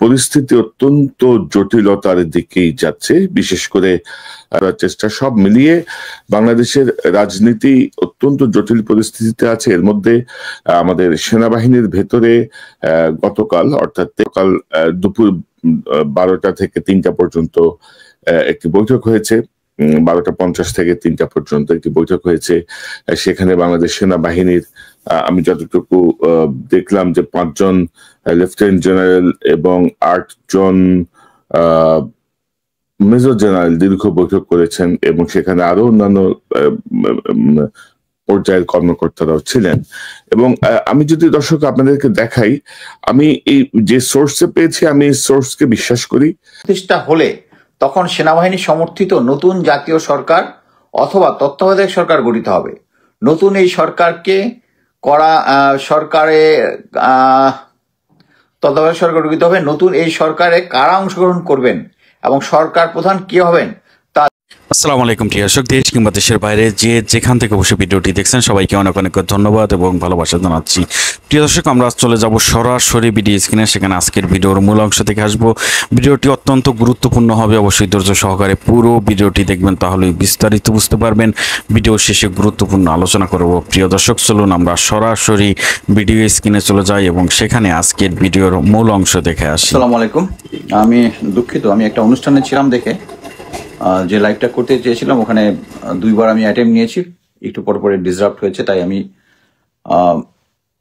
পরিস্থিতি অত্যন্ত জটিলতার দিকেই যাচ্ছে। বিশেষ করে চেষ্টা সব মিলিয়ে বাংলাদেশের রাজনীতি অত্যন্ত জটিল পরিস্থিতিতে আছে। এর মধ্যে আমাদের সেনাবাহিনীর ভেতরে গতকাল অর্থাৎ সকাল দুপুর 12টা থেকে 3টা পর্যন্ত একটি বৈঠক হয়েছে। 12টা 50 থেকে 3টা পর্যন্ত একটি বৈঠক হয়েছে। সেখানে বাংলাদেশ সেনাবাহিনীর আমি যতটুকু দেখলাম যে 5 জন লেফটেন্যান্ট জেনারেল এবং 8 জন মেজর জেনারেল দীর্ঘ বৈঠক করেছেন এবং সেখানে আরো অন্যান্য পর্যায়ের কর্মকর্তারাও ছিলেন। এবং আমি যদি দর্শক আপনাদেরকে দেখাই, আমি এই যে সোর্সে পেয়েছি আমি এই সোর্সকে বিশ্বাস করি। প্রতিষ্ঠা হলে তখন সেনাবাহিনী সমর্থিত নতুন জাতীয় সরকার অথবা তত্ত্বাবধায়ক সরকার গঠিত হবে। নতুন এই সরকারকে তত্ত্বাবধায়ক সরকার গঠিত হবে। নতুন এই সরকারে কারা অংশগ্রহণ করবেন এবং সরকার প্রধান কে হবেন তা। আসসালামু আলাইকুম প্রিয় দর্শক, দেশ কিংবা দেশের বাইরে যে যেখান থেকে বসে ভিডিওটি দেখছেন সবাইকে অনেক অনেক ধন্যবাদ এবং ভালোবাসা জানাচ্ছি। প্রিয় দর্শক, আমরা চলে যাব সরাসরি ভিডিও স্ক্রিনে। সেখানে আজকের ভিডিওর মূল অংশ থেকে আসবো। ভিডিওটি অত্যন্ত গুরুত্বপূর্ণ হবে, অবশ্যই ধৈর্য সহকারে পুরো ভিডিওটি দেখবেন, তাহলে বিস্তারিত বুঝতে পারবেন। ভিডিও শেষে গুরুত্বপূর্ণ আলোচনা করব। প্রিয় দর্শক, চলুন আমরা সরাসরি ভিডিও স্ক্রিনে চলে যাই এবং সেখানে আজকের ভিডিওর মূল অংশ দেখে আসি। আসসালামু আলাইকুম, আমি দুঃখিত, আমি একটা অনুষ্ঠানে ছিলাম দেখে যে লাইভটা করতে চেয়েছিলাম ওখানে 2বার আমি অ্যাটেম্প নিয়েছি, একটু পরে ডিসরাপ্ট হয়েছে, তাই আমি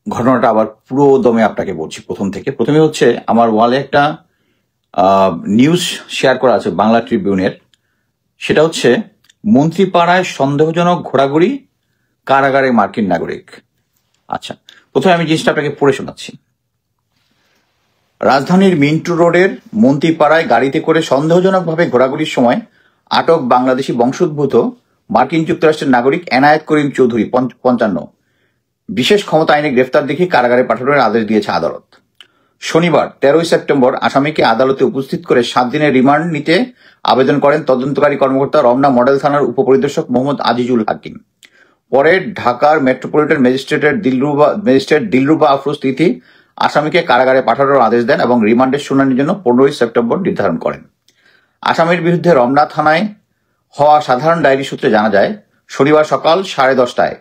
ঘটনাটা আবার পুরো দমে আপনাকে বলছি প্রথম থেকে। প্রথমে হচ্ছে আমার ওয়ালে একটা নিউজ শেয়ার করা আছে বাংলা ট্রিবিউনের। সেটা হচ্ছে মন্ত্রীপাড়ায় সন্দেহজনক ঘোরাঘুরি, কারাগারে মার্কিন নাগরিক। আচ্ছা, প্রথমে আমি জিনিসটা আপনাকে পড়ে শোনাচ্ছি। রাজধানীর মিন্টু রোডের মন্ত্রীপাড়ায় গাড়িতে করে সন্দেহজনকভাবে ঘোরাঘুরির সময় আটক বাংলাদেশি বংশোদ্ভূত মার্কিন যুক্তরাষ্ট্রের নাগরিক এনায়েত করিম চৌধুরী 55 বিশেষ ক্ষমতা আইনে গ্রেফতার দেখিয়ে কারাগারে পাঠানোর আদেশ দিয়েছে আদালত। শনিবার 13 সেপ্টেম্বর আসামিকে আদালতে উপস্থিত করে 7 দিনের রিমান্ড নিতে আবেদন করেন তদন্তকারী কর্মকর্তা রমনা মডেল থানার উপপরিদর্শক মোহাম্মদ আজিজুল হাকিম। পরে ঢাকার মেট্রোপলিটন ম্যাজিস্ট্রেট দিলরুবা আফরোজ তিথি আসামিকে কারাগারে পাঠানোর আদেশ দেন এবং রিমান্ডের শুনানির জন্য 15 সেপ্টেম্বর নির্ধারণ করেন। আসামির বিরুদ্ধে রমনা থানায় হওয়া সাধারণ ডায়েরি সূত্রে জানা যায়, শনিবার সকাল 10:30টায়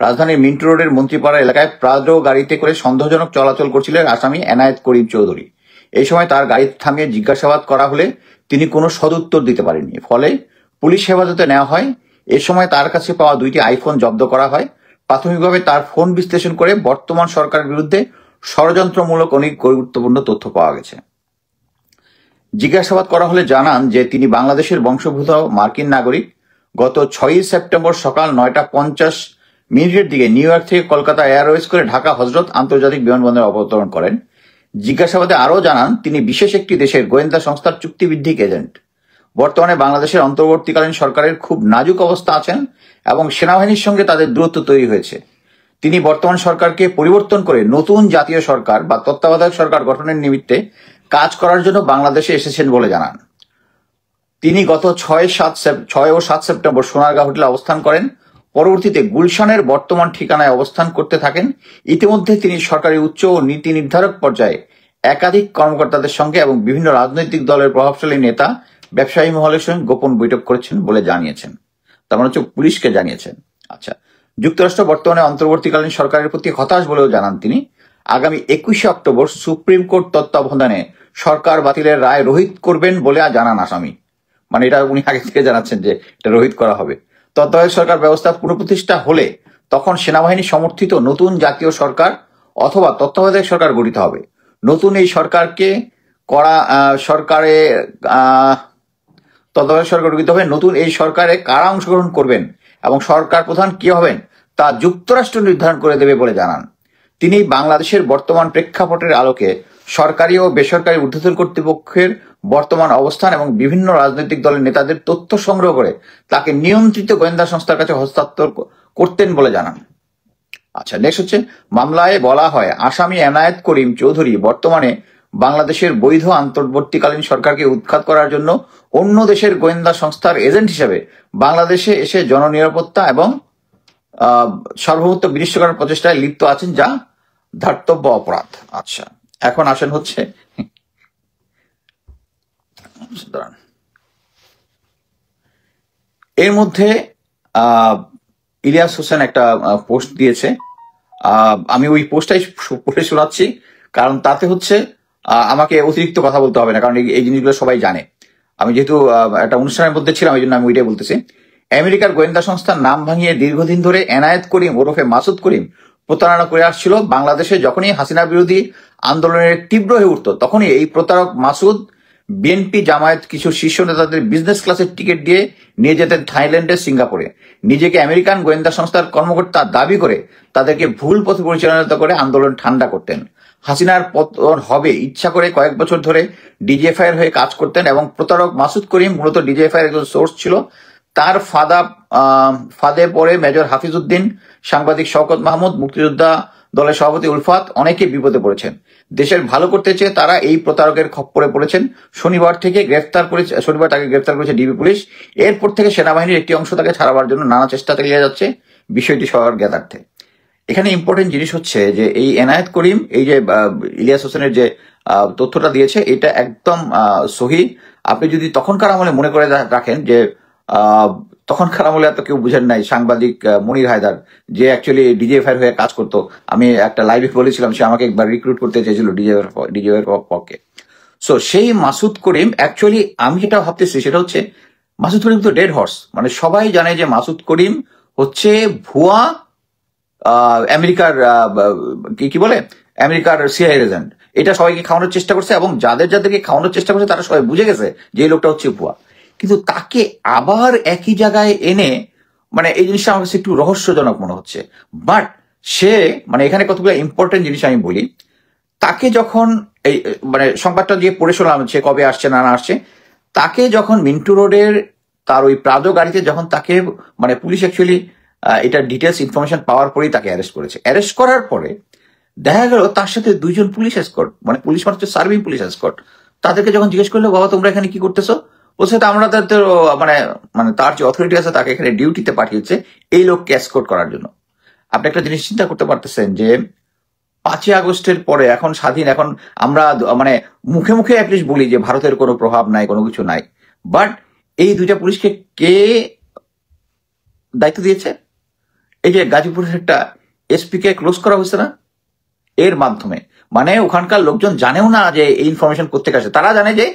রাজধানীর মিন্টু রোডের মন্ত্রীপাড়া এলাকায় প্রাডো গাড়িতে করে সন্দেহজনক চলাচল করছিলেন আসামি এনায়েত করিম চৌধুরী। এই সময় তার গাড়ি থামিয়ে জিজ্ঞাসাবাদ করা হলে তিনি কোনো সদুত্তর দিতে পারেননি, ফলে পুলিশ হেফাজতে নেওয়া হয়। এ সময় তার কাছে পাওয়া 2টি আইফোন জব্দ করা হয়। প্রাথমিকভাবে তার ফোন বিশ্লেষণ করে বর্তমান সরকারের বিরুদ্ধে ষড়যন্ত্রমূলক অনেক গুরুত্বপূর্ণ তথ্য পাওয়া গেছে। জিজ্ঞাসাবাদ করা হলে জানান যে তিনি বাংলাদেশের বংশোদ্ভূত মার্কিন নাগরিক। গত 6 সেপ্টেম্বর সকাল 9:50 দিকে নিউ ইয়র্ক থেকে কলকাতা এয়ারওয়েজ করে ঢাকা হজরত আন্তর্জাতিক বিমানবন্দরে অবতরণ করেন। জিজ্ঞাসাবাদে আরও জানান তিনি বিশেষ একটি দেশের গোয়েন্দা সংস্থার চুক্তিভিত্তিক এজেন্ট। বর্তমানে বাংলাদেশের অন্তর্বর্তীকালীন সরকারের খুব নাজুক অবস্থা আছেন এবং সেনাবাহিনীর সঙ্গে তাদের দূরত্ব তৈরি হয়েছে। তিনি বর্তমান সরকারকে পরিবর্তন করে নতুন জাতীয় সরকার বা তত্ত্বাবধায়ক সরকার গঠনের নিমিত্তে কাজ করার জন্য বাংলাদেশে এসেছেন বলে জানান। তিনি গত 6 ও 7 সেপ্টেম্বর সোনারগাঁ হোটেলে অবস্থান করেন। পরবর্তীতে গুলশানের বর্তমান ঠিকানায় অবস্থান করতে থাকেন। ইতিমধ্যে তিনি সরকারি উচ্চ ও নীতি নির্ধারক পর্যায়ে একাধিক কর্মকর্তাদের সঙ্গে এবং বিভিন্ন রাজনৈতিক দলের প্রভাবশালী নেতা, ব্যবসায়ী মহলের সঙ্গে গোপন বৈঠক করেছেন বলে জানিয়েছেন। তার মানে হচ্ছে পুলিশকে জানিয়েছেন। আচ্ছা, যুক্তরাষ্ট্র বর্তমানে অন্তর্বর্তীকালীন সরকারের প্রতি হতাশ বলেও জানান তিনি। আগামী 21 অক্টোবর সুপ্রিম কোর্ট তত্ত্বাবধানে সরকার বাতিলের রায় রোহিত করবেন বলে জানান আসামি। মানে এটা উনি আগে থেকে জানাচ্ছেন যে এটা রোহিত করা হবে। তত্ত্বাবধায়ক সরকার ব্যবস্থা পুনঃপ্রতিষ্ঠা হলে তখন সেনাবাহিনী সমর্থিত নতুন জাতীয় সরকার অথবা তত্ত্বাবধায়ক সরকার গঠিত হবে। নতুন এই সরকারকে তত্ত্বাবধায়ক সরকার গঠিত হবে। নতুন এই সরকারে কারা অংশগ্রহণ করবেন এবং সরকার প্রধান কে হবেন তা যুক্তরাষ্ট্র নির্ধারণ করে দেবে বলে জানান তিনি। বাংলাদেশের বর্তমান প্রেক্ষাপটের আলোকে সরকারি ও বেসরকারি ঊর্ধ্বতন কর্তৃপক্ষের বর্তমান অবস্থান এবং বিভিন্ন রাজনৈতিক দলের নেতাদের তথ্য সংগ্রহ করে তাকে নিয়ন্ত্রিত গোয়েন্দা সংস্থার কাছে হস্তান্তর করতেন বলে জানান। আচ্ছা, নেক্সট হচ্ছে মামলায় বলা হয় আসামি এনায়েত করিম চৌধুরী বর্তমানে বাংলাদেশের বৈধ অন্তর্বর্তীকালীন সরকারকে উৎখাত করার জন্য অন্য দেশের গোয়েন্দা সংস্থার এজেন্ট হিসেবে বাংলাদেশে এসে জননিরাপত্তা এবং সার্বভৌমত্ব বিনিষ্ট করার প্রচেষ্টায় লিপ্ত আছেন, যা ধার্তব্য অপরাধ। আচ্ছা, এখন আসেন হচ্ছে দাঁড়ান। এর মধ্যে ইলিয়াস হোসেন একটা পোস্ট দিয়েছে, আমি ওই পোস্টটাই পড়ে শোনাচ্ছি, কারণ তাতে হচ্ছে আমাকে অতিরিক্ত কথা বলতে হবে না, কারণ এই জিনিসগুলো সবাই জানে। আমি যেহেতু একটা অনুষ্ঠানের মধ্যে ছিলাম, এই জন্য আমি ওইটাই বলতেছি। আমেরিকার গোয়েন্দা সংস্থার নাম ভাঙিয়ে দীর্ঘদিন ধরে এনায়েত করিম ওরফে মাসুদ করিম প্রতারণা করে আসছিল। বাংলাদেশে যখনই হাসিনা বিরোধী আন্দোলনের তীব্র হয়ে উঠত, তখনই এই প্রতারক মাসুদ বিএনপি জামায়াত কিছু শীর্ষ নেতাদের বিজনেস ক্লাসের টিকিট দিয়ে নিয়ে যেতেন থাইল্যান্ডে, সিঙ্গাপুরে। নিজেকে আমেরিকান গোয়েন্দা সংস্থার কর্মকর্তা দাবি করে তাদেরকে ভুল পথে পরিচালনা করে আন্দোলন ঠান্ডা করতেন। হাসিনার পতন হবে ইচ্ছা করে কয়েক বছর ধরে ডিজিএফআই এর হয়ে কাজ করতেন এবং প্রতারক মাসুদ করিম মূলত ডিজিএফআই এর একজন সোর্স ছিল। তার ফাঁদে পড়ে মেজর হাফিজ উদ্দিন, সাংবাদিক শওকত মাহমুদ, মুক্তিযোদ্ধা দলের সভাপতি উলফাত অনেকে বিপদে পড়েছেন। দেশের ভালো করতে চেয়ে তারা এই প্রতারকের খপ্পরে পড়েছেন। শনিবার তাকে গ্রেফতার করেছে ডিবি পুলিশ। এরপর থেকে সেনাবাহিনীর একটি অংশ তাকে ছাড়াবার জন্য নানা চেষ্টা চালিয়ে যাচ্ছে, বিষয়টি সবার জ্ঞাতার্থে। এখানে ইম্পর্টেন্ট জিনিস হচ্ছে যে এই এনায়েত করিম, এই যে ইলিয়াস হোসেনের যে তথ্যটা দিয়েছে, এটা একদম সহি। আপনি যদি তখনকার আমলে মনে করে রাখেন যে তখনকার আমলে এত কেউ বুঝেন নাই, সাংবাদিক মনির হায়দার যে অ্যাকচুয়ালি ডিজিএফআই হয়ে কাজ করতো, আমি একটা লাইভে বলেছিলাম, সে আমাকে একবার রিক্রুট করতে চেয়েছিল ডিজিএফআই পক্ষে। সো সেই মাসুদ করিম অ্যাকচুয়ালি, আমি যেটা ভাবতেছি সেটা হচ্ছে মাসুদ করিম তো ডেড হর্স, মানে সবাই জানে যে মাসুদ করিম হচ্ছে ভুয়া আমেরিকার কি বলে আমেরিকার সিআইএ এজেন্ট। এটা সবাইকে খাওয়ানোর চেষ্টা করছে এবং যাদেরকে খাওয়ানোর চেষ্টা করছে তারা সবাই বুঝে গেছে যে এই লোকটা হচ্ছে ভুয়া। কিন্তু তাকে আবার একই জায়গায় এনে, মানে এই জিনিসটা আমার কাছে একটু রহস্যজনক মনে হচ্ছে। বাট সে, মানে এখানে কতগুলো ইম্পর্টেন্ট জিনিস আমি বলি। তাকে যখন এই মানে সংবাদটা দিয়ে পড়ে শোনালাম সে কবে আসছে না আসছে, তাকে যখন মিন্টু রোডের তার ওই প্রাদো গাড়িতে যখন তাকে মানে পুলিশ অ্যাকচুয়ালি এটা ডিটেলস ইনফরমেশন পাওয়ার পরেই তাকে অ্যারেস্ট করেছে। অ্যারেস্ট করার পরে দেখা গেল তার সাথে দুইজন পুলিশ এসকর্ট, মানে পুলিশ মানে হচ্ছে সার্ভিং পুলিশ এসকর্ট। তাদেরকে যখন জিজ্ঞেস করলো, বাবা তোমরা এখানে কি করতেছো, বলছে আমরা তাদের মানে মানে তার যে অথরিটি আছে তাকে এখানে ডিউটিতে পাঠিয়েছে এই লোককে এসকর্ট করার জন্য। আপনি একটা জিনিস চিন্তা করতে পারতেছেন যে 5ই আগস্টের পরে এখন স্বাধীন, এখন আমরা মানে মুখে মুখে অ্যাটলিস্ট বলি যে ভারতের কোনো প্রভাব নাই, কোনো কিছু নাই, বাট এই দুইটা পুলিশকে কে দায়িত্ব দিয়েছে? এই যে গাজীপুরের একটা এসপি কে ক্লোজ করা হয়েছে না, এর মাধ্যমে। মানে ওখানকার লোকজন জানেও না যে এই ইনফরমেশন কোথেকে আসে, তারা জানে যে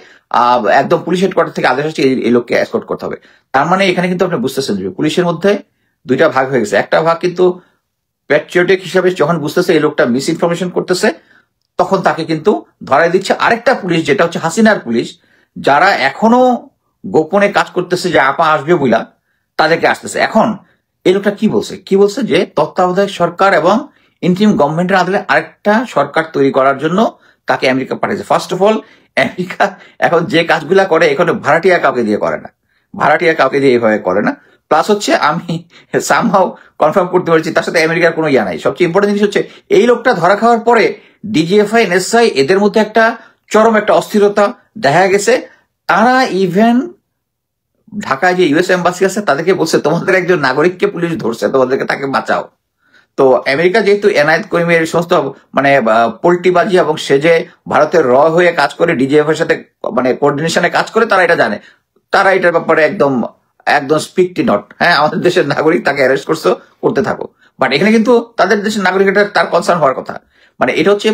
একদম পুলিশ হেডকোয়ার্টার থেকে আদেশ আসছে এই লোককে এসকর্ট করতে হবে। তার মানে এখানে কিন্তু আপনি বুঝতেছেন যে পুলিশের মধ্যে দুইটা ভাগ হয়ে গেছে। একটা ভাগ কিন্তু প্যাট্রিয়টিক হিসাবে যখন বুঝতেছে এই লোকটা মিস ইনফরমেশন করতেছে, তখন তাকে কিন্তু ধরাই দিচ্ছে। আরেকটা পুলিশ, যেটা হচ্ছে হাসিনার পুলিশ, যারা এখনো গোপনে কাজ করতেছে যে আপা আসবে বইলা, তাদেরকে আসতেছে। এখন এই লোকটা কি বলছে যে তত্ত্বাবধায়ক সরকার এবং ইন্টিরিম গভর্নমেন্টের আদলে আরেকটা সরকার তৈরি করার জন্য তাকে আমেরিকা পাঠিয়েছে। ফার্স্ট অফ অল, আমেরিকা এখন যে কাজগুলা করে এখানে ভাড়াটিয়া কাউকে দিয়ে করে না, এভাবে করে না। প্লাস হচ্ছে আমি সামহাও কনফার্ম করতে পারছি তার সাথে আমেরিকার কোনো ইয়া নাই। সবচেয়ে ইম্পর্টেন্ট জিনিস হচ্ছে এই লোকটা ধরা খাওয়ার পরে ডিজিএফআই, এনএসআই এদের মধ্যে একটা চরম একটা অস্থিরতা দেখা গেছে। তারা ইভেন ঢাকায় যে ইউএস এম্বাসি আছে তাদেরকে বলছে তোমাদের একজন নাগরিককে পুলিশ ধরছে, তোমাদেরকে তাকে বাঁচাও। তো আমেরিকা যেহেতু এনায়েত করিমের সমস্ত মানে পোল্ট্রিবাজি এবং সে যে ভারতের হয়ে কাজ করে ডিজিএফ এর সাথে মানে কোঅর্ডিনেশনে কাজ করে, তারা এটা জানে, তারা এটার ব্যাপারে একদম স্পিকটি নট। হ্যাঁ, আমাদের দেশের নাগরিক, তাকে অ্যারেস্ট করতে থাকো। বাট এখানে কিন্তু তাদের দেশের নাগরিক, এটা তার কনসার্ন হওয়ার কথা। মানে এটা হচ্ছে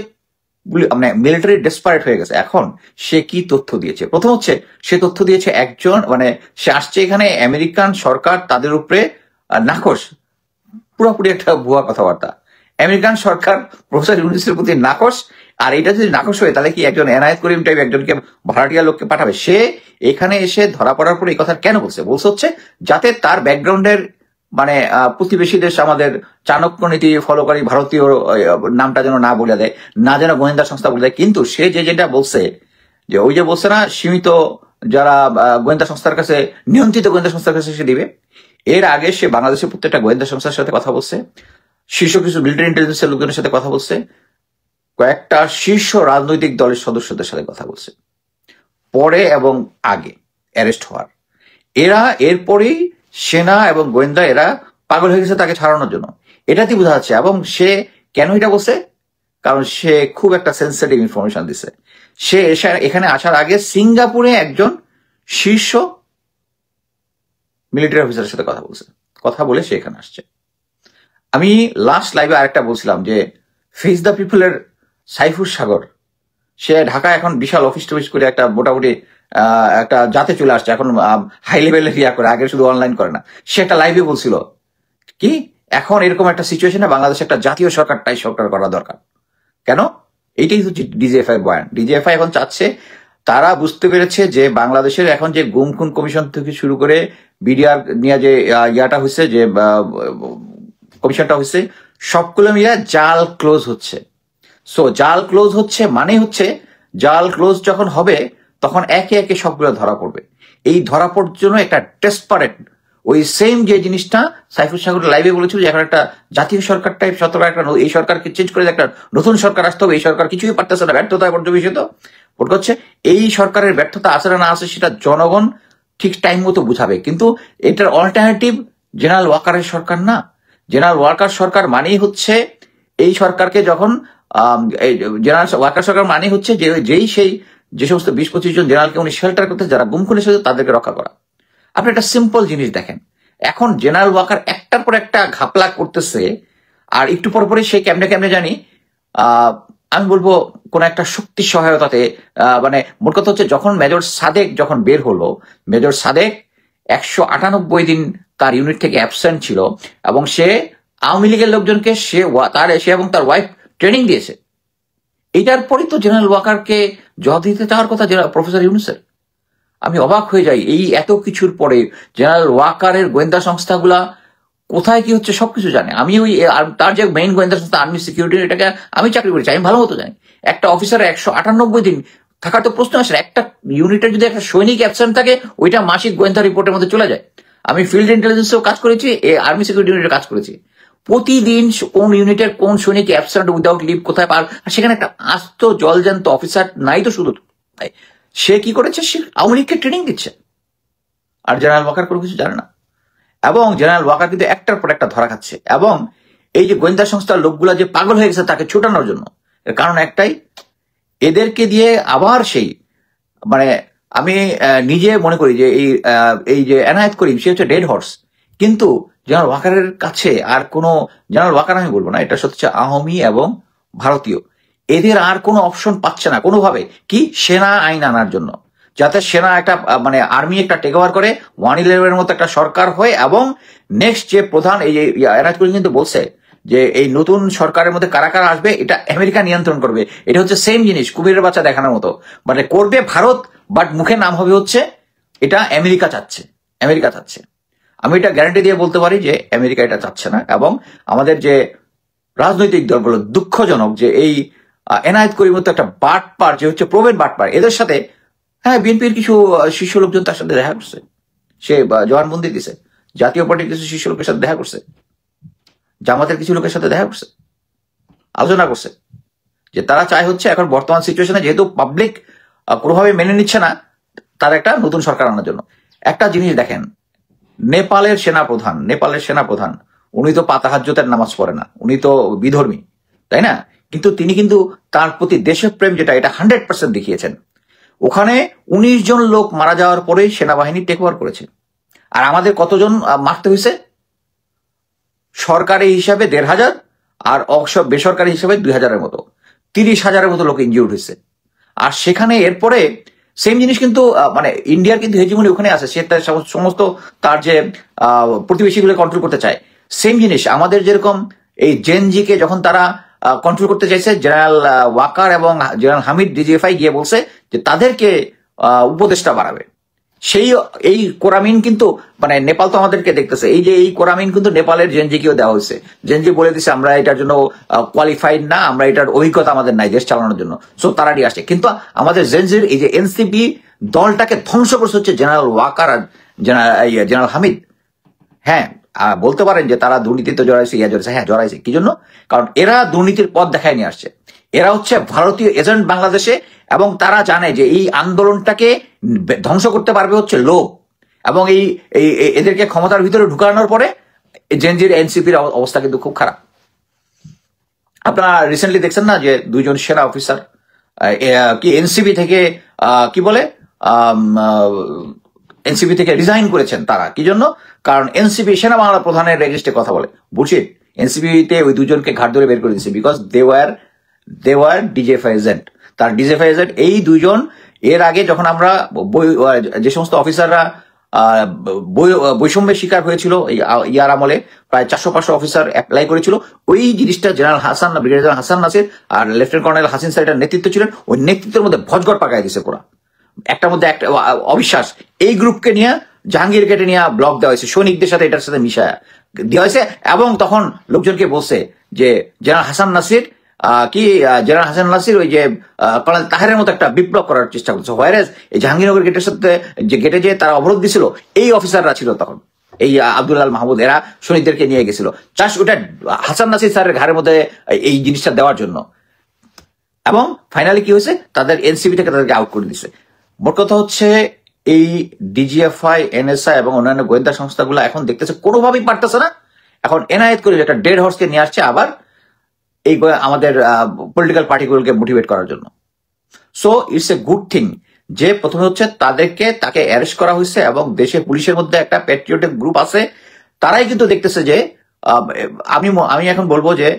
মানে মিলিটারি ডেসপারেট হয়ে গেছে। এখন সে কি তথ্য দিয়েছে? প্রথম হচ্ছে সে তথ্য দিয়েছে একজন, মানে সে আসছে এখানে আমেরিকান সরকার তাদের উপরে নাখোশ, পুরোপুরি একটা ভুয়া কথাবার্তা। আমেরিকান সরকার প্রফেসর ইউনূসের প্রতি নাখোশ, আর এটা যদি নাখোশ হয় তাহলে কি একজন এনায়েত করিম টাইপ একজনকে ভাড়াটিয়া লোককে পাঠাবে? সে এখানে এসে ধরা পড়ার পরে এই কথা কেন বলছে হচ্ছে যাতে তার ব্যাকগ্রাউন্ডের মানে প্রতিবেশী দেশ আমাদের চাণক্য নীতি ফলোকারী ভারতীয় নামটা যেন না বলে দেয়, না যেন গোয়েন্দা সংস্থা বলে দেয়। কিন্তু সে যেটা বলছে যে ওই যে বলছে না সীমিত যারা গোয়েন্দা সংস্থার কাছে, নিয়ন্ত্রিত গোয়েন্দা সংস্থার কাছে সে দিবে। এর আগে সে বাংলাদেশের প্রত্যেকটা গোয়েন্দা সংস্থার সাথে কথা বলছে, শীর্ষ কিছু মিলিটারি ইন্টেলিজেন্সের লোকজনের সাথে কথা বলছে, কয়েকটা শীর্ষ রাজনৈতিক দলের সদস্যদের সাথে কথা বলছে পরে এবং আগে অ্যারেস্ট হওয়ার। এরা এরপরেই সেনা এবং গোয়েন্দা এরা পাগল হয়ে গেছে তাকে ছাড়ানোর জন্য, এটাতেই বোঝা যাচ্ছে। এবং সে কেন এটা বলছে? কারণ সে খুব একটা সেন্সিটিভ ইনফরমেশন দিছে। সে এখানে আসার আগে সিঙ্গাপুরে একজন শীর্ষ মিলিটারি অফিসারের সাথে কথা বলে সে এখানে আসছে। আমি লাস্ট লাইভে আরেকটা বলছিলাম যে ফেস দ্য পিপলের সাইফুর সাগর, সে ঢাকায় এখন বিশাল অফিস টফিস করে একটা মোটামুটি একটা জাতে চলে আসছে, এখন হাই লেভেলের ইয়া করে, আগে শুধু অনলাইন করে না। সে একটা লাইভে বলছিল কি এখন এরকম একটা সিচুয়েশনে বাংলাদেশে একটা জাতীয় সরকার করা দরকার। কেন? এইটাই হচ্ছে ডিজিএফআই বয়ান। ডিজিএফআই এখন চাচ্ছে, তারা বুঝতে পেরেছে যে বাংলাদেশের এখন যে গুম খুন কমিশন থেকে শুরু করে বিডিআর নিয়ে যে ইয়াটা হয়েছে, যে কমিশনটা হয়েছে, সবগুলো মিলে জাল ক্লোজ হচ্ছে। সো জাল ক্লোজ হচ্ছে মানে হচ্ছে জাল ক্লোজ যখন হবে তখন একে একে সবগুলো ধরা পড়বে। এই ধরা পড়ার জন্য একটা ডেসপারেট, ওই সেম যে জিনিসটা সাইফুল সাগর লাইভে বলেছিল যে এখন একটা জাতীয় সরকার টাইপ সরকার, একটা এই সরকারকে চেঞ্জ করে একটা নতুন সরকার আসতে হবে, এই সরকার কিছুই পারতেছে না, ব্যর্থতায় পর্যবেসিত হচ্ছে। এই সরকারের ব্যর্থতা আছে না আছে সেটা জনগণ ঠিক টাইম মতো বুঝাবে, কিন্তু এটার অল্টারনেটিভ জেনারেল ওয়াকারের সরকার না। জেনারেল ওয়াকার সরকার মানেই হচ্ছে এই সরকারকে যখন জেনারেল ওয়াকার সরকার মানে হচ্ছে যে সমস্ত 20-25 জন জেনারেলকে উনি শেল্টার করতে, যারা গুম খুন এসেছে তাদেরকে রক্ষা করা। আপনি একটা সিম্পল জিনিস দেখেন, এখন জেনারেল ওয়াকার একটার পর একটা ঘাপলা করতেছে, আর একটু পর পরে সে কেমনে জানি আমি বলবো কোন একটা শক্তি সহায়তাতে, মানে মোট কথা হচ্ছে যখন মেজর সাদেক যখন বের হলো, মেজর সাদেক 198 দিন তার ইউনিট থেকে অ্যাবসেন্ট ছিল, এবং সে আওয়ামী লীগের লোকজনকে সে এবং তার ওয়াইফ ট্রেনিং দিয়েছে। এটার পরই তো জেনারেল ওয়াকারকে জবাব দিতে চাওয়ার কথা প্রফেসর ইউনূসের। আমি অবাক হয়ে যাই, এই এত কিছুর পরে জেনারেল ওয়াকারের গোয়েন্দা সংস্থাগুলা কোথায় কি হচ্ছে সবকিছু জানে। আমি তার যে মেইন গোয়েন্দা সংস্থা আর্মি সিকিউরিটি, এটাকে আমি চাকরি করেছি, আমি ভালো মতো জানি। একটা অফিসারের 198 দিন থাকার তো প্রশ্ন আসে না। একটা ইউনিটের যদি একটা সৈনিক অ্যাবসেন্ট থাকে, ওইটা মাসিক গোয়েন্দা রিপোর্টের মধ্যে চলে যায়। আমি ফিল্ড ইন্টেলিজেন্সেও কাজ করেছি, আর্মি সিকিউরিটি ইউনিটে কাজ করেছি। প্রতিদিন কোন ইউনিটের কোন সৈনিক অ্যাবসেন্ট উইদাউট লিভ কোথায় পার, সেখানে একটা আস্ত জলজান্ত অফিসার নাই তো শুধু সে কি করেছে, সে আওয়ামী লীগকে ট্রেনিং দিচ্ছে, আর জেনারেল ওয়াকার কোনো কিছু জানে না। এবং জেনারেল ওয়াকার কিন্তু একটার পর একটা ধরা খাচ্ছে, এবং এই যে গোয়েন্দা সংস্থার লোকগুলা যে পাগল হয়ে গেছে তাকে ছুটানোর জন্য, এর কারণ একটাই, এদেরকে দিয়ে আবার সেই মানে আমি নিজে মনে করি যে এই যে এনায়েত করিম, সে হচ্ছে ডেড হর্স, কিন্তু জেনারেল ওয়াকারের কাছে আর কোনো, জেনারেল ওয়াকার আমি বলবো না, এটা হচ্ছে আওয়ামী এবং ভারতীয়, এদের আর কোনো অপশন পাচ্ছে না কোনোভাবে, কি সেনা আইন আনার জন্য, যাতে সেনা একটা মানে আর্মি একটা টেক ওভার করে 111 মতো একটা সরকার হয়, এবং নেক্সট যে প্রধান, এই যে এনায়েত করিম কিন্তু বলছে যে এই নতুন সরকারের মধ্যে কারা কারা আসবে এটা আমেরিকা নিয়ন্ত্রণ করবে। এটা হচ্ছে সেম জিনিস, কুমিরের বাচ্চা দেখানোর মতো, মানে করবে ভারত, বাট মুখে নাম হবে হচ্ছে এটা আমেরিকা চাচ্ছে। আমি এটা গ্যারান্টি দিয়ে বলতে পারি যে আমেরিকা এটা চাচ্ছে না। এবং আমাদের যে রাজনৈতিক দলগুলো, দুঃখজনক যে এই এনায়েত করিম মতো একটা বাটপার, যে হচ্ছে প্রবীণ বাটপার, এদের সাথে, হ্যাঁ বিএনপির কিছু শীর্ষ লোকজন তার সাথে দেখা করছে, সে জবানবন্দি দিছে, জাতীয় পার্টির কিছু শীর্ষ লোকের সাথে দেখা করছে, জামাতের কিছু লোকের সাথে দেখা করছে, আলোচনা করছে, যে তারা চায় হচ্ছে এখন বর্তমান সিচুয়েশনে যেহেতু পাবলিক কোনোভাবে মেনে নিচ্ছে না, তার একটা নতুন সরকার আনার জন্য। একটা জিনিস দেখেন, নেপালের সেনাপ্রধান উনি তো পাতাহাজ্জতের নামাজ পড়ে না, উনি তো বিধর্মী, তাই না? কিন্তু তিনি কিন্তু তার প্রতি দেশপ্রেম যেটা, এটা 100% দেখিয়েছেন। ওখানে 19 জন লোক মারা যাওয়ার পরেই সেনাবাহিনী টেক ওভার করেছে। আর আমাদের কতজন মারতে হয়েছে? সরকারি হিসাবে 1,500, আর বেসরকারি হিসাবে 2,000-এর মতো, 30,000-এর মতো লোক ইনজিউর্ড হয়েছে। আর সেখানে এরপরে সেম জিনিস কিন্তু মানে ইন্ডিয়ার কিন্তু হেজিমনি ওখানে আছে, সে তার সমস্ত তার যে প্রতিবেশীগুলো কন্ট্রোল করতে চায়। সেম জিনিস আমাদের যেরকম এই জেনজিকে যখন তারা কন্ট্রোল করতে চাইছে, জেনারেল ওয়াকার এবং জেনারেল হামিদ ডিজিএফআই গিয়ে বলছে যে তাদেরকে উপদেষ্টা বাড়াবে। এই কোরামিন কিন্তু মানে নেপাল তো আমাদেরকে দেখতেছে, এই যে এই কোরামিন কিন্তু নেপালের জেনজিকেও দেওয়া হয়েছে। জেনজি বলে দিচ্ছে আমরা এটার জন্য কোয়ালিফাইড না, আমরা এটার অভিজ্ঞতা আমাদের নাই দেশ চালানোর জন্য, সো তারা দিয়ে আসছে। কিন্তু আমাদের জেনজির এই যে এনসিপি দলটাকে ধ্বংস করছে হচ্ছে জেনারেল ওয়াকার আর জেনারেল হামিদ। হ্যাঁ বলতে পারেন যে তারা দুর্নীতিতে জড়াইছে, হ্যাঁ জড়াইছে। কি জন্য? কারণ এরা দুর্নীতির পথ দেখায় নিয়ে আসছে, এরা হচ্ছে ভারতীয় এজেন্ট বাংলাদেশে, এবং তারা জানে যে এই আন্দোলনটাকে ধ্বংস করতে পারবে হচ্ছে লোক, এবং এই এদেরকে ক্ষমতার ভিতরে ঢুকানোর পরে জেনজির এনসিপির অবস্থা কিন্তু খুব খারাপ। আপনারা রিসেন্টলি দেখছেন না যে 2 জন সেনা অফিসার কি এনসিপি থেকে কি বলে এনসিপি থেকে রিজাইন করেছেন তারা। কি জন্য? কারণ এনসিপি সেনা বাংলা প্রধানের রেজিস্টে কথা বলে। বুঝছেন? এনসিপিতে ওই দুজনকে ঘাট ধরে বের করে দিচ্ছে, because they are DGFI agent. তার ডিজিএফআই এজেন্ট এই দুইজন। এর আগে যখন আমরা যে সমস্ত অফিসাররা বৈষম্যের শিকার হয়েছিল ইয়ার আমলে, প্রায় 400-500 অফিসার অ্যাপ্লাই করেছিল, ওই জিনিসটা general Hasan, brigadier general Hasan Nasir আর লেফটেন্যান্ট কর্নেল হাসিন স্যারের নেতৃত্ব ছিলেন। ওই নেতৃত্বের মধ্যে ভজগড় পাকায় দিছে পুরা। একটার মধ্যে একটা অবিশ্বাস, এই গ্রুপকে নিয়ে জাহাঙ্গীর কেটে নিয়ে ব্লক দেওয়া হয়েছে, সৈনিকদের সাথে এটার সাথে মিশায়া দেওয়া হয়েছে। এবং তখন লোকজনকে বলছে যে জেনারেল হাসান নাসির জেনারেল হাসান নাসির ওই যে কর্নেল তাহেরের মতো একটা বিপ্লব করার চেষ্টা করছে। হোয়ারেজ এই জাহাঙ্গীরনগর গেটের সাথে যে গেটে যে তারা অবরোধ দিছিল, এই অফিসাররা ছিল তখন, এই আব্দুল মাহমুদ, এরা শহীদদেরকে নিয়ে গেছিল জাস্ট ওটা হাসান নাসির স্যারের ঘাড়ের মধ্যে এই জিনিসটা দেওয়ার জন্য। এবং ফাইনালি কি হয়েছে, তাদের এনসিপি থেকে তাদেরকে আউট করে দিছে। মোট কথা হচ্ছে এই ডিজিএফআই, এনএসআই এবং অন্যান্য গোয়েন্দা সংস্থাগুলো এখন দেখতেছে কোনোভাবেই পারতেছে না। এখন এনায়েত করে একটা ডেড হর্সকে নিয়ে আসছে আবার এই আমাদের পলিটিক্যাল পার্টিগুলোকে মোটিভেট করার জন্য। So it's a good thing যে প্রথমে হচ্ছে তাকে অ্যারেস্ট করা হয়েছে এবং দেশে পুলিশের মধ্যে একটা প্যাট্রিয়টিক গ্রুপ আছে, তারাই কিন্তু দেখতেছে যে আমি এখন বলবো যে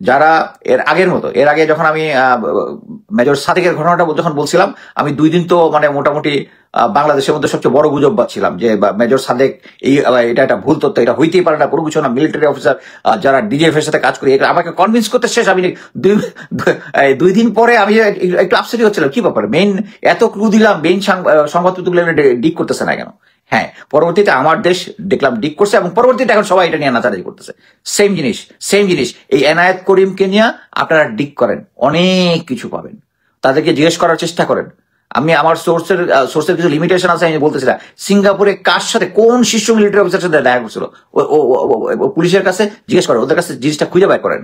যারা এর আগে যখন আমি মেজর সাদিকের ঘটনাটা যখন বলছিলাম, আমি 2 দিন তো মানে মোটামুটি বাংলাদেশের মধ্যে সবচেয়ে বড় গুজব পাচ্ছিলাম যে মেজর সাদেক এটা একটা ভুল তথ্য, এটা হইতেই পারে না, কোনো কিছু না, মিলিটারি অফিসার যারা ডিজিএফ এর সাথে কাজ করি, আমাকে কনভিন্স করতে শেষ। আমি 2 দিন পরে আমি একটু আপসেটই হচ্ছিলাম, কি ব্যাপারে মেইন এত ক্লু দিলাম, মেইন সংবাদপত্রগুলো ডিক করতেছে না কেন? হ্যাঁ, পরবর্তীতে আমার দেশ দেখলাম ডিক করছে এবং পরবর্তীতে এখন সবাই এটা নিয়ে নাচানাচি করতেছে। সেম জিনিস এই এনায়েত করিমকে নিয়ে আপনারা ডিক করেন, অনেক কিছু পাবেন, তাদেরকে জিজ্ঞেস করার চেষ্টা করেন। আমি আমার সোর্সের কিছু লিমিটেশন আছে, আমি বলতেছিলাম সিঙ্গাপুরে কার সাথে কোন শীর্ষ মিলিটারি অফিসারের সাথে দেখা করছিল, পুলিশের কাছে জিজ্ঞেস করেন, ওদের কাছে জিনিসটা খুঁজে বের করেন।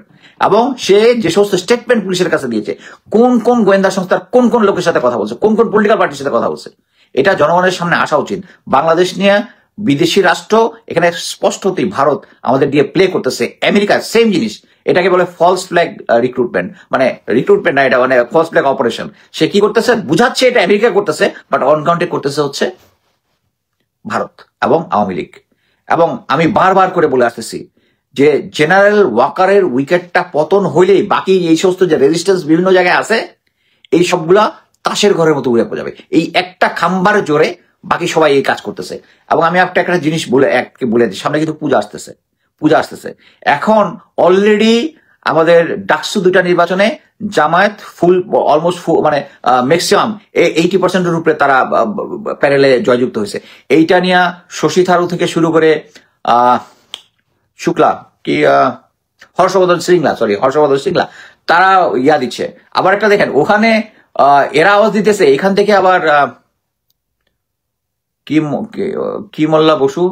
এবং সে যে সমস্ত স্টেটমেন্ট পুলিশের কাছে দিয়েছে, কোন কোন গোয়েন্দা সংস্থার কোন কোন লোকের সাথে কথা বলছে, কোন কোন পলিটিক্যাল পার্টির সাথে কথা বলছে, এটা জনগণের সামনে আসা উচিত। বাংলাদেশ নিয়ে বিদেশি রাষ্ট্র এখানে স্পষ্টতই ভারত আমাদের দিয়ে প্লে করতেছে, আমেরিকা সেম জিনিস, এটাকে বলে ফলস ফ্ল্যাগ রিক্রুটমেন্ট, মানে রিক্রুটমেন্ট না, এটা মানে ফলস ফ্ল্যাগ অপারেশন। সে কি করতেছে, বুঝাচ্ছে এটা আমেরিকা করতেছে, বাট অন গ্রাউন্ডে করতেছে হচ্ছে ভারত এবং আওয়ামী লীগ। এবং আমি বারবার করে বলে আসতেছি যে জেনারেল ওয়াকারের উইকেটটা পতন হইলেই বাকি এই সমস্ত যে রেজিস্ট্যান্স বিভিন্ন জায়গায় আছে, এই সবগুলা তাসের ঘরের মতো উড়ে যাবে। এই একটা খাম্বার জোরে বাকি সবাই এই কাজ করতেছে। এবং আমি একটা জিনিস বলে দিই, সামনে কিন্তু পূজা আসতেছে। এখন অলরেডি আমাদের ডাকসু 2টা নির্বাচনে জামায়াত অলমোস্ট মানে ম্যাক্সিমাম 80% উপরে তারা প্যানেলে জয়যুক্ত হয়েছে। এইটা নিয়ে শশী থারুর থেকে শুরু করে শুক্লা হর্ষবর্ধন শ্রীংলা তারা দিচ্ছে। আবার একটা দেখেন, ওখানে এরা আওয়াজ দিতেছে, এখান থেকে আবার কি মোল্লা বসু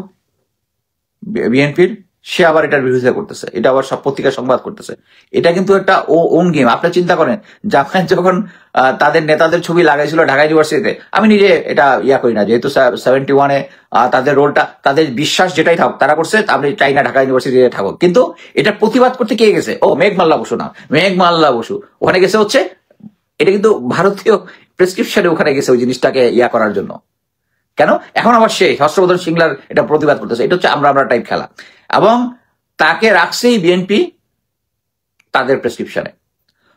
বিএনপির, সে আবার এটার বিরোধিতা করতেছে, এটা আবার সব পত্রিকার সংবাদ করতেছে। এটা কিন্তু একটা ওন গেম। আপনি চিন্তা করেন, জামায়াত যখন তাদের নেতাদের ছবি লাগাইছিল ঢাকা ইউনিভার্সিটিতে, আমি নিজে এটা করি না, যেহেতু 71-এ তাদের রোলটা, তাদের বিশ্বাস যেটাই থাকুক তারা করছে, আপনি চাই না ঢাকা ইউনিভার্সিটিতে থাকুক, কিন্তু এটা প্রতিবাদ করতে কে গেছে? মেঘমাল্লা বসু ওখানে গেছে হচ্ছে, এটা কিন্তু ভারতীয় প্রেসক্রিপশনে ওখানে গেছে ওই জিনিসটাকে করার জন্য। কেন এখন আবার সে হর্ষবর্ধন সিংলার এটা প্রতিবাদ করতেছে? এটা হচ্ছে আমরা টাইপ খেলা। এবং তাকে রাখছেই বিএনপি তাদের প্রেসক্রিপশনে।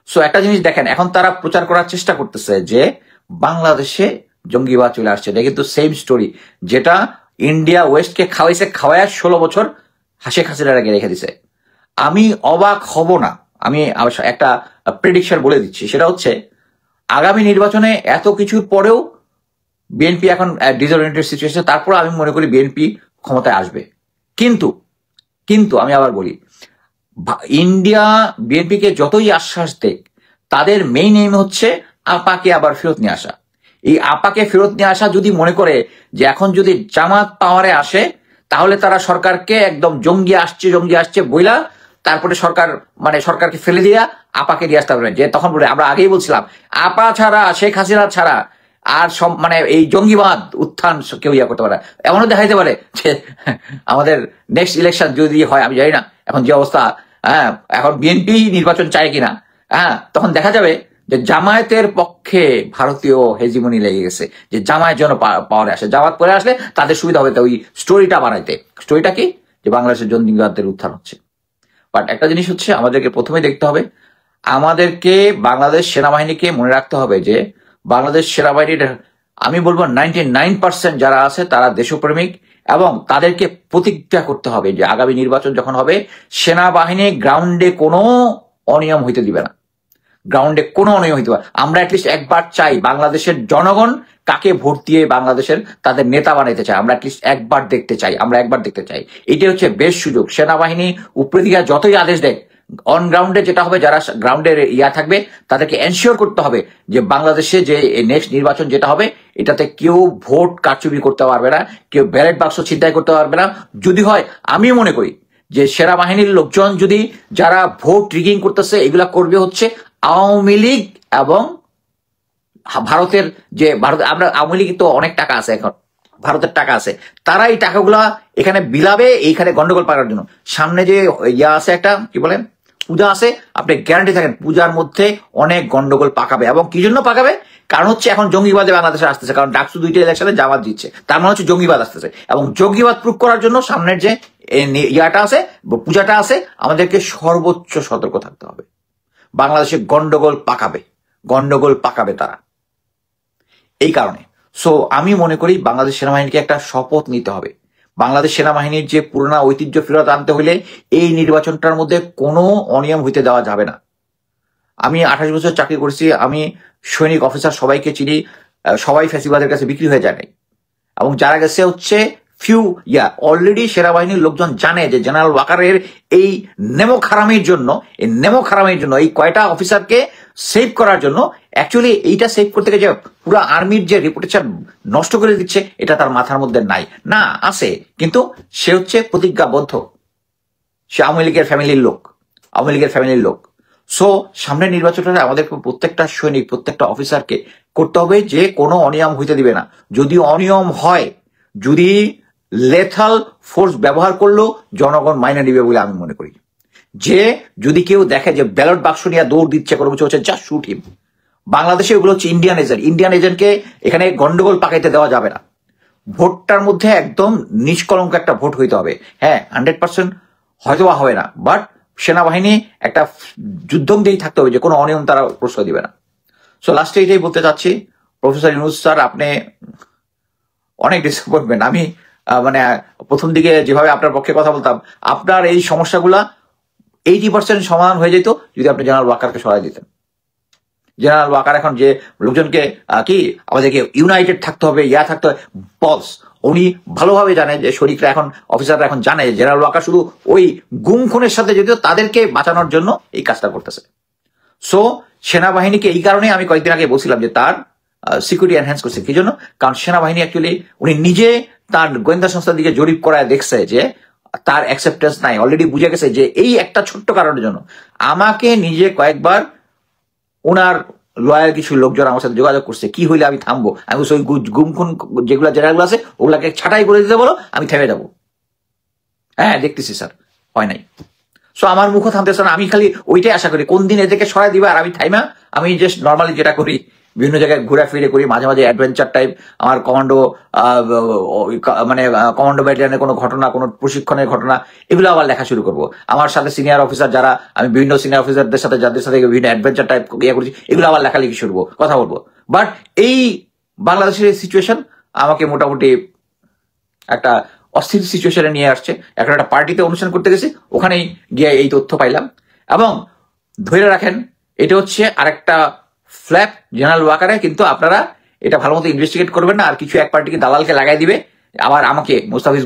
সো একটা জিনিস দেখেন, এখন তারা প্রচার করার চেষ্টা করতেছে যে বাংলাদেশে জঙ্গিবাদ চলে আসছে। এটা কিন্তু সেম স্টোরি যেটা ইন্ডিয়া ওয়েস্টকে খাওয়ায় 16 বছর শেখ হাসিনার আগে রেখে দিছে। আমি অবাক হব না, আমি একটা প্রেডিকশন বলে দিচ্ছি, সেটা হচ্ছে আগামী নির্বাচনে এত কিছুর পরেও বিএনপি এখন ডিসঅরিয়েন্টেড সিচুয়েশন, তারপর আমি মনে করি বিএনপি ক্ষমতায় আসবে। কিন্তু আমি আবার বলি, ইন্ডিয়া বিএনপিকে যতই আশ্বাস দেখ, তাদের মেইন এইম হচ্ছে আপাকে আবার ফেরত নিয়ে আসা। এই আপাকে ফেরত নিয়ে আসা যদি মনে করে যে এখন যদি জামাত পাওয়ারে আসে তাহলে তারা সরকারকে একদম জঙ্গি আসছে বইলা তারপরে সরকারকে ফেলে দিয়া আপাকে দিয়ে আসতে পারবেন। যে তখন বলে আমরা আগেই বলছিলাম, আপা ছাড়া, শেখ হাসিনা ছাড়া আর এই জঙ্গিবাদ উত্থান কেউ করতে পারে। এমনও দেখাইতে পারে যে আমাদের নেক্সট ইলেকশন যদি হয়, আমি জানি না এখন যে অবস্থা, এখন বিএনপি নির্বাচন চায় কিনা, তখন দেখা যাবে যে জামায়াতের পক্ষে ভারতীয় হেজিমনি লেগে গেছে, যে জামায়াত যেন পাওয়ারে আসে, জামাত পরে আসলে তাদের সুবিধা হবে। তো ওই স্টোরিটা বানাইতে, স্টোরিটা কি, যে বাংলাদেশের জঙ্গিবাদের উত্থান হচ্ছে। বাট একটা জিনিস হচ্ছে, আমাদেরকে প্রথমে দেখতে হবে, আমাদেরকে বাংলাদেশ সেনাবাহিনীকে মনে রাখতে হবে যে বাংলাদেশ সেনাবাহিনীর আমি বলবো 99% যারা আছে তারা দেশপ্রেমিক, এবং তাদেরকে প্রতিজ্ঞা করতে হবে যে আগামী নির্বাচন যখন হবে সেনাবাহিনী গ্রাউন্ডে কোনো অনিয়ম হইতে দিবে না, গ্রাউন্ডে কোনো অনিয়ম হইতে পারে। আমরা অ্যাটলিস্ট একবার চাই বাংলাদেশের জনগণ কাকে ভোট দিয়ে বাংলাদেশের তাদের নেতা বানাইতে চায়, আমরা অ্যাটলিস্ট একবার দেখতে চাই, আমরা একবার দেখতে চাই। এটি হচ্ছে বেশ সুযোগ। সেনাবাহিনী উপরে দিকে যতই আদেশ দেয়, অন গ্রাউন্ডে যেটা হবে, যারা গ্রাউন্ডের ইয়া থাকবে তাদেরকে এনশিওর করতে হবে যে বাংলাদেশে যে নেক্সট নির্বাচন যেটা হবে এটাতে কেউ ভোট কারচুপি করতে পারবে না, কেউ ব্যালট বাক্স ছিনতাই করতে পারবে না। যদি হয়, আমি মনে করি যে সেনাবাহিনীর লোকজন যদি যারা ভোট রিগিং করতেছে এগুলা করবে হচ্ছে আওয়ামী লীগ এবং ভারতের যে আমরা আওয়ামী লীগ তো অনেক টাকা আছে, এখন ভারতের টাকা আছে, তারা এই টাকাগুলা এখানে বিলাবে এইখানে গন্ডগোল পাকার জন্য। সামনে যে ইয়া আছে একটা কি বলেন পূজা আছে, আপনি গ্যারান্টি থাকেন পূজার মধ্যে অনেক গন্ডগোল পাকাবে। এবং কি জন্য পাকাবে, কারণ হচ্ছে এখন জঙ্গিবাদে বাংলাদেশে আসতেছে, কারণ ডাকসু 2টা ইলেকশনে জামাত জিতছে, তার মানে হচ্ছে জঙ্গিবাদ আসতেছে। এবং জঙ্গিবাদ প্রুফ করার জন্য সামনের যে ইয়াটা আছে, পূজাটা আছে, আমাদেরকে সর্বোচ্চ সতর্ক থাকতে হবে। বাংলাদেশে গন্ডগোল পাকাবে তারা, এই কারণে। সো আমি মনে করি বাংলাদেশ সেনাবাহিনীকে একটা শপথ নিতে হবে। বাংলাদেশ সেনাবাহিনীর যে পুরোনো ঐতিহ্য ফেরত আনতে হলে এই নির্বাচনটার মধ্যে কোনো অনিয়ম হইতে দেওয়া যাবে না। আমি 28 বছর চাকরি করেছি, আমি সৈনিক অফিসার সবাইকে চিনি, সবাই ফ্যাসিবাদের কাছে বিক্রি হয়ে যায় নাই। এবং যারা গেছে হচ্ছে ফিউ অলরেডি সেনাবাহিনীর লোকজন জানে যে জেনারেল ওয়াকারের এই নেমো খারামির জন্য এই কয়টা অফিসারকে সেভ করার জন্য, অ্যাকচুয়ালি এইটা সেভ করতে গিয়ে পুরো আর্মির যে রেপুটেশন নষ্ট করে দিচ্ছে এটা তার মাথার মধ্যে নাই, না আছে, কিন্তু সে হচ্ছে প্রতিজ্ঞাবদ্ধ, সে আওয়ামী লীগের ফ্যামিলির লোক। সো সামনের নির্বাচনটা আমাদের প্রত্যেকটা সৈনিক, প্রত্যেকটা অফিসারকে করতে হবে যে কোনো অনিয়ম হইতে দিবে না। যদি অনিয়ম হয়, যদি লেথাল ফোর্স ব্যবহার করলো জনগণ মাইনে নিবে বলে আমি মনে করি। যে যদি কেউ দেখে যে ব্যালট বাক্স নিয়ে দৌড় দিচ্ছে, কোনো কিছু হচ্ছে, জাস্ট শুট হিম। বাংলাদেশে ওগুলো হচ্ছে ইন্ডিয়ান এজেন্টকে এখানে গন্ডগোল পাকাইতে দেওয়া যাবে না। ভোটটার মধ্যে একদম নিষ্কলঙ্ক একটা ভোট হইতে হবে। হ্যাঁ, 100% হয়তো বা হবে না, বাট সেনাবাহিনী একটা যুদ্ধম দিয়েই থাকতে হবে যে কোনো অনিয়ম তারা প্রশ্রয় দিবে না। সো লাস্টে এটাই বলতে চাচ্ছি, প্রফেসর ইউনূস স্যার, আপনি অনেক ডিসঅ্যাপয়েন্টমেন্ট। আমি মানে প্রথম দিকে যেভাবে আপনার পক্ষে কথা বলতাম, আপনার এই সমস্যাগুলা 80% সমাধান হয়ে যেত যদি আপনি জেনারেল ওয়াকারকে সরাই দিতেন। জেনারেল ওয়াকার এখন যে লোকজনকে কি আমাদেরকে ইউনাইটেড থাকতে হবে, থাকতে হবে, বস উনি ভালোভাবে জানে যে শরীররা এখন অফিসাররা এখন জানে জেনারেল ওয়াকার শুধু ওই গুম খুনের সাথে যদিও তাদেরকে বাঁচানোর জন্য এই কাজটা করতেছে। সো সেনাবাহিনীকে এই কারণে আমি কয়েকদিন আগে বলছিলাম যে তার সিকিউরিটি এনহ্যান্স করছে। কি জন্য? কারণ সেনাবাহিনী অ্যাকচুয়ালি উনি নিজে তার গোয়েন্দা সংস্থার দিকে জরিপ করায় দেখছে যে তার অ্যাকসেপ্টেন্স নাই, অলরেডি বুঝে গেছে যে এই একটা ছোট্ট কারণের জন্য। আমাকে নিজে কয়েকবার ওনার লয়াল কিছু লোকজন আমার সাথে যোগাযোগ করছে, কি হইলে আমি থামবো, আমি ওই গুম খুন যেগুলো জেনারেলগুলো আছে ওগুলাকে ছাঁটাই করে দিতে বলো, আমি থেমে যাবো। হ্যাঁ দেখতেছি স্যার, হয় নাই। সো আমার মুখও থামতেছে না, আমি খালি ওইটাই আশা করি কোন দিন এদেরকে সরাই দিবা আর আমি থাইমা আমি জাস্ট নর্মালি যেটা করি বিভিন্ন জায়গায় ঘুরে ফিরে করি, মাঝে মাঝে অ্যাডভেঞ্চার টাইপ আমার কমান্ডো মানে কমান্ডো ব্যাটালিয়নের কোনো ঘটনা, কোনো প্রশিক্ষণের ঘটনা, এগুলো আবার লেখা শুরু করবো। আমার সাথে সিনিয়র অফিসার যারা, আমি বিভিন্ন সিনিয়র অফিসারদের সাথে যাদের সাথে বিভিন্ন অ্যাডভেঞ্চার টাইপ ইয়ে করছি, এগুলো আবার লেখালেখি শুরু করবো, কথা বলবো। বাট এই বাংলাদেশের সিচুয়েশন আমাকে মোটামুটি একটা অস্থির সিচুয়েশনে নিয়ে আসছে। এখন একটা পার্টিতে অনুষ্ঠান করতে গেছি, ওখানেই গিয়ে এই তথ্য পাইলাম। এবং ধরে রাখেন এটা হচ্ছে আরেকটা ফ্ল্যাপ জেনারেল ওয়াকারে, কিন্তু আপনারা এটা ভালো মতো ইনভেস্টিগেট করবেন না, আর কিছু এক পার্টিকে দালালকে লাগাই দিবে, আবার আমাকে মুস্তাফিজ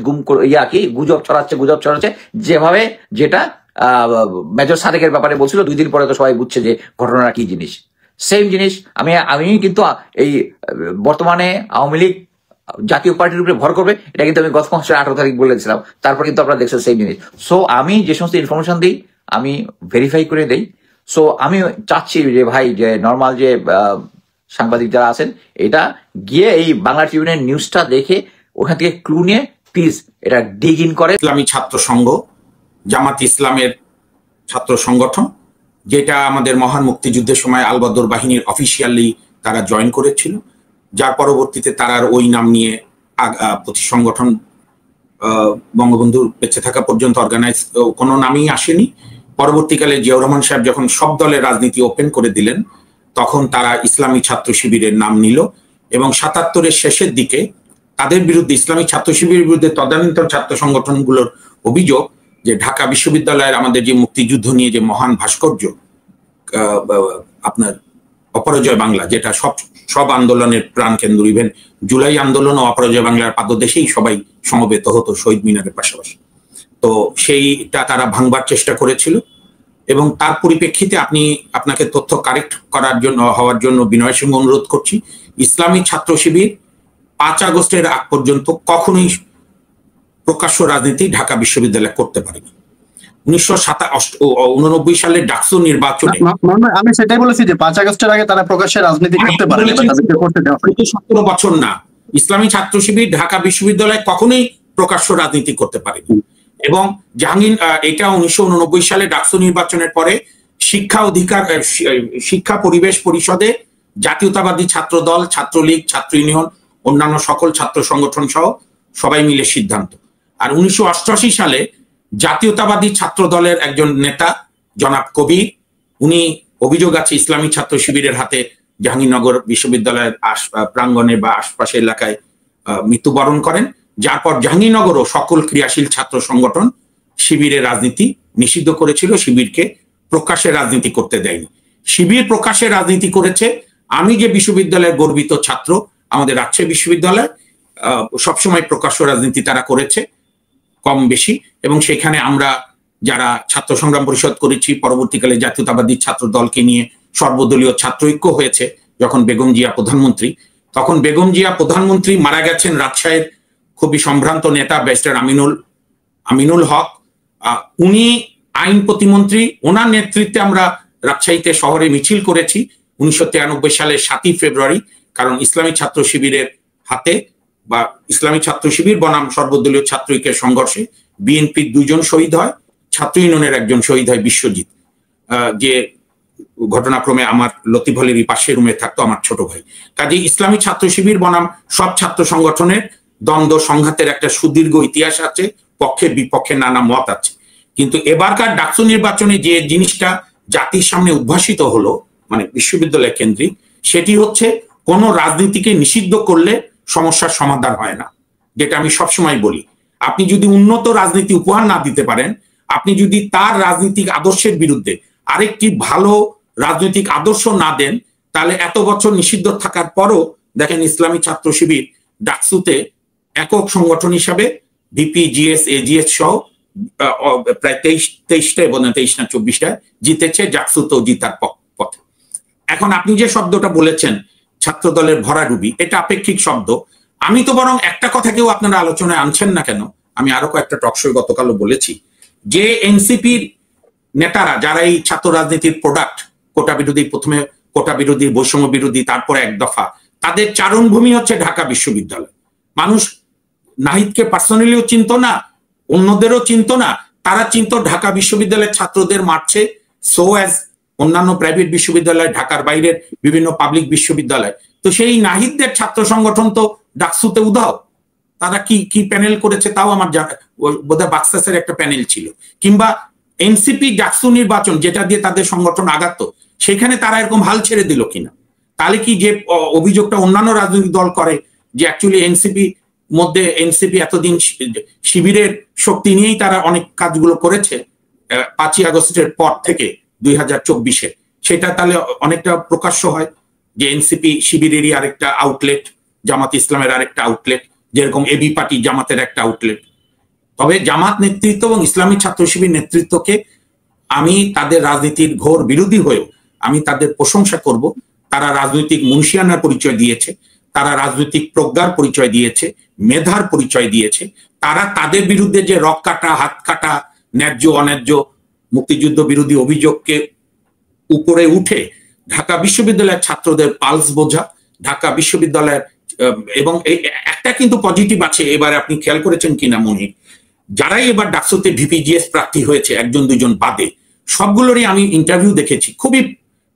গুজব ছড়াচ্ছে যেভাবে, যেটা মেজর সাদেকের ব্যাপারে বলছিল 2 দিন পরে তো সবাই বুঝছে যে ঘটনাটা কি জিনিস। সেম জিনিস আমি কিন্তু এই বর্তমানে আওয়ামী লীগ জাতীয় পার্টির উপরে ভর করবে, এটা কিন্তু আমি গত মাসের 18 তারিখ বলেছিলাম, তারপর কিন্তু আপনারা দেখছেন সেম জিনিস। সো আমি যে সমস্ত ইনফরমেশন দিই আমি ভেরিফাই করে দেই। সো আমি চাচ্ছি যে ভাই, যে নর্মাল যে সাংবাদিক যারা আছেন, এটা গিয়ে এই বাংলা ট্রিবিউনের নিউজটা দেখে ওখান থেকে ক্লু নিয়ে প্লিজ এটা ডিগ ইন করে। ইসলামী ছাত্র সংঘ, জামাত ইসলামের ছাত্র সংগঠন, যেটা আমাদের মহান মুক্তিযুদ্ধের সময় আলবদর বাহিনীর অফিসিয়ালি তারা জয়েন করেছিল, যার পরবর্তীতে তারা আর ওই নাম নিয়ে প্রতি সংগঠন বঙ্গবন্ধুর বেঁচে থাকা পর্যন্ত অর্গানাইজ কোনো নামই আসেনি। পরবর্তীকালে জিয়াউর রহমান সাহেব যখন সব দলের রাজনীতি ওপেন করে দিলেন, তখন তারা ইসলামী ছাত্র শিবিরের নাম নিল এবং ৭৭-এর শেষের দিকে তাদের বিরুদ্ধে, ইসলামী ছাত্র শিবিরের বিরুদ্ধে তদানীন্তন ছাত্র সংগঠনগুলোর অভিযোগ যে ঢাকা বিশ্ববিদ্যালয়ের আমাদের যে মুক্তিযুদ্ধ নিয়ে যে মহান ভাস্কর্য আপনার অপরাজয় বাংলা, যেটা সব আন্দোলনের প্রাণকেন্দ্র, ইভেন জুলাই আন্দোলন ও অপরাজয় বাংলার পাদদেশেই সবাই সমবেত হতো শহীদ মিনারের পাশাপাশি। তো সেইটা তারা ভাঙবার চেষ্টা করেছিল এবং তার পরিপ্রেক্ষিতে আপনাকে তথ্য কারেক্ট হওয়ার জন্য বিনয়ের সঙ্গে অনুরোধ করছি। ইসলামী ছাত্র শিবির 5 আগস্টের আগ পর্যন্ত কখনোই প্রকাশ্য রাজনীতি ঢাকা বিশ্ববিদ্যালয় করতে পারেনি। 1989 সালে ডাকসু নির্বাচনে আমি সেটাই বলেছি যে 5 আগস্টের আগে তারা প্রকাশ্যে রাজনীতি করতে পারে না, তাদেরকে করতে দেওয়া হয়। 17 বছর না, ইসলামী ছাত্র শিবির ঢাকা বিশ্ববিদ্যালয় কখনোই প্রকাশ্য রাজনীতি করতে পারেনি। এবং জাহাঙ্গীর এটা 1989 সালে ডাকসু নির্বাচনের পরে শিক্ষা পরিবেশ পরিষদে জাতীয়তাবাদী ছাত্র দল, ছাত্রলীগ, ছাত্র ইউনিয়ন, অন্যান্য সকল ছাত্র সংগঠন সহ সবাই মিলে সিদ্ধান্ত। আর 1988 সালে জাতীয়তাবাদী ছাত্র দলের একজন নেতা জনাব কবির, উনি অভিযোগ আছে ইসলামী ছাত্র শিবিরের হাতে জাহাঙ্গীরনগর বিশ্ববিদ্যালয়ের প্রাঙ্গণে বা আশপাশের এলাকায় মৃত্যুবরণ করেন, যার পর জাহাঙ্গীরনগরও সকল ক্রিয়াশীল ছাত্র সংগঠন শিবিরের রাজনীতি নিষিদ্ধ করেছিল, শিবিরকে প্রকাশ্যে রাজনীতি করতে দেয়নি। শিবির প্রকাশ্যে রাজনীতি করেছে। আমি যে বিশ্ববিদ্যালয়ের গর্বিত ছাত্র, আমাদের রাজশাহী বিশ্ববিদ্যালয় সবসময় প্রকাশ্য রাজনীতি তারা করেছে কম বেশি, এবং সেখানে আমরা যারা ছাত্র সংগ্রাম পরিষদ করেছি, পরবর্তীকালে জাতীয়তাবাদী ছাত্র দলকে নিয়ে সর্বদলীয় ছাত্র ঐক্য হয়েছে যখন বেগম জিয়া প্রধানমন্ত্রী, তখন বেগম জিয়া প্রধানমন্ত্রী মারা গেছেন রাজশাহীর খুবই সম্ভ্রান্ত নেতা ব্যারিস্টার আমিনুল হক, উনি আইন প্রতিমন্ত্রী, ওনার নেতৃত্বে আমরা রাজশাহীতে শহরে মিছিল করেছি 1993 সালের 7ই ফেব্রুয়ারি। কারণ ইসলামী ছাত্র শিবিরের হাতে বা ইসলামী ছাত্র শিবির বনাম সর্বদলীয় ছাত্র ঐক্যের সংঘর্ষে বিএনপির 2 জন শহীদ হয়, ছাত্র ইউনিয়নের একজন শহীদ হয় বিশ্বজিৎ, যে ঘটনাক্রমে আমার লতিফ আলীর পাশে রুমে থাকতো আমার ছোট ভাই। কাজে ইসলামী ছাত্র শিবির বনাম সব ছাত্র সংগঠনের দ্বন্দ্ব সংঘাতের একটা সুদীর্ঘ ইতিহাস আছে, পক্ষে বিপক্ষে নানা মত আছে। কিন্তু এবারকার ডাকসু নির্বাচনে যে জিনিসটা জাতির সামনে উদ্ভাসিত হলো, মানে বিশ্ববিদ্যালয় কেন্দ্রিক, সেটি হচ্ছে কোন রাজনীতিকে নিষিদ্ধ করলে সমস্যার সমাধান হয় না। যেটা আমি সবসময় বলি, আপনি যদি উন্নত রাজনীতি উপহার না দিতে পারেন, আপনি যদি তার রাজনৈতিক আদর্শের বিরুদ্ধে আরেকটি ভালো রাজনৈতিক আদর্শ না দেন, তাহলে এত বছর নিষিদ্ধ থাকার পরও দেখেন ইসলামী ছাত্র শিবির ডাকসুতে একক সংগঠন হিসাবে ভিপি, জিএস, এজিএস সহ প্রায় 23টা এবং 23 না 24টা জিতেছে, ডাকসুতেও জিতার পথে। এখন আপনি যে শব্দটা বলেছেন ছাত্র দলের ভরাডুবি, এটা আপেক্ষিক শব্দ। আমি তো বরং একটা কথা কেউ আপনারা আলোচনায় আনছেন না কেন, আমি আরো কয়েকটা টকশোয় গতকালও বলেছি যে এনসিপির নেতারা যারা এই ছাত্র রাজনীতির প্রোডাক্ট, কোটা বিরোধী, প্রথমে কোটা বিরোধী, বৈষম্য বিরোধী, তারপরে এক দফা, তাদের চারণভূমি হচ্ছে ঢাকা বিশ্ববিদ্যালয়। মানুষ নাহিদকে পার্সোনালিও চিনত না, অন্যদেরও চিনত না, তারা চিনত ঢাকা বিশ্ববিদ্যালয়ের ছাত্রদের মারছে, সো অ্যাজ অন্যান্য প্রাইভেট বিশ্ববিদ্যালয়, ঢাকার বাইরের বিভিন্ন পাবলিক বিশ্ববিদ্যালয়। তো সেই নাহিদদের ছাত্র সংগঠন তো ডাকসুতে উধাও, তারা কি প্যানেল করেছে তাও আমার জানা, বোধহয় বাক্সাসের একটা প্যানেল ছিল, কিংবা এনসিপি ডাকসু নির্বাচন যেটা দিয়ে তাদের সংগঠন আগাত, সেখানে তারা এরকম হাল ছেড়ে দিল কিনা। তাহলে কি যে অভিযোগটা অন্যান্য রাজনৈতিক দল করে যে অ্যাকচুয়ালি এনসিপি এতদিন শিবিরের শক্তি নিয়েই তারা অনেক কাজগুলো করেছে 5ই আগস্টের পর থেকে 2024-এ, সেটা তাহলে অনেকটা প্রকাশ্য হয় যে এনসিপি শিবিরেরই আরেকটা আউটলেট, জামাত ইসলামের আরেকটা আউটলেট, যেরকম এবি পার্টি জামাতের একটা আউটলেট। তবে জামাত নেতৃত্ব এবং ইসলামী ছাত্র শিবির নেতৃত্বকে আমি তাদের রাজনীতির ঘোর বিরোধী হয়েও আমি তাদের প্রশংসা করব। তারা রাজনৈতিক মুনশিয়ানার পরিচয় দিয়েছে, তারা রাজনৈতিক প্রজ্ঞার পরিচয় দিয়েছে, মেধার পরিচয় দিয়েছে। তারা তাদের বিরুদ্ধে যে রক কাটা, হাত কাটা, ন্যায্য অন্যায্য মুক্তিযুদ্ধ বিরোধী অভিযোগকে উপরে উঠে ঢাকা বিশ্ববিদ্যালয়ের ছাত্রদের পালস বোঝা, ঢাকা বিশ্ববিদ্যালয়ের এবং একটা কিন্তু পজিটিভ আছে, এবারে আপনি খেয়াল করেছেন কিনা মনির, যারাই এবার ডাকসুতে ভিপিজিএস প্রার্থী হয়েছে 1-2 জন বাদে, সবগুলোরই আমি ইন্টারভিউ দেখেছি, খুবই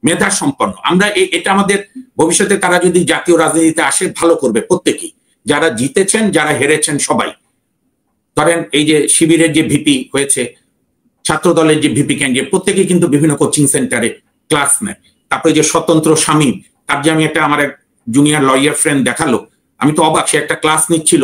মেধা সম্পন্ন। আমরা এটা আমাদের ভবিষ্যতে তারা যদি জাতীয় রাজনীতিতে আসে ভালো করবে প্রত্যেকেই, যারা জিতেছেন যারা হেরেছেন সবাই। ধরেন এই যে শিবিরের যে ভিপি হয়েছে, ছাত্র দলের যে ভিপি ক্যান্ডিডেট, প্রত্যেকে কিন্তু বিভিন্ন কোচিং সেন্টারে ক্লাস নেয়। তারপরে যে স্বতন্ত্র শামীম, তার যে আমি আমার এক জুনিয়র লয়ার ফ্রেন্ড দেখালো, আমি তো অবাক, সে একটা ক্লাস নিচ্ছিল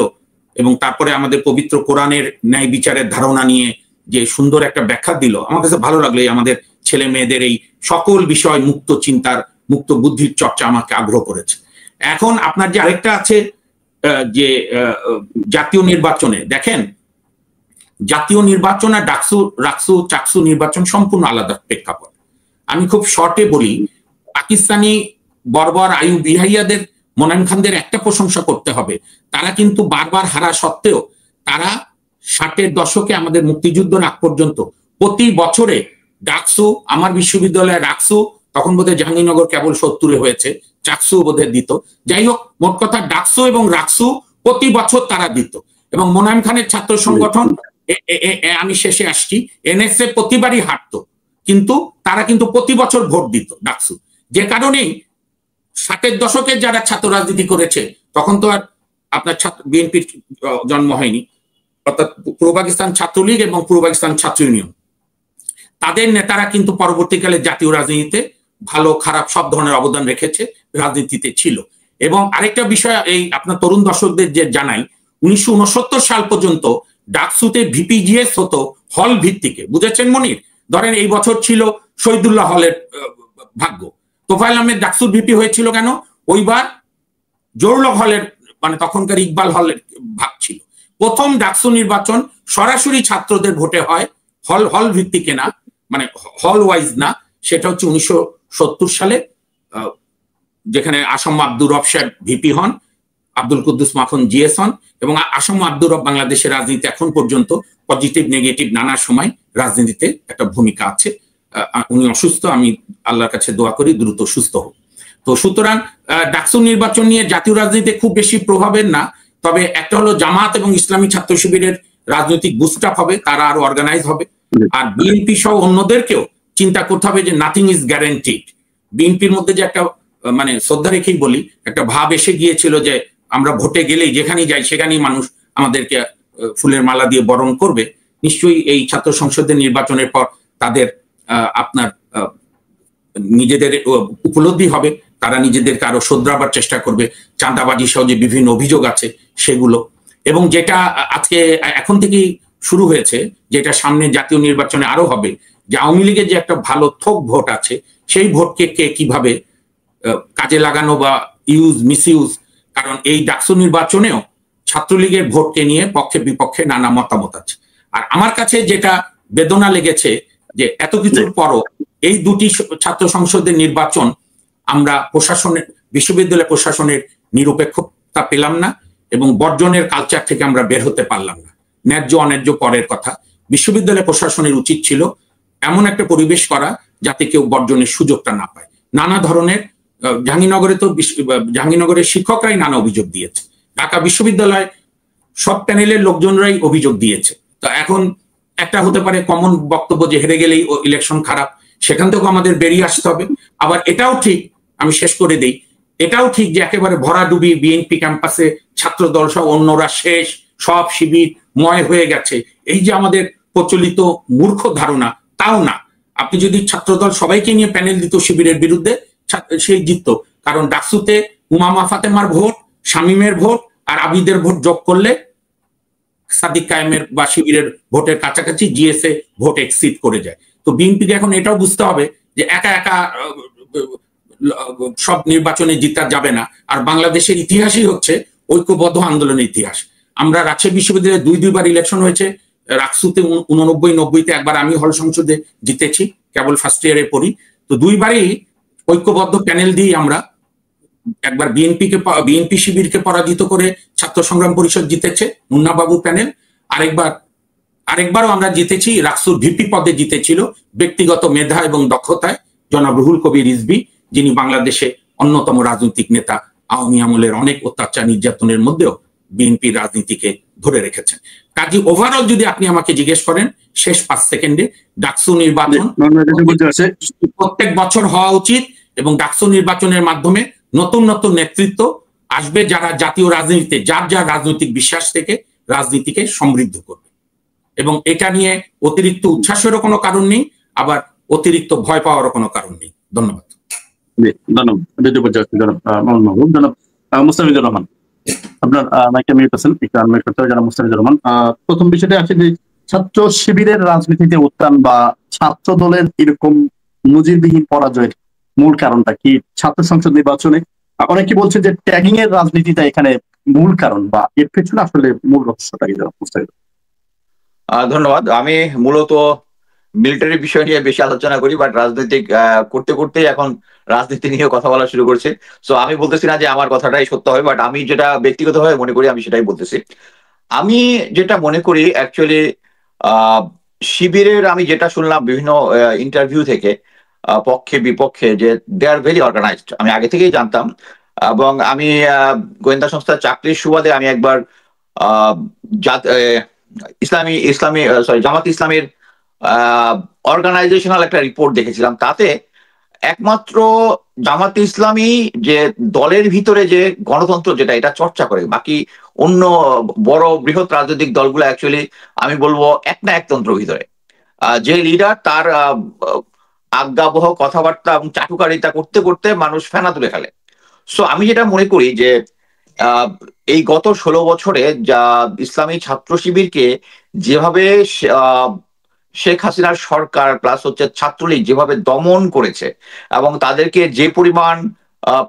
এবং তারপরে আমাদের পবিত্র কোরআনের ন্যায় বিচারের ধারণা নিয়ে যে সুন্দর একটা ব্যাখ্যা দিল। আমার কাছে ভালো লাগলো, আমাদের ছেলে মেয়েদের এই সকল বিষয় মুক্ত চিন্তার, মুক্ত বুদ্ধির চর্চা আমাকে আগ্রহ করেছে। এখন আপনার যে আরেকটা আছে যে জাতীয় নির্বাচনে, দেখেন জাতীয় নির্বাচন আর রাকসু চাকসু নির্বাচন সম্পূর্ণ আলাদা প্রেক্ষাপট। আমি খুব শর্টে বলি, পাকিস্তানি বর্বর আয়ু বিহাইয়াদের, মোনায়েম খানদের একটা প্রশংসা করতে হবে, তারা কিন্তু বারবার হারা সত্ত্বেও তারা 60-এর দশকে আমাদের মুক্তিযুদ্ধের আগ পর্যন্ত প্রতি বছরে ডাকসু, আমার বিশ্ববিদ্যালয়ে রাকসু, তখন বোধহয় জাহাঙ্গীরনগর কেবল 70-এ হয়েছে, চাকসু বোধহয় দিত। যাই হোক, মোট কথা ডাকসু এবং রাকসু প্রতি বছর তারা দিত। এবং মোনায়েম খানের ছাত্র সংগঠন, আমি শেষে আসছি, এনএসএ প্রতিবারই হারতো, কিন্তু তারা কিন্তু প্রতি বছর ভোট দিত ডাকসু। যে কারণেই 60-এর দশকের যারা ছাত্র রাজনীতি করেছে, তখন তো আর আপনার বিএনপির জন্ম হয়নি, অর্থাৎ পূর্ব পাকিস্তান ছাত্রলীগ এবং পূর্ব পাকিস্তান ছাত্র ইউনিয়ন, তাদের নেতারা কিন্তু পরবর্তীকালে জাতীয় রাজনীতিতে ভালো খারাপ সব ধরনের অবদান রেখেছে, রাজনীতিতে ছিল। এবং আরেকটা বিষয় এই আপনার তরুণ দর্শকদের যে জানাই, 1969 সাল পর্যন্ত ডাকসুতে ভিপিজিএস হতো হল ভিত্তিকে, বুঝেছেন মনির? ধরেন এই বছর ছিল শহীদুল্লাহ হলের ভাগ্য, তোফায়েল আহমেদ ডাকসুর ভিপি হয়েছিল কেন? ওইবার জোরলক হলের, মানে তখনকার ইকবাল হলের ভাগ ছিল। প্রথম ডাকসু নির্বাচন সরাসরি ছাত্রদের ভোটে হয়, হল ভিত্তিকে না, মানে হল ওয়াইজ না। সেটা হচ্ছে 1970 সালে, যেখানে আসম আব্দুর রব সাহেব ভিপি হন, আব্দুল কুদ্দুস মাখন জিএস হন। এবং আসম আব্দুর রব বাংলাদেশের রাজনীতি এখন পর্যন্ত পজিটিভ নেগেটিভ নানা সময় রাজনীতিতে একটা ভূমিকা আছে। উনি অসুস্থ, আমি আল্লাহর কাছে দোয়া করি দ্রুত সুস্থ হোক। তো সুতরাং ডাকসু নির্বাচন নিয়ে জাতীয় রাজনীতিতে খুব বেশি প্রভাবের না, তবে একটা হলো জামাত এবং ইসলামী ছাত্র শিবিরের রাজনৈতিক বুস্ট আপ হবে, তারা আরো অর্গানাইজ হবে। আর বিএনপি সহ অন্যদেরকেও চিন্তা করতে হবে যে নাথিং ইজ গ্যারান্টিড। বিএনপির মধ্যে যে একটা, মানে শ্রদ্ধা রেখেই বলি, একটা ভাব এসে গিয়েছিল যে আমরা ভোটে গেলেই যেখানেই যাই সেখানেই মানুষ আমাদেরকে ফুলের মালা দিয়ে বরণ করবে। নিশ্চয়ই এই ছাত্র সংসদের নির্বাচনের পর তাদের আপনার নিজেদের উপলব্ধি হবে, তারা নিজেদেরকে আরো শোধরাবার চেষ্টা করবে, চাঁদাবাজি সহ যে বিভিন্ন অভিযোগ আছে সেগুলো। এবং যেটা আজকে এখন থেকেই শুরু হয়েছে, যেটা সামনে জাতীয় নির্বাচনে আরো হবে, যে আওয়ামী লীগের যে একটা ভালো থোক ভোট আছে, সেই ভোটকে কে কিভাবে কাজে লাগানো বা মিসইউজ। কারণ এই ডাকসু নির্বাচনেও ছাত্রলীগের ভোটকে নিয়ে পক্ষে বিপক্ষে নানা মতামত আছে। আর আমার কাছে যেটা বেদনা লেগেছে যে এত কিছুর পরও এই দুটি ছাত্র সংসদের নির্বাচন আমরা প্রশাসনের, বিশ্ববিদ্যালয় প্রশাসনের নিরপেক্ষতা পেলাম না এবং বর্জনের কালচার থেকে আমরা বের হতে পারলাম না। ন্যায্য অন্যায্য পরের কথা, বিশ্ববিদ্যালয় প্রশাসনের উচিত ছিল এমন একটা পরিবেশ করা যাতে কেউ বর্জনের সুযোগটা না পায়। নানা ধরনের, জাহাঙ্গীরনগরে তো জাহাঙ্গীরনগরের শিক্ষকরাই নানা অভিযোগ দিয়েছে, ঢাকা বিশ্ববিদ্যালয় সব প্যানেলের লোকজনরাই অভিযোগ দিয়েছে। তো এখন একটা হতে পারে কমন বক্তব্য যে হেরে গেলেই ইলেকশন খারাপ, সেখান থেকেও আমাদের বেরিয়ে আসতে হবে। আবার এটাও ঠিক, আমি শেষ করে দেই, এটাও ঠিক যে একেবারে ভরাডুবি বিএনপি ক্যাম্পাসে ছাত্র দল সহ অন্যরা শেষ, সব শিবির ময় হয়ে গেছে, এই যে আমাদের প্রচলিত মূর্খ ধারণা, তাও না। আপনি যদি ছাত্রদল সবাইকে নিয়ে প্যানেল দিত শিবিরের বিরুদ্ধে, সেই জিতত। কারণ ডাকসুতে উমামা ফাতেমার ভোট, শামীমের ভোট আর আবিদের ভোট যোগ করলে সাদিক কায়েমের বা শিবিরের ভোটের কাছাকাছি জিএসএ ভোট এক্সিড করে যায়। তো বিএনপিকে এখন এটাও বুঝতে হবে যে একা একা সব নির্বাচনে জিতা যাবে না। আর বাংলাদেশের ইতিহাসই হচ্ছে ঐক্যবদ্ধ আন্দোলনের ইতিহাস। আমরা রাজশাহী বিশ্ববিদ্যালয়ে দুইবার ইলেকশন হয়েছে, রাকসুতে 89-90-তে একবার আমি হল সংসদে জিতেছি, কেবল ফার্স্ট ইয়ারে পড়ি। তো দুইবারই ঐক্যবদ্ধ প্যানেল দিয়ে আমরা, একবার বিএনপি শিবিরকে পরাজিত করে ছাত্র সংগ্রাম পরিষদ জিতেছে, মুন্নাবাবু প্যানেল। আরেকবারও আমরা জিতেছি, রাকসুর ভিপি পদে জিতেছিল ব্যক্তিগত মেধা এবং দক্ষতায় জনাব রুহুল কবির রিজভী, যিনি বাংলাদেশে অন্যতম রাজনৈতিক নেতা। আওয়ামী আমলের অনেক অত্যাচার নির্যাতনের মধ্যেও বিএনপি রাজনীতিকে ধরে রেখেছেন। কাজে ওভারঅল যদি আপনি আমাকে জিজ্ঞেস করেন শেষ 5 সেকেন্ডে, ডাকসু নির্বাচন প্রত্যেক বছর হওয়া উচিত এবং ডাকসু নির্বাচনের মাধ্যমে নতুন নতুন নেতৃত্ব আসবে যারা জাতীয় রাজনীতিতে যার যার রাজনৈতিক বিশ্বাস থেকে রাজনীতিকে সমৃদ্ধ করবে, এবং এটা নিয়ে অতিরিক্ত উচ্ছ্বাসেরও কোনো কারণ নেই, আবার অতিরিক্ত ভয় পাওয়ারও কোনো কারণ নেই। ধন্যবাদ। ধন্যবাদ মুস্তাফিজুর রহমান, আপনার মাইকটা মিউট আছেন, একটু আনমিউট করতে হবে। যারা মুস্তাফিজুর রহমান, প্রথম বিষয়টা আছে যে ছাত্র শিবিরের রাজনীতিতে উত্থান বা ছাত্র দলের এরকম নজিরবিহীন পরাজয়ের মূল কারণটা কি? ছাত্র সংসদ নির্বাচনে অনেকে বলছে যে ট্যাগিং এর রাজনীতিটা এখানে মূল কারণ, বা এর পেছনে আসলে মূল রহস্যটা কি? ধন্যবাদ। আমি মূলত মিলিটারি বিষয় নিয়ে বেশি আলোচনা করি, বাট রাজনৈতিক করতে করতে এখন রাজনীতি নিয়ে কথা বলা শুরু করছে। সো আমি বলতেছি না যে আমার কথাটাই সত্য হয়, বাট আমি যেটা ব্যক্তিগতভাবে মনে করি আমি সেটাই বলতেছি। আমি যেটা মনে করি অ্যাকচুয়ালি শিবিরের, আমি যেটা শুনলাম বিভিন্ন ইন্টারভিউ থেকে পক্ষে বিপক্ষে, যে দে আর ভেরি অর্গানাইজড, আমি আগে থেকেই জানতাম। এবং আমি গোয়েন্দা সংস্থার চাকরির সুবাদে আমি একবার জামাত ইসলামের অর্গানাইজেশনাল একটা রিপোর্ট দেখেছিলাম। তাতে একমাত্র জামাত ইসলামী যে দলের ভিতরে যে গণতন্ত্র যেটা এটা চর্চা করে, বাকি অন্য বড় বৃহৎ রাজনৈতিক দলগুলো অ্যাকচুয়ালি আমি বলবো এক না একতন্ত্র ভিতরে। যে লিডার তার আজ্ঞাবহ কথাবার্তা এবং চাটুকারিতা করতে করতে মানুষ ফেনা তুলে ফেলে। সো আমি যেটা মনে করি যে এই গত 16 বছরে যা ইসলামী ছাত্র শিবিরকে যেভাবে শেখ হাসিনার সরকার প্লাস হচ্ছে ছাত্রলীগ যেভাবে দমন করেছে, এবং তাদেরকে যে পরিমাণ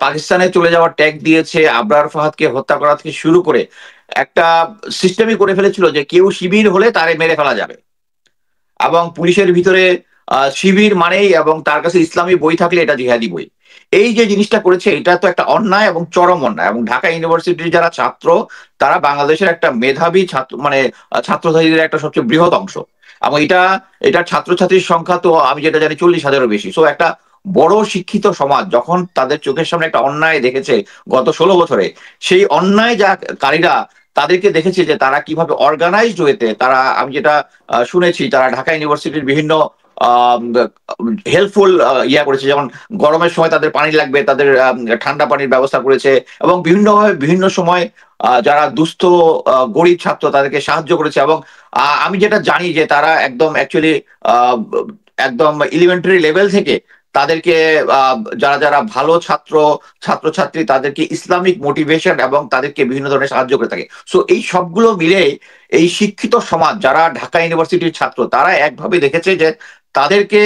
পাকিস্তানে চলে যাওয়ার ট্যাগ দিয়েছে, আবরার ফাহাদকে হত্যা করা থেকে শুরু করে একটা সিস্টেমই করে ফেলেছিল যে কেউ শিবির হলে তারে মেরে ফেলা যাবে, এবং পুলিশের ভিতরে শিবির মানেই, এবং তার কাছে ইসলামী বই থাকলে এটা জিহাদি বই। এই যে জিনিসটা করেছে এটা তো একটা অন্যায় এবং চরম অন্যায়। এবং ঢাকা ইউনিভার্সিটির যারা ছাত্র, তারা বাংলাদেশের একটা মেধাবী ছাত্র, মানে ছাত্রছাত্রীদের একটা সবচেয়ে বৃহৎ অংশ, এবং এটা ছাত্রছাত্রীর সংখ্যা তো আমি যেটা জানি 40,000-এরও বেশি। সো একটা বড় শিক্ষিত সমাজ যখন তাদের চোখের সামনে একটা অন্যায় দেখেছে গত 16 বছরে, সেই অন্যায় যা কারীরা তাদেরকে দেখেছে যে তারা কিভাবে অর্গানাইজড হয়েতে, তারা আমি যেটা শুনেছি তারা ঢাকা ইউনিভার্সিটির বিভিন্ন হেল্পফুল ইয়া করেছে, যেমন গরমের সময় তাদের পানি লাগবে, তাদের ঠান্ডা পানির ব্যবস্থা করেছে, এবং বিভিন্নভাবে বিভিন্ন সময় যারা দুস্থ গরিব ছাত্র তাদেরকে সাহায্য করেছে। এবং আমি যেটা জানি যে তারা একদম অ্যাকচুয়ালি একদম এলিমেন্টারি লেভেল থেকে তাদেরকে যারা যারা ভালো ছাত্রছাত্রী তাদেরকে ইসলামিক মোটিভেশন এবং তাদেরকে বিভিন্ন ধরনের সাহায্য করে থাকে। সো এই সবগুলো মিলে এই শিক্ষিত সমাজ যারা ঢাকা ইউনিভার্সিটির ছাত্র, তারা একভাবে দেখেছে যে তাদেরকে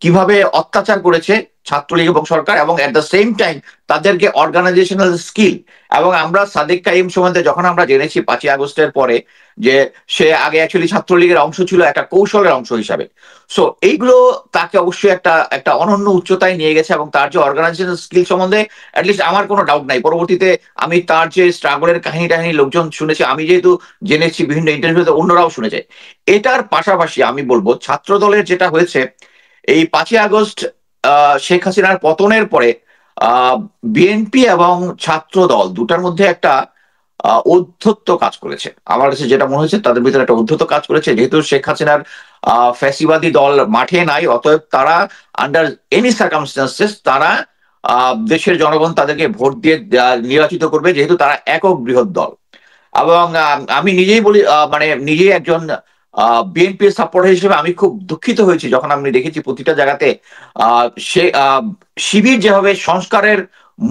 কিভাবে অত্যাচার করেছে ছাত্রলীগ এবং সরকার, এবং এট দ্য সেম টাইম তাদেরকে অর্গানাইজেশনাল স্কিল। এবং আমরা সাদেক কাইম সম্বন্ধে যখন আমরা জেনেছি 5ই আগস্টের পরে, যে সে আগে অ্যাকচুয়ালি ছাত্রলীগের অংশ ছিল একটা কৌশলের অংশ হিসাবে। সো এইগুলো তাকে অবশ্যই একটা অনন্য উচ্চতায় নিয়ে গেছে, এবং তার যে অর্গানাইজেশনাল স্কিল সম্বন্ধে অ্যাটলিস্ট আমার কোনো ডাউট নাই। পরবর্তীতে আমি তার যে স্ট্রাগলের কাহিনী লোকজন শুনেছে, আমি যেহেতু জেনেছি বিভিন্ন ইন্টারভিউতে অন্যরাও শুনেছে। এটার পাশাপাশি আমি বলবো ছাত্র দলের যেটা হয়েছে এই 5ই আগস্ট শেখ হাসিনার পতনের পরে, বিএনপি এবং ছাত্র দল দুটার মধ্যে একটা ঔদ্ধত্য কাজ করেছে। আমার কাছে যেটা মনে হয়েছে তাদের ভিতরে একটা ঔদ্ধত্য কাজ করেছে, যেহেতু শেখ হাসিনার ফ্যাসিবাদী দল মাঠে নাই, অতএব তারা আন্ডার এনি সার্কামস্টেন্সেস তারা দেশের জনগণ তাদেরকে ভোট দিয়ে নির্বাচিত করবে, যেহেতু তারা একক বৃহৎ দল। এবং আমি নিজেই বলি, মানে নিজেই একজন বিএনপির সাপোর্টার হিসেবে আমি খুব দুঃখিত হয়েছি যখন আমি দেখেছি প্রতিটা জায়গাতে সে শিবির যেভাবে সংস্কারের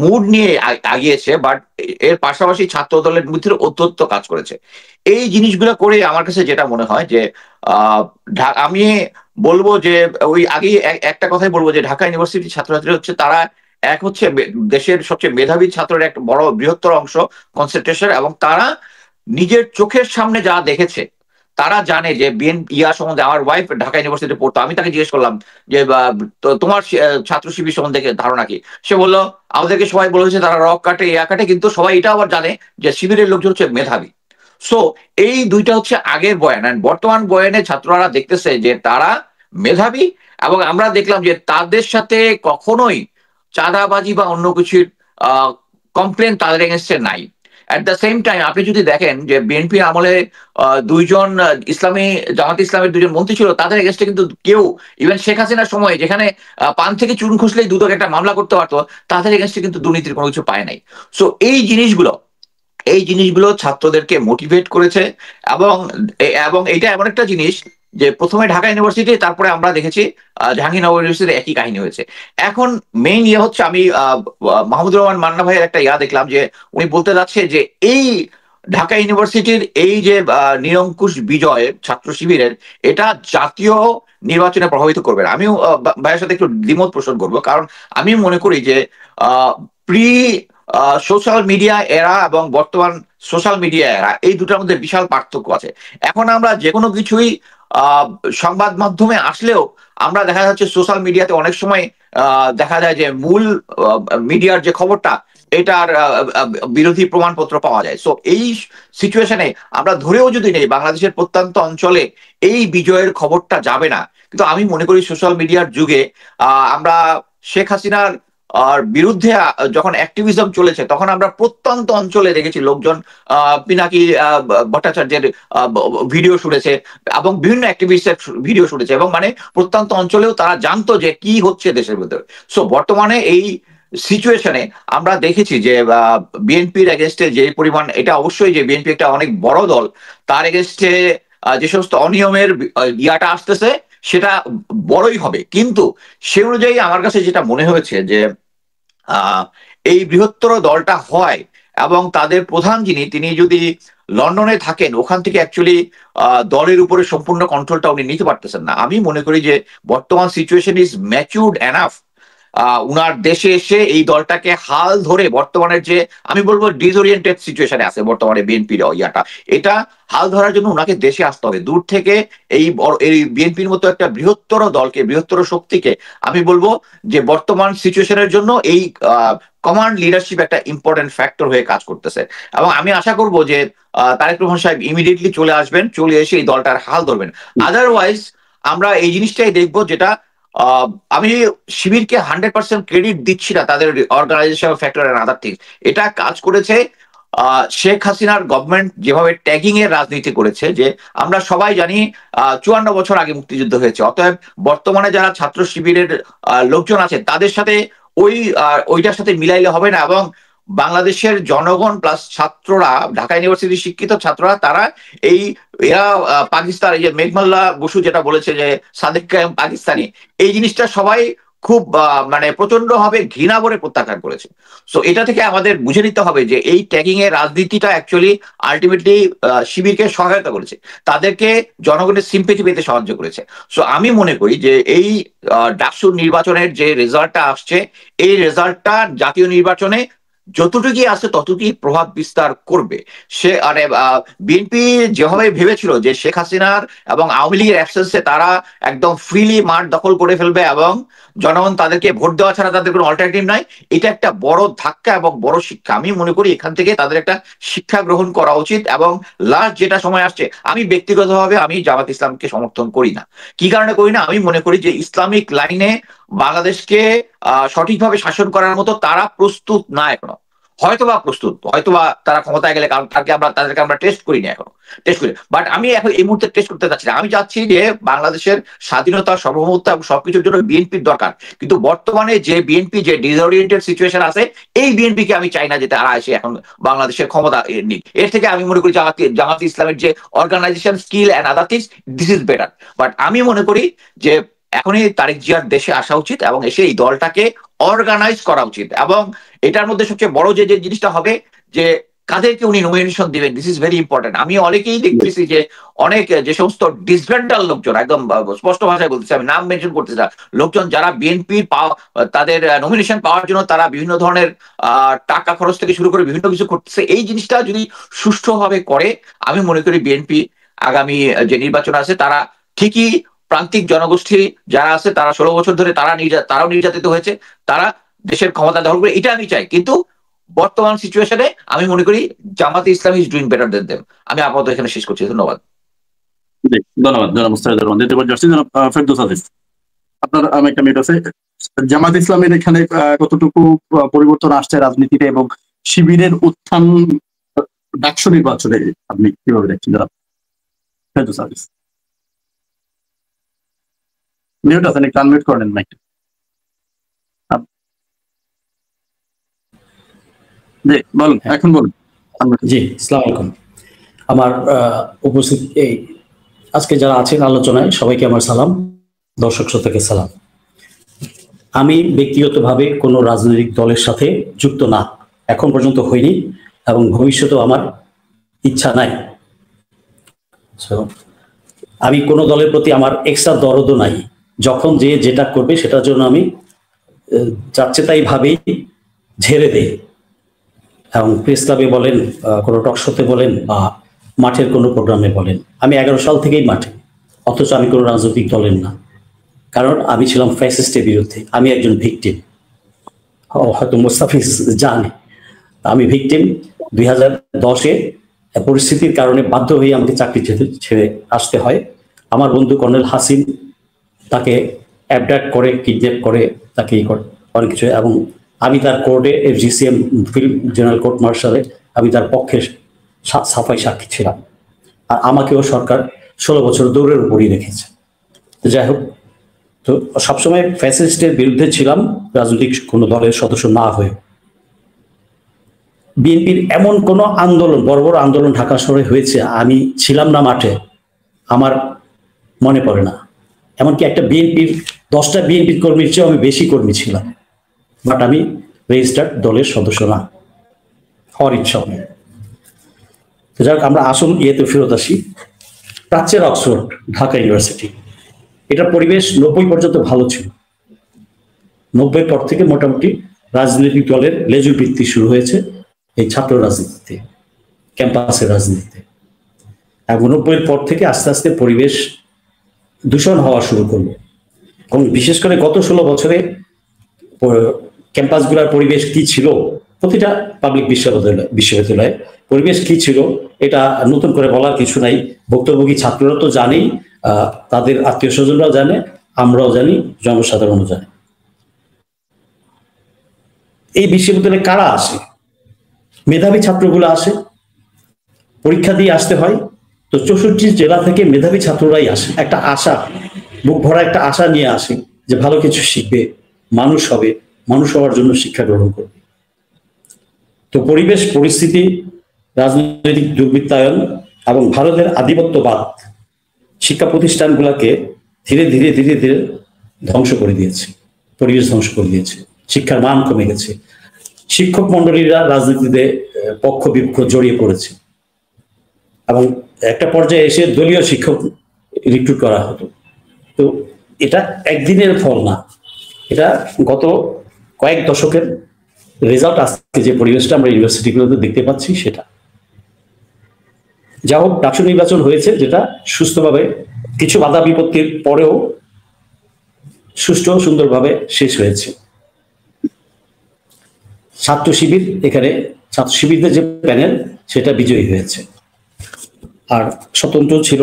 মুড নিয়ে আগিয়েছে, বাট এর পাশাপাশি ছাত্র দলের মধ্যে ঔদ্ধত্য কাজ করেছে। এই জিনিসগুলো করে আমার কাছে যেটা মনে হয় যে আমি বলবো যে ওই আগেই একটা কথাই বলবো যে ঢাকা ইউনিভার্সিটির ছাত্রছাত্রী হচ্ছে তারা এক হচ্ছে দেশের সবচেয়ে মেধাবী ছাত্রের একটা বড় বৃহত্তর অংশ কনসেন্ট্রেশন, এবং তারা নিজের চোখের সামনে যা দেখেছে তারা জানে যে বিএনপি সম্বন্ধে। আমার ওয়াইফ ঢাকা ইউনিভার্সিটিতে পড়তো, আমি তাকে জিজ্ঞেস করলাম যে তোমার ছাত্র শিবির সম্বন্ধে ধারণা কি? সে বললো আমাদেরকে সবাই বলেছে তারা রক কাটে কাটে, কিন্তু সবাই এটা আবার জানে যে শিবিরের লোকজন হচ্ছে মেধাবী। সো এই দুইটা হচ্ছে আগের বয়ান, এন্ড বর্তমান বয়ানে ছাত্ররা দেখতেছে যে তারা মেধাবী, এবং আমরা দেখলাম যে তাদের সাথে কখনোই চাঁদাবাজি বা অন্য কিছুর কমপ্লেন তাদের এগেনস্টে নাই। অ্যাট দ্য সেম টাইম আপনি যদি দেখেন যে বিএনপির আমলে দুইজন জামাত ইসলামের দুজন মন্ত্রী ছিল, তাদের এগেনস্টে কিন্তু কেউ, ইভেন শেখ হাসিনার সময় যেখানে পান থেকে চুন খুঁজলেই দুদক একটা মামলা করতে পারতো, তাদের এগেনস্টে কিন্তু দুর্নীতির কোনো কিছু পায় নাই। সো এই জিনিসগুলো ছাত্রদেরকে মোটিভেট করেছে, এবং এবং এটা এমন একটা জিনিস যে প্রথমে ঢাকা ইউনিভার্সিটি, তারপরে আমরা দেখেছি জাহাঙ্গীরনগর ইউনিভার্সিটির একই কাহিনী হয়েছে। এখন মেইন হচ্ছে, আমি মাহমুদুর রহমান মান্না ভাইয়ের একটা দেখলাম যে উনি বলতে যাচ্ছে যে এই ঢাকা ইউনিভার্সিটির এই যে নিরঙ্কুশ বিজয় ছাত্র শিবিরের, এটা জাতীয় নির্বাচনে প্রভাবিত করবে না। আমিও ভাইয়ের সাথে একটু দ্বিমত পোষণ করবো, কারণ আমি মনে করি যে প্রি সোশ্যাল মিডিয়া এরা এবং বর্তমান সোশ্যাল মিডিয়া এরা, এই দুটার মধ্যে বিশাল পার্থক্য আছে। এখন আমরা যে কোনো কিছুই সংবাদ মাধ্যমে আসলেও আমরা দেখা যাচ্ছে সোশ্যাল মিডিয়াতে অনেক সময় দেখা যায় যে মূল মিডিয়ার যে খবরটা, এটার বিরোধী প্রমাণপত্র পাওয়া যায়। সো এই সিচুয়েশনে আমরা ধরেও যদি নেই বাংলাদেশের প্রত্যন্ত অঞ্চলে এই বিজয়ের খবরটা যাবে না, কিন্তু আমি মনে করি সোশ্যাল মিডিয়ার যুগে আমরা শেখ হাসিনার বিরুদ্ধে যখন অ্যাক্টিভিজম চলেছে, তখন আমরা প্রত্যন্ত অঞ্চলে দেখেছি লোকজন পিনাকি ভট্টাচার্যের ভিডিও শুনেছে এবং বিভিন্ন অ্যাক্টিভিস্টের ভিডিও শুনেছে, এবং মানে প্রত্যন্ত অঞ্চলেও তারা জানতো যে কি হচ্ছে দেশের ভিতরে। সো বর্তমানে এই সিচুয়েশনে আমরা দেখেছি যে বিএনপির এগেনস্টে যে পরিমাণ, এটা অবশ্যই যে বিএনপি একটা অনেক বড় দল, তার এগেনস্টে যে সমস্ত অনিয়মের ইয়াটা আসতেছে সেটা বড়ই হবে। কিন্তু সে অনুযায়ী আমার কাছে যেটা মনে হয়েছে যে এই বৃহত্তর দলটা হয়, এবং তাদের প্রধান তিনি যদি লন্ডনে থাকেন, ওখান থেকে অ্যাকচুয়ালি দলের উপরে সম্পূর্ণ কন্ট্রোলটা উনি নিতে পারতেছেন না। আমি মনে করি যে বর্তমান সিচুয়েশন ইজ ম্যাচিউরড এনাফ উনার দেশে এসে এই দলটাকে হাল ধরে, বর্তমানের যে আমি বলবো ডিসওরিয়েন্টেড সিচুয়েশনে আছে বর্তমানে বিএনপির এটা হাল ধরার জন্য উনাকে দেশে আসতে হবে। দূর থেকে এই বিএনপির মতো একটা বৃহত্তর দলকে, বৃহত্তর শক্তিকে, আমি বলবো যে বর্তমান সিচুয়েশনের জন্য এই কমান্ড লিডারশিপ একটা ইম্পর্টেন্ট ফ্যাক্টর হয়ে কাজ করতেছে। এবং আমি আশা করব যে তারেক রহমান সাহেব ইমিডিয়েটলি চলে আসবেন, চলে এসে এই দলটার হাল ধরবেন। আদারওয়াইজ আমরা এই জিনিসটাই দেখবো, যেটা আমি শিবিরকে 100% ক্রেডিট দিচ্ছি না, তাদের organization factor and other things. এটা কাজ করেছে শেখ হাসিনার গভর্নমেন্ট যেভাবে ট্যাগিং এর রাজনীতি করেছে, যে আমরা সবাই জানি 54 বছর আগে মুক্তিযুদ্ধ হয়েছে। অতএব বর্তমানে যারা ছাত্র শিবিরের লোকজন আছেন, তাদের সাথে ওইটার সাথে মিলাইলে হবে না। এবং বাংলাদেশের জনগণ প্লাস ছাত্ররা, ঢাকা ইউনিভার্সিটির শিক্ষিত ছাত্ররা, তারা এরা পাকিস্তান, এই যে মেঘমাল্লা বসু যেটা বলেছে যে সাদেক কায়েম পাকিস্তানি, এই জিনিসটা সবাই খুব মানে প্রচন্ড ভাবে ঘৃণা করে প্রত্যাখ্যান করেছে। সো এটা থেকে আমাদের বুঝে নিতে হবে যে এই ট্যাগিং এর রাজনীতিটা অ্যাকচুয়ালি আলটিমেটলি শিবিরকে সহায়তা করেছে, তাদেরকে জনগণের সিম্পেথি পেতে সাহায্য করেছে। সো আমি মনে করি যে এই ডাকসুর নির্বাচনের যে রেজাল্টটা আসছে, এই রেজাল্টটা জাতীয় নির্বাচনে যতটুকুই আছে ততটুকুই প্রভাব বিস্তার করবে। সে বিএনপি যেভাবে ভেবেছিল যে শেখ হাসিনার এবং আওয়ামী লীগের অ্যাবসেন্সে তারা একদম ফ্রিলি মাঠ দখল করে ফেলবে এবং জনগণ তাদেরকে ভোট দেওয়া ছাড়া তাদের কোনো অল্টারনেটিভ নাই, এটা একটা বড় ধাক্কা এবং বড় শিক্ষা। আমি মনে করি এখান থেকে তাদের একটা শিক্ষা গ্রহণ করা উচিত। এবং লাস্ট যেটা সময় আসছে, আমি ব্যক্তিগতভাবে আমি জামাত ইসলামকে সমর্থন করি না। কি কারণে করি না? আমি মনে করি যে ইসলামিক লাইনে বাংলাদেশকে সঠিকভাবে শাসন করার মতো তারা প্রস্তুত না এখনো। হয়তোবা প্রস্তুত, হয়তোবা তারা ক্ষমতায় গেলে, কারণ তাদেরকে আমরা টেস্ট করিনি এখনো, টেস্ট করি। বাট আমি এখন এই মুহূর্তে টেস্ট করতে চাচ্ছি না। আমি চাচ্ছি যে বাংলাদেশের স্বাধীনতা, সার্বভৌমত্ব এবং সবকিছুর জন্য বিএনপির দরকার, কিন্তু বর্তমানে যে বিএনপি যে ডিসওরিয়েন্টেড সিচুয়েশন আছে, এই বিএনপিকে আমি চাই না যে তারা এসে এখন বাংলাদেশের ক্ষমতা নিক। এর থেকে আমি মনে করি জামাত ইসলামের যে organization skill and other things, this is better. But আমি মনে করি যে এখনই তারেক জিয়ার দেশে আসা উচিত এবং এসে এই দলটাকে অর্গানাইজ করা উচিত। এবং এটার মধ্যে সবচেয়ে বড় যে জিনিসটা হবে যে কাদেরকে উনি নমিনেশন দিবেন, দিস ইজ ভেরি ইম্পর্টেন্ট। আমি অনেকেই দেখতেছি যে অনেক যে সমস্ত ডিসব্যান্ডাল লোকজন, একদম স্পষ্ট ভাষায় বলতেছে, আমি নাম মেনশন করতেছি না, লোকজন যারা বিএনপির তাদের নমিনেশন পাওয়ার জন্য তারা বিভিন্ন ধরনের টাকা খরচ থেকে শুরু করে বিভিন্ন কিছু করতেছে, এই জিনিসটা যদি সুষ্ঠুভাবে করে, আমি মনে করি বিএনপি আগামী যে নির্বাচন আছে, তারা ঠিকই প্রান্তিক জনগোষ্ঠী যারা আছে, তারা 16 বছর ধরে তারাও নির্যাতিত হয়েছে, তারা দেশের ক্ষমতা দখল করে, এটা আমি চাই। কিন্তু বর্তমান সিচুয়েশনে আমি মনে করি Jamaate Islam is doing better than them. আমি আপাতত এখানে শেষ করছি, ধন্যবাদ। ধন্যবাদ জনাব মুস্তাফিজুর রহমান। জনাব ফেরদৌস আজিজ, আপনার একটা মিনিট আছে। জামাত ইসলামের এখানে কতটুকু পরিবর্তন আসছে রাজনীতিতে এবং শিবিরের উত্থান ডাকসু নির্বাচনে আপনি কিভাবে দেখছেন যারা হেলথ সার্ভিস? মিউট আছেন, একটু আনমিউট করেন মাইকটা। জি বলুন, এখন বলুন। জি, আসসালামু আলাইকুম। আমার উপস্থিত এই আজকে যারা আছেন আলোচনায় সবাইকে আমার সালাম, দর্শক শ্রোতাকে সালাম। আমি ব্যক্তিগতভাবে কোনো রাজনৈতিক দলের সাথে যুক্ত না, এখন পর্যন্ত হইনি এবং ভবিষ্যতেও আমার ইচ্ছা নাই। আমি কোনো দলের প্রতি আমার এক্সট্রা দরদও নাই। যখন যে যেটা করবে সেটার জন্য আমি যাচ্ছে তাই ভাবেই ঝেড়ে দেই। এবং প্রেস ক্লাবে বলেন, কোনো টক শোতে বলেন বা মাঠের কোনো প্রোগ্রামে বলেন, আমি 11 সাল থেকেই মাঠে, অথচ আমি কোনো রাজনৈতিক দলের না। কারণ আমি ছিলাম ফ্যাসিস্টের বিরুদ্ধে, আমি একজন ভিকটিম। হয়তো মোস্তাফিজ জানে আমি ভিকটিম। 2010-এ পরিস্থিতির কারণে বাধ্য হয়ে আমাকে চাকরি ছেড়ে আসতে হয়। আমার বন্ধু কর্নেল হাসিন তাকে অ্যাবডাক্ট করে, কিডন্যাপ করে, তাকে অনেক কিছু, এবং আমি তার কোর্টে FGCM ফিল্ড জেনারেল কোর্ট মার্শালে আমি তার পক্ষে সাফাই সাক্ষী ছিলাম। আর আমাকেও সরকার 16 বছর দৌড়ের উপরই রেখেছে। যাই হোক, তো সবসময় ফ্যাসিস্টের বিরুদ্ধে ছিলাম, রাজনৈতিক কোনো দলের সদস্য না হয়ে। বিএনপির এমন কোনো আন্দোলন, বড় বড় আন্দোলন ঢাকা শহরে হয়েছে, আমি ছিলাম না মাঠে, আমার মনে পড়ে না। এমনকি একটা বিএনপির 10টা বিএনপির কর্মীর চেয়েও আমি বেশি কর্মী ছিলাম, বাট আমি রেজিস্টার্ড দলের সদস্য না, হওয়ার ইচ্ছাও নেই। তো যাই হোক, আমরা আসল ইয়েতে ফেরত আসি। প্রাচ্যের অক্সফোর্ড, ঢাকা ইউনিভার্সিটি, এটার পরিবেশ 90 পর্যন্ত ভালো ছিল। 90 পর থেকে মোটামুটি রাজনৈতিক দলের লেজুর বৃত্তি শুরু হয়েছে এই ছাত্র রাজনীতিতে, ক্যাম্পাসের রাজনীতিতে। এবং 90-এর পর থেকে আস্তে আস্তে পরিবেশ দূষণ হওয়া শুরু করলো। এবং বিশেষ করে গত 16 বছরে ক্যাম্পাসগুলোর পরিবেশ কি ছিল, প্রতিটা পাবলিক বিশ্ববিদ্যালয়ে পরিবেশ কি ছিল এটা নতুন করে বলার কিছু নাই। ভুক্তভোগী ছাত্ররা তো জানেই, তাদের আত্মীয় স্বজনরাও জানে, আমরাও জানি, জনসাধারণও জানে। এই বিশ্ববিদ্যালয়ে কারা আসে? মেধাবী ছাত্রগুলো আসে, পরীক্ষা দিয়ে আসতে হয়। তো 64 জেলা থেকে মেধাবী ছাত্ররাই আসে, একটা আশা, বুক ভরা একটা আশা নিয়ে আসে যে ভালো কিছু শিখবে, মানুষ হবে, মানুষ হওয়ার জন্য শিক্ষা গ্রহণ করবে। তো পরিবেশ পরিস্থিতি, রাজনৈতিক দুর্বৃত্তায়ন এবং ভারতের আধিপত্যবাদ শিক্ষা প্রতিষ্ঠানগুলোকে ধীরে ধীরে ধীরে ধীরে ধ্বংস করে দিয়েছে, পরিবেশ ধ্বংস করে দিয়েছে, শিক্ষার মান কমে গেছে। শিক্ষক মন্ডলীরা রাজনীতিতে পক্ষ বিপক্ষ জড়িয়ে পড়েছে এবং একটা পর্যায়ে এসে দলীয় শিক্ষক রিক্রুট করা হতো। তো এটা একদিনের ফল না, এটা গত কয়েক দশকের রেজাল্ট। আজকে যে পরিবেশটা আমরা ইউনিভার্সিটিগুলোতে দেখতে পাচ্ছি সেটা। যা হোক, ডাকসু নির্বাচন হয়েছে, যেটা সুস্থভাবে, কিছু বাধা বিপত্তির পরেও সুষ্ঠু সুন্দরভাবে শেষ হয়েছে। ছাত্র শিবির, এখানে ছাত্র শিবিরদের যে প্যানেল সেটা বিজয়ী হয়েছে। আর স্বতন্ত্র ছিল,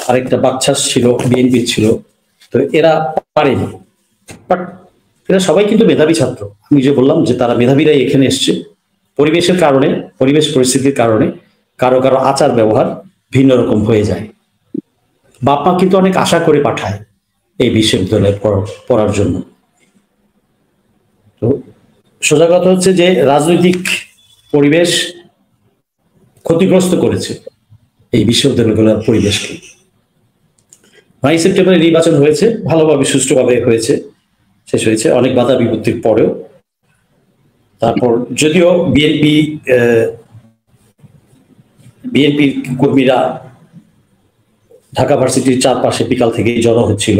আরেকটা বাকছাস ছিল, বিএনপি ছিল। তো এরা পারেনি, বাট এরা সবাই কিন্তু মেধাবী ছাত্র। আমি যে বললাম যে তারা মেধাবীরাই এখানে এসছে। পরিবেশের কারণে, পরিবেশ পরিস্থিতির কারণে কারো কারো আচার ব্যবহার ভিন্ন রকম হয়ে যায়। বাপ মা কিন্তু অনেক আশা করে পাঠায় এই বিশ্ববিদ্যালয়ে পড়ার জন্য। তো সোজা কথা হচ্ছে যে রাজনৈতিক পরিবেশ ক্ষতিগ্রস্ত করেছে এই বিশ্ববিদ্যালয়গুলোর পরিবেশকে। 9 সেপ্টেম্বরে নির্বাচন হয়েছে, ভালোভাবে সুষ্ঠুভাবে হয়েছে, শেষ হয়েছে অনেক বাধা বিপত্তির পরেও। তারপর যদিও বিএনপি কর্মীরা ঢাকা ভার্সিটির চারপাশে বিকাল থেকেই জড়ো হচ্ছিল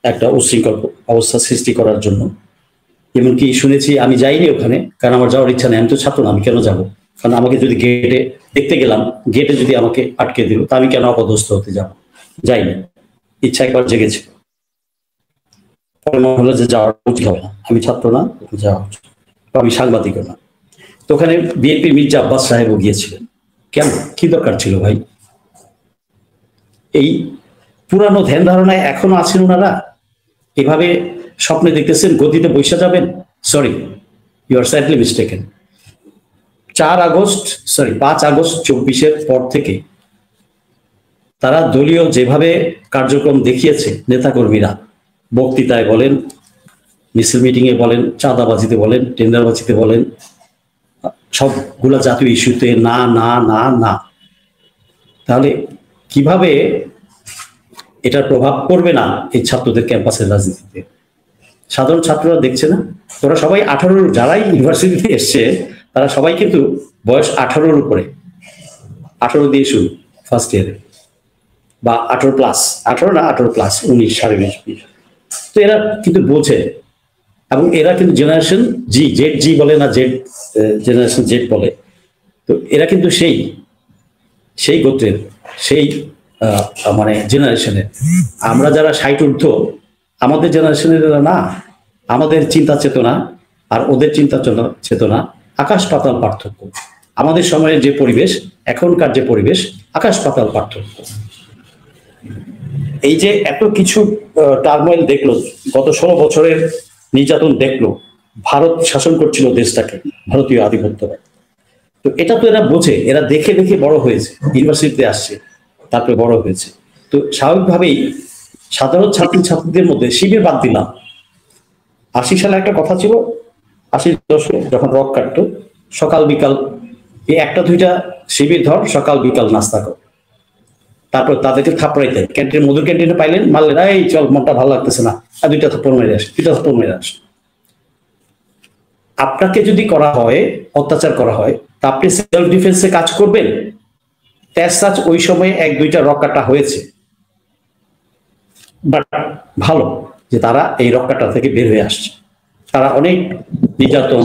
একটা উচ্ছৃঙ্খল অবস্থা সৃষ্টি করার জন্য। এমনকি শুনেছি, আমি যাইনি ওখানে, কারণ আমার যাওয়ার ইচ্ছা নেই, আমি তো ছাত্র না, আমি কেন যাব? কারণ আমাকে যদি গেটে দেখতে গেলাম, গেটে যদি আমাকে আটকে দিল, তা আমি কেন অপদস্থ হতে যাব? যাইনি, ইচ্ছা একবার জেগেছে, হলো যে যাওয়ার উচিত হবে না, আমি ছাত্র না, যাওয়া উচিত, আমি সাংবাদিকও না। তো ওখানে বিএনপির মির্জা আব্বাস সাহেবও গিয়েছিলেন। কেন, কি দরকার ছিল ভাই? এই পুরানো ধ্যান ধারণায় এখনো আছেন ওনারা, এভাবে স্বপ্নে দেখতেছেন গদিতে বৈশা যাবেন। Sorry, you are sadly mistaken. 5 August 24-এর পর থেকে তারা দলীয় যেভাবে কার্যক্রম দেখিয়েছে, নেতাকর্মীরা বক্তৃতায় বলেন, মিছিল মিটিং এ বলেন, চাঁদাবাজিতে বলেন, টেন্ডারবাজিতে বলেন, সবগুলা জাতীয় ইস্যুতে না না না না, তাহলে কিভাবে এটার প্রভাব পড়বে না এই ছাত্রদের ক্যাম্পাসের রাজনীতিতে? সাধারণ ছাত্ররা দেখছে না? তোরা সবাই 18, যারাই ইউনিভার্সিটিতে এসছে তারা সবাই কিন্তু বয়স 18-র উপরে, 18 দিয়ে শুরু ফার্স্ট ইয়ারে, বা 18+, 18 না 18+, 19, 20.5। তো এরা কিন্তু বোঝে, এবং এরা কিন্তু জেনারেশন জি বলে না, জেনারেশন জেড বলে। তো এরা কিন্তু সেই গোত্রের, সেই মানে জেনারেশনের। আমরা যারা 60 ঊর্ধ্ব, আমাদের জেনারেশনের না। আমাদের চিন্তা চেতনা আর ওদের চিন্তা চেতনা আকাশ পাতাল পার্থক্য। আমাদের সময়ের যে পরিবেশ, এখনকার যে পরিবেশ, আকাশ পাতাল পার্থক্য। এই যে এত কিছু টার্মোইল দেখলো, গত 16 বছরের নির্যাতন দেখলো, ভারত শাসন করছিল দেশটাকে, ভারতীয় আধিপত্যরা। তো এটা তো এরা বোঝে, এরা দেখে দেখে বড় হয়েছে, ইউনিভার্সিটিতে আসছে, তারপরে বড় হয়েছে। তো স্বাভাবিকভাবেই সাধারণ ছাত্রীদের মধ্যে শিবির বাদ দিলাম। 80 সালে একটা কথা ছিল, 80 দশকে যখন রক কাটতো, সকাল বিকাল এই 1-2টা শিবির ধর, সকাল বিকাল নাস্তা কর, তারপর তাদেরকে থাপড়াইতে, ক্যান্টিন, মধুর ক্যান্টিনে পাইলেন, মারলেন, এই চল, মনটা ভালো লাগতেছে না, আর 2টা থাপ্পড় মেরে আসে, 2টা থাপ্পড় মেরে আসে। আপনাকে যদি করা হয়, অত্যাচার করা হয়, তা আপনি সেলফ ডিফেন্সে কাজ করবেন? তেজ ওই সময়ে 1-2টা রক্কাটা হয়েছে, বাট ভালো যে তারা এই রক্কাটা থেকে বের হয়ে আসছে। তারা অনেক নির্যাতন,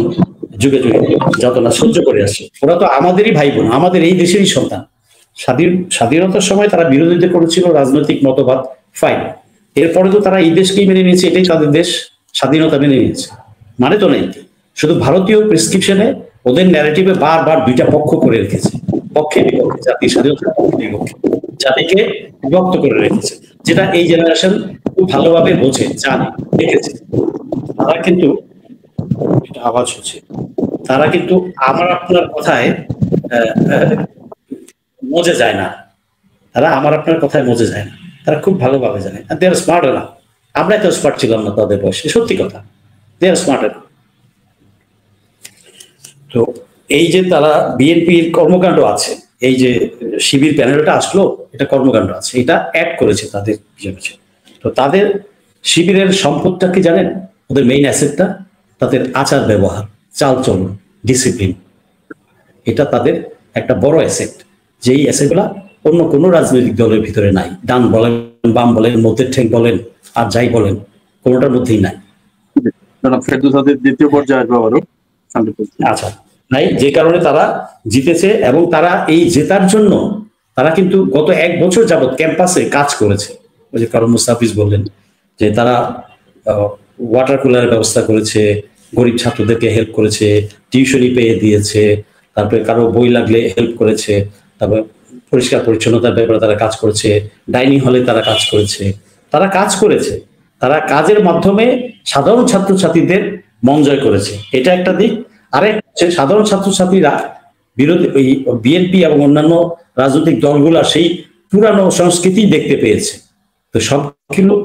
যুগে যুগে যাতনা সহ্য করে আসছে। ওরা তো আমাদেরই ভাই বোন, আমাদের এই দেশেরই সন্তান। স্বাধীনতার সময় তারা বিরোধিতা করেছিল রাজনৈতিক মতবাদ, ফাইন। এরপরে তো তারা এই দেশকেই মেনে নিয়েছে, এটাই তাদের দেশ, স্বাধীনতা মেনে নিয়েছে, মানে তো নেই। শুধু ভারতীয় প্রেসক্রিপশনে ওদের ন্যারেটিভে বারবার 2টা পক্ষ করে রেখেছে, পক্ষে বিপক্ষে, জাতির স্বাধীনতা বিপক্ষে, জাতিকে বিভক্ত করে রেখেছে, যেটা এই জেনারেশন খুব ভালোভাবে বোঝে, জানে, দেখেছে। তারা কিন্তু, এটা আওয়াজ হচ্ছে, তারা কিন্তু আমার আপনার কথায় মজে যায় না, তারা আমার আপনার কথায় মজে যায় না, তারা খুব ভালোভাবে জানে। দে আর স্মার্ট না, আমরা এত স্মার্ট ছিলাম না তাদের বয়সে, সত্যি কথা, দে আর স্মার্ট না। তো এই যে তারা বিএনপির কর্মকাণ্ড আছে, এই যে শিবির প্যানেলটা আসলো, এটা কর্মকাণ্ড আছে, এটা অ্যাড করেছে তাদের পিছনে। তো তাদের শিবিরের সম্পদটা কি জানেন? ওদের মেইন অ্যাসেটটা তাদের আচার ব্যবহার, চালচলন, ডিসিপ্লিন। এটা তাদের একটা বড় অ্যাসেট, যেই অ্যাসেটগুলা অন্য কোনো রাজনৈতিক দলের ভিতরে নাই। ডান বলেন, বাম বলেন, মধ্যের ঠেক বলেন, আর যাই বলেন, কোনোটার মধ্যেই নাই। দ্বিতীয় পর্যায়ে আচ্ছা, নাই, যে কারণে তারা জিতেছে, এবং তারা এই জেতার জন্য তারা কিন্তু গত 1 বছর যাবৎ ক্যাম্পাসে কাজ করেছে। ওই যে কারণ মুস্তাফিজ বললেন যে তারা ওয়াটার কুলারের ব্যবস্থা করেছে, গরিব ছাত্রদেরকে হেল্প করেছে, টিউশনি পেয়ে দিয়েছে, তারপরে কারো বই লাগলে হেল্প করেছে, তারপরে পরিষ্কার পরিচ্ছন্নতার ব্যাপারে তারা কাজ করেছে, ডাইনিং হলে তারা কাজ করেছে, তারা কাজের মাধ্যমে সাধারণ ছাত্রছাত্রীদের মন জয় করেছে, এটা একটা দিক। আরেক হচ্ছে সাধারণ ছাত্রছাত্রীরা বিরোধী ওই বিএনপি এবং অন্যান্য রাজনৈতিক দলগুলা সেই পুরানো সংস্কৃতি দেখতে পেয়েছে। তো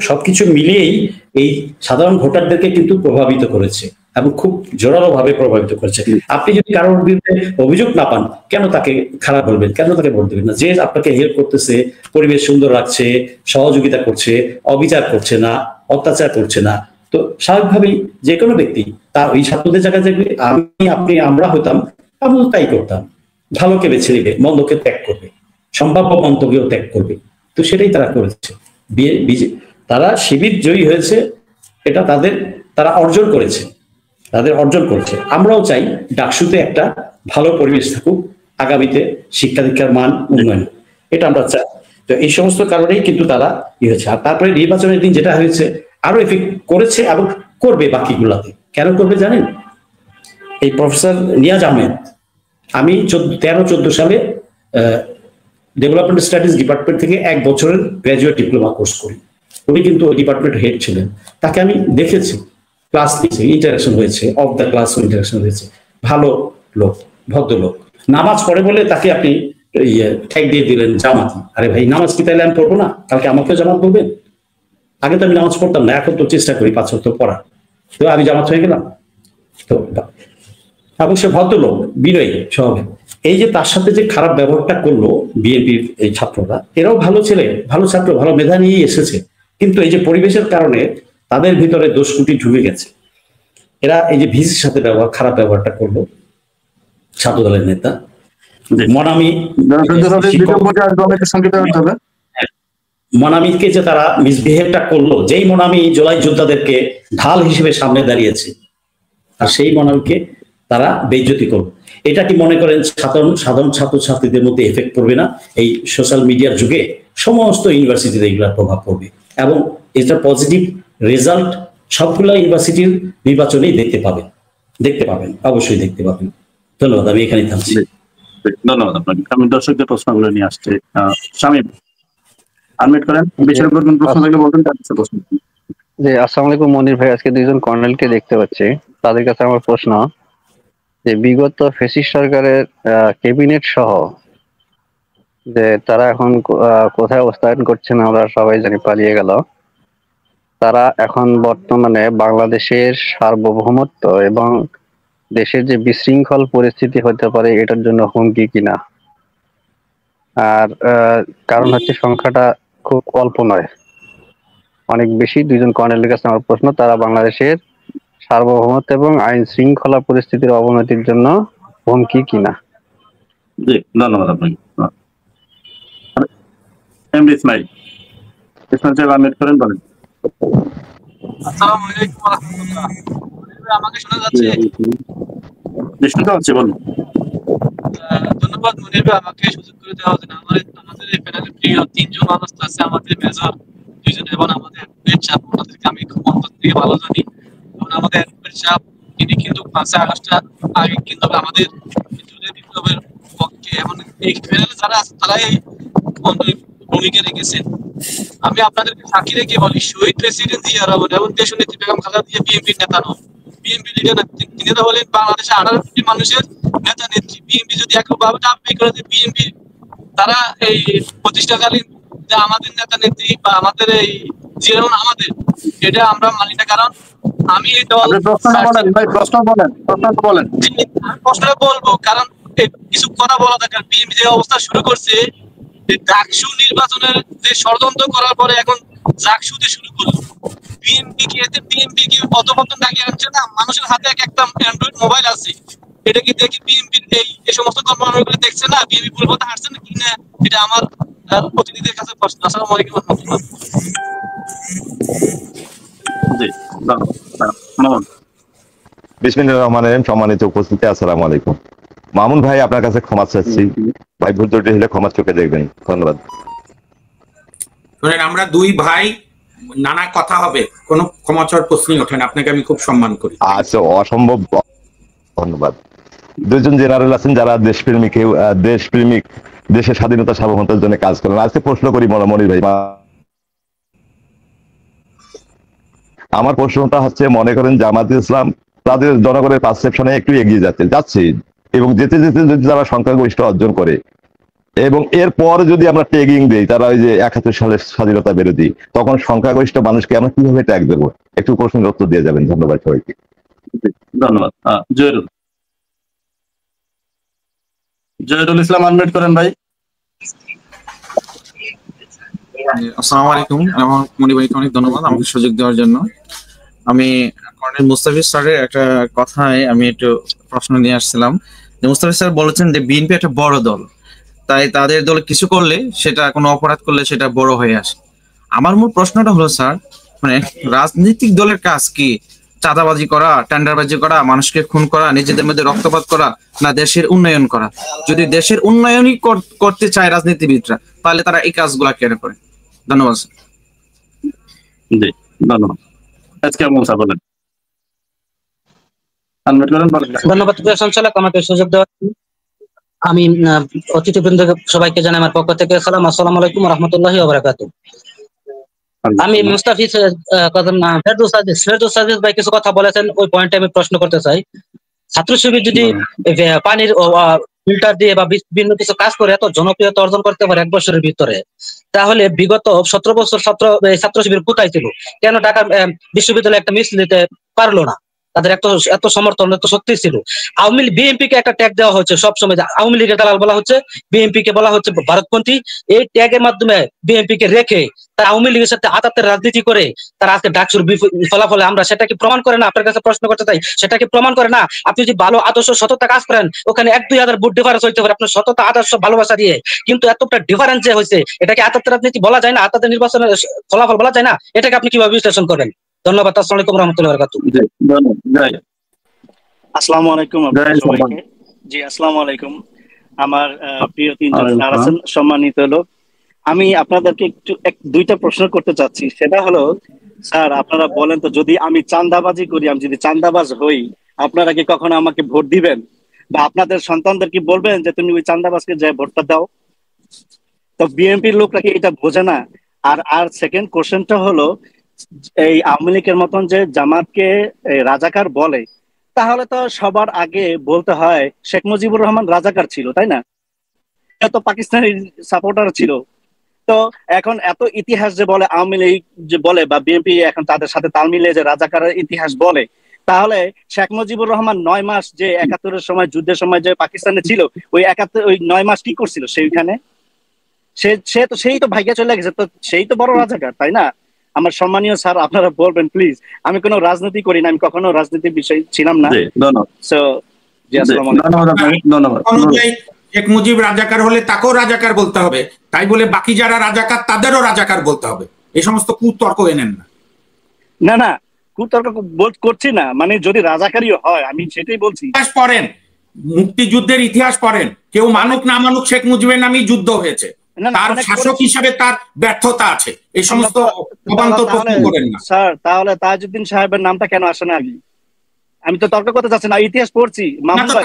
সবকিছু মিলিয়েই এই সাধারণ ভোটারদেরকে কিন্তু প্রভাবিত করেছে, এবং খুব জোরালো ভাবে প্রভাবিত করেছে। আপনি যদি কারোর বিরুদ্ধে অভিযোগ না পান, কেন তাকে খারাপ বলবেন, কেন তাকে ভোট দেবেন না? যে আপনাকে হেল্প করতেছে, পরিবেশ সুন্দর রাখছে, সহযোগিতা করছে, অবিচার করছে না, অত্যাচার করছে না, তো স্বাভাবিকভাবেই যে কোনো ব্যক্তি তার ওই ছাত্রদের জায়গায় দেখবে, আমরা হতাম, আমরা তাই করতাম, ভালোকে বেছে নেবে, মন্দকে ত্যাগ করবে, সম্ভাব্য মন্তব্যও ত্যাগ করবে। তো সেটাই তারা করেছে। তারা শিবির জয়ী হয়েছে, এটা তারা অর্জন করেছে, করছে। আমরাও চাই ডাকসুতে একটা ভালো পরিবেশ থাকুক, আগামীতে শিক্ষা দীক্ষার মান উন্নয়ন, এটা আমরা চাই। তো এই সমস্ত কারণেই কিন্তু তারা হয়েছে। আর তারপরে নির্বাচনের দিন যেটা হয়েছে আরো এফেক্ট করেছে এবং করবে বাকিগুলাতে। কেন করবে জানেন? এই প্রফেসর নিয়াজ আহমেদ, আমি 13-14 সালে ডেভেলপমেন্ট স্টাডিজ ডিপার্টমেন্ট থেকে 1 বছরের গ্রাজুয়েট ডিপ্লোমা কোর্স করি। উনি কিন্তু ওই ডিপার্টমেন্ট হেড ছিলেন, তাকে আমি দেখেছি, ক্লাস নিয়েছে, ইন্টারাকশন হয়েছে, অফ দ্য ক্লাস ইন্টারাকশন হয়েছে, ভালো লোক। ভদ্রলোক, নামাজ পড়ে বলে তাকে আপনি ঠেক দিয়ে দিলেন জামাতি। আরে ভাই, নামাজ কি তাইলে আমি পড়বো না? কালকে আমাকেও জামাত বলবেন? আগে তো আমি নামাজ পড়তাম না, এখন তো চেষ্টা করি 5 ওয়াক্ত পড়া, তো আমি জামাত হয়ে গেলাম? তো এবং সে ভদ্রলোক, বিনয়ী স্বভাবে। এই যে তার সাথে যে খারাপ ব্যবহারটা করলো বিএনপির এই ছাত্ররা, এরাও ভালো ছেলে, ভালো ছাত্র, ভালো মেধা নিয়েই এসেছে, কিন্তু এই যে পরিবেশের কারণে তাদের ভিতরে দোষকুটি ঢুকে গেছে। এরা এই যে ভিসির সাথে খারাপ ব্যবহারটা করলো ছাত্র দলের নেতা মনামি, মনামিকে যে তারা মিসবিহেভটা করলো, যেই মনামি জুলাই যোদ্ধাদেরকে ঢাল হিসেবে সামনে দাঁড়িয়েছে, আর সেই মনামিকে তারা বেইজ্জতি করলো। এটা কি মনে করেন সাধারণ ছাত্রছাত্রীদের মধ্যে এফেক্ট পড়বে না? এই সোশ্যাল মিডিয়ার যুগে সমস্ত ইউনিভার্সিটিতে এগুলোর প্রভাব পড়বে, এবং এটা পজিটিভ রেজাল্ট সবগুলো ইউনিভার্সিটির নির্বাচনেই দেখতে পাবেন, অবশ্যই দেখতে পাবেন। ধন্যবাদ, আমি এখানেই থামছি। ধন্যবাদ আপনাকে। আমি দর্শকদের প্রশ্নগুলো নিয়ে আসছি। শামীম, আনমিউট করেন, বিষয়ের উপর কোন প্রশ্ন থাকলে বলবেন, তার কাছে প্রশ্ন। জি, আসসালামু আলাইকুম মনির ভাই। আজকে দুইজন কর্নেলকে দেখতে পাচ্ছি, তাদের কাছে আমার প্রশ্ন যে বিগত ফ্যাসিস্ট সরকারের ক্যাবিনেট সহ যে তারা এখন কোথায় অবস্থান করছেন আমরা সবাই জানি, পালিয়ে গেল। তারা এখন বর্তমানে বাংলাদেশের সার্বভৌমত্ব এবং দেশের যে বিশৃঙ্খল পরিস্থিতি হতে পারে এটার জন্য হুমকি কিনা? আর কারণ হচ্ছে সংখ্যাটা খুব অল্প নয়, অনেক বেশি। দুইজন কর্নেলের কাছে আমার প্রশ্ন, তারা বাংলাদেশের সার্বভৌমত্ব এবং আইন শৃঙ্খলা পরিস্থিতির অবনতির জন্য হুমকি কিনা? জি, ধন্যবাদ আপনাকে। এমডি ইসমাইল সাহেব আনমিউট করেন, বলেন। আসসালামু আলাইকুম ওয়া রাহমাতুল্লাহ। আমাকে শোনা যাচ্ছে? শুনতে পাচ্ছি, বলুন। ধন্যবাদ মনির ভাই, আমাকে সুযোগ করে দেওয়ার জন্য। আমাদের এই প্যানেলে প্রিয় 3 জন অবস্থা আছে, আমাদের মেজর 2 জন এবং আমাদের অ্যাডভোকেট সাহেব, ওনাদেরকে আমি খুব অন্তর থেকে ভালো জানি। এবং আমাদের অ্যাডভোকেট সাহেব তিনি কিন্তু 5 আগস্টের আগে কিন্তু আমাদের জুলাই বিপ্লবের পক্ষে, এবং এই প্যানেলে যারা আছে তারাই ভূমিকা রেখেছেন। আমি আপনাদেরকে সাক্ষী রেখে বলি, শহীদ প্রেসিডেন্ট জিয়া রহমান এবং দেশনেত্রী বেগম খালেদা জিয়া বিএনপির নেতা নন, বিএনপি লিডার না। তিনি তো হলেন বাংলাদেশের 18 কোটি মানুষের নেতা নেত্রী। বিএনপি যদি একভাবে দাবি করে যে বিএনপি তারা এই প্রতিষ্ঠাকালীন যে আমাদের নেতা নেত্রী বা আমাদের এই জিয়া রহমান আমাদের, এটা আমরা মানি না। কারণ আমি এই দল প্রশ্নটা বলবো, কারণ কিছু কথা বলা দরকার। বিএনপি যে অবস্থা শুরু করছে, ডাকসু নির্বাচনের যে ষড়যন্ত্র করার পরে এখন জাকসুতে শুরু করলো। বিএনপি কি পদপতন ডাকিয়ে আনছে না? মানুষের হাতে একটা অ্যান্ড্রয়েড মোবাইল আছে, এটা কি দেখি বিএনপির এই সমস্ত কর্মকাণ্ডগুলো দেখছে না? বিএনপি ভুল পথে হাঁটছে না কি না, এটা আমার প্রতিনিধিদের কাছে প্রশ্ন। আসসালামু আলাইকুম ওয়া রাহমাতুল্লাহ। জি, ধন্যবাদ। বিসমিল্লাহির রহমানির রহিম। সম্মানিত উপস্থিতি, আসসালামু আলাইকুম। মামুন ভাই, আপনার কাছে ক্ষমা চাচ্ছি, ভাই ভুল ত্রুটি হলে ক্ষমার চোখে দেখবেন। ধন্যবাদ। শুনেন, আমরা 2 ভাই, নানা কথা হবে, কোনো ক্ষমা চাওয়ার প্রশ্নই ওঠে না। আপনাকে আমি খুব সম্মান করি। আচ্ছা, অসম্ভব। ধন্যবাদ। 2 জন জেনারেল আছেন যারা দেশপ্রেমিক, দেশের স্বাধীনতা সার্বভৌমত্বের জন্য কাজ করেন। আজকে প্রশ্ন করি মনির ভাই, আমার প্রশ্নটা হচ্ছে, মনে করেন জামায়াতে ইসলাম তাদের জনগণের পারসেপশনে একটু এগিয়ে যাচ্ছে, এবং যেতে যেতে যদি তারা সংখ্যাগরিষ্ঠ অর্জন করে, এবং এরপর যদি আমরা ট্যাগিং দিই তারা ওই যে 71 সালের স্বাধীনতা বিরোধী, তখন সংখ্যাগরিষ্ঠ মানুষকে আমরা কিভাবে ট্যাগ দেবো? একটু প্রশ্নের উত্তর দিয়ে যাবেন। ধন্যবাদ সবাইকে। ধন্যবাদ। জহিরুল ইসলাম আনমিউট করেন ভাই। আসসালামু আলাইকুম। আমার মনির ভাইকে অনেক ধন্যবাদ আমাকে সুযোগ দেওয়ার জন্য। আমি কর্নেল মুস্তাফিজ স্যারের একটা কথায় আমি একটু প্রশ্ন নিয়ে আসছিলাম, যে মুস্তাফিজ স্যার বলেছেন যে বিএনপি একটা বড় দল, তাই তাদের দলে কিছু করলে, সেটা কোনো অপরাধ করলে সেটা বড় হয়ে আসে। আমার মূল প্রশ্নটা হলো স্যার, মানে রাজনৈতিক দলের কাজ কি? চাঁদাবাজি করা, টেন্ডারবাজি করা, মানুষকে খুন করা, নিজেদের মধ্যে রক্তপাত করা, না দেশের উন্নয়ন করা? যদি দেশের উন্নয়নই করতে চায় রাজনীতিবিদরা, তাহলে তারা এই কাজগুলা কেন করে? ধন্যবাদ স্যার। জি, ধন্যবাদ। আজকে মুসা বলেন। আনমিউট করেন, বলেন। ধন্যবাদ সঞ্চালক, আমাকে সুযোগ দেওয়ার। আমি অতিথিবৃন্দ সবাইকে জানাই আমার পক্ষ থেকে সালাম, আসসালামু আলাইকুম ওয়া রাহমাতুল্লাহি ওয়া বারাকাতুহু। আমি মুস্তাফিজ ফেরদৌস আজিজ ভাই কিছু কথা বলেছেন, ওই পয়েন্টে আমি প্রশ্ন করতে চাই। ছাত্র শিবির যদি পানির ফিল্টার দিয়ে বা বিভিন্ন কিছু কাজ করে এত জনপ্রিয়তা অর্জন করতে পারে 1 বছরের ভিতরে, তাহলে বিগত 17 বছর ছাত্র শিবির কোথায় ছিল? কেন ঢাকা বিশ্ববিদ্যালয়ে একটা মিছিল দিতে পারলো না? তাদের এত সমর্থন, এত শক্তি ছিল। আওয়ামী লীগ বিএনপি কে একটা ট্যাগ দেওয়া হচ্ছে সবসময়, আওয়ামী লীগের দালাল বলা হচ্ছে, বিএনপি কে বলা হচ্ছে ভারতপন্থী। এই ট্যাগের মাধ্যমে বিএনপি কে রেখে তারা আওয়ামী লীগের সাথে আতাতের রাজনীতি করে তারা আজকে ডাকসুর ফলাফলে আমরা সেটা কি প্রমাণ করে না? আপনার কাছে প্রশ্ন করতে চাই, সেটা কি প্রমাণ করে না? আপনি যদি ভালো আদর্শ সততা কাজ করেন, ওখানে 1-2 হাজার ভোট ডিফারেন্স হইতে পারে আপনার সততা আদর্শ ভালোবাসা দিয়ে, কিন্তু এতটা ডিফারেন্স যে হয়েছে এটাকে আতাতের রাজনীতি বলা যায় না? আতাতের নির্বাচনের ফলাফল বলা যায় না? এটাকে আপনি কিভাবে বিশ্লেষণ করবেন? ধন্যবাদ। আসসালামু আলাইকুম রহমতুল্লাহ বারাকাতুহু। আসসালামু আলাইকুম সবাইকে। জি আসসালামু আলাইকুম। আমার প্রিয় 3 জন স্যার আছেন, সম্মানিত লোক। আমি আপনাদেরকে একটু 2টা প্রশ্ন করতে চাচ্ছি। সেটা হলো, স্যার আপনারা বলেন তো, যদি আমি চাঁদাবাজি করি, আমি যদি চাঁদাবাজ হই, আপনারা কি কখনো আমাকে ভোট দিবেন? বা আপনাদের সন্তানদের কি বলবেন যে তুমি ওই চাঁদাবাজকে যে ভোটটা দাও? তো বিএনপির লোকরা কি এটা বোঝে না? আর সেকেন্ড কোশ্চেনটা হলো, এই আওয়ামী লীগের মতন যে জামাতকে রাজাকার বলে, তাহলে তো সবার আগে বলতে হয় শেখ মুজিবুর রহমান রাজাকার ছিল, তাই না? এত পাকিস্তানি সাপোর্টার ছিল। তো এখন এত ইতিহাস যে বলে আওয়ামী লীগ যে বলে বা বিএনপি এখন তাদের সাথে তাল মিলিয়ে যে রাজাকারের ইতিহাস বলে, তাহলে শেখ মুজিবুর রহমান 9 মাস যে 71-এর সময় যুদ্ধের সময় যে পাকিস্তানে ছিল, ওই 9 মাস কি করছিল সেইখানে? সেই তো ভাগ্যে চলে গেছে, তো সেই তো বড় রাজাকার, তাই না? আমার সম্মানীয় স্যার, আপনারা বলবেন প্লিজ। আমি কোনো রাজনীতি করি না, আমি কখনো রাজনীতির বিষয় ছিলাম না। শেখ মুজিব রাজাকার হলে তাকেও রাজাকার বলতে হবে, তাই বলে বাকি যারা রাজাকার তাদেরও রাজাকার বলতে হবে। এই সমস্ত কুতর্ক এনেন না। না না, কুতর্ক করছি না, মানে যদি রাজাকারী হয়, আমি সেটাই বলছি। ইতিহাস পড়েন, মুক্তিযুদ্ধের ইতিহাস পড়েন, কেউ মানুক না মানুক শেখ মুজিবের নামেই যুদ্ধ হয়েছে, তার শাসক হিসাবে তার ব্যর্থতা আছে। এই সমস্ত অবান্তর প্রশ্ন করেন না স্যার। তাহলে তাজউদ্দিন সাহেবের নামটা কেন আসে না আগে? আমি তো তর্ক করতে চাচ্ছি না, ইতিহাস পড়ছি।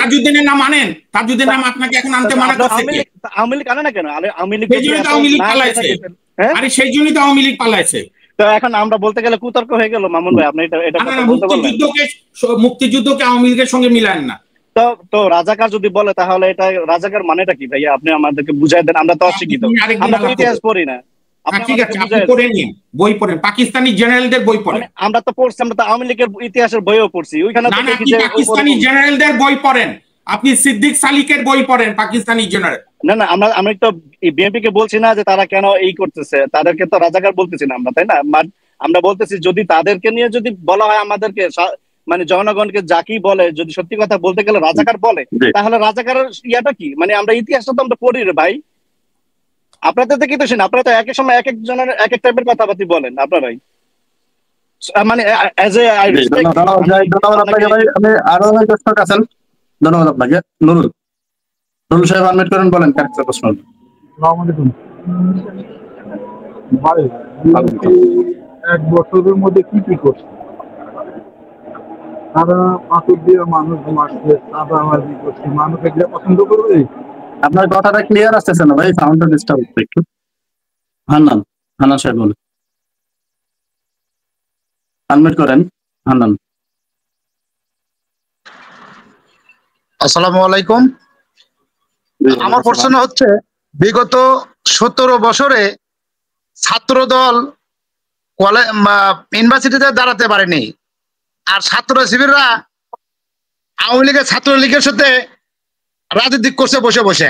তাজউদ্দিনের নাম আনেন, তাজউদ্দিনের নাম আপনাকে এখন আনতে মানা করছে কে? আওয়ামী লীগ আনে না কেন? আওয়ামী লীগ পালাইছে, আরে সেই জন্যই তো আওয়ামী লীগ পালাইছে। তো এখন আমরা বলতে গেলে কুতর্ক হয়ে গেল। মামুন ভাই, আপনি এটা মুক্তিযুদ্ধকে আওয়ামী লীগের সঙ্গে মিলান না। তো রাজাকার যদি বলে, তাহলে এটা রাজাকার মানেটা কি ভাইয়া? আপনি আমাদেরকে বুঝাই দেন, আমরা তো অশিক্ষিত, আমরা তো ইতিহাস পড়ি না। ঠিক আছে, আপনি পড়ে নিন, বই পড়েন, পাকিস্তানি জেনারেলদের বই পড়েন। আমরা তো পড়ছি, আমরা তো আওয়ামী লীগের ইতিহাসের বইও পড়ছি। ওইখানে পাকিস্তানি জেনারেলদের বই পড়েন, আপনি সিদ্দিক সালিকের বই পড়েন, পাকিস্তানি জেনারেল। না না, আমি তো বিএনপি কে বলছি না যে তারা কেন এই করতেছে, তাদেরকে তো রাজাকার বলতেছি না আমরা, তাই না? আমরা বলতেছি যদি তাদেরকে নিয়ে যদি বলা হয় আমাদেরকে, মানে জনগণকে যাকি বলে, যদি সত্যি কথা বলতে গেলে রাজাকার বলে, তাহলে রাজাকারের ইয়াটা কি? মানে আমরা ইতিহাসটা তো আমরা পড়ি রে ভাই। আপনাদের থেকে তো শুনি, আপনারা তো এক এক সময় এক এক জনের এক এক টাইপের কথাবার্তা বলেন আপনারাই। মানে ধন্যবাদ আপনাকে। নুরুল সাহেব আনমিউট করেন, বলেন কারেক্ট প্রশ্ন। ভাই 1 বছরের মধ্যে কি করছে? তারা পাথর দিয়ে মানুষ মারছে, চাঁদাবাজি করছে, মানুষ এগুলো পছন্দ করবে? আপনার কথাটা ক্লিয়ার আসতেছে না ভাই, সাউন্ডটা ডিস্টার্ব হচ্ছে একটু। হান্নান সাহেব বলেন, আনমিউট করেন হান্নান। আসসালামু আলাইকুম। আমার প্রশ্ন হচ্ছে, বিগত 17 বছরে ছাত্র দল ইউনিভার্সিটিতে দাঁড়াতে পারেনি, আর ছাত্র শিবিররা আওয়ামী লীগের ছাত্রলীগের সাথে রাজনীতি করছে বসে বসে।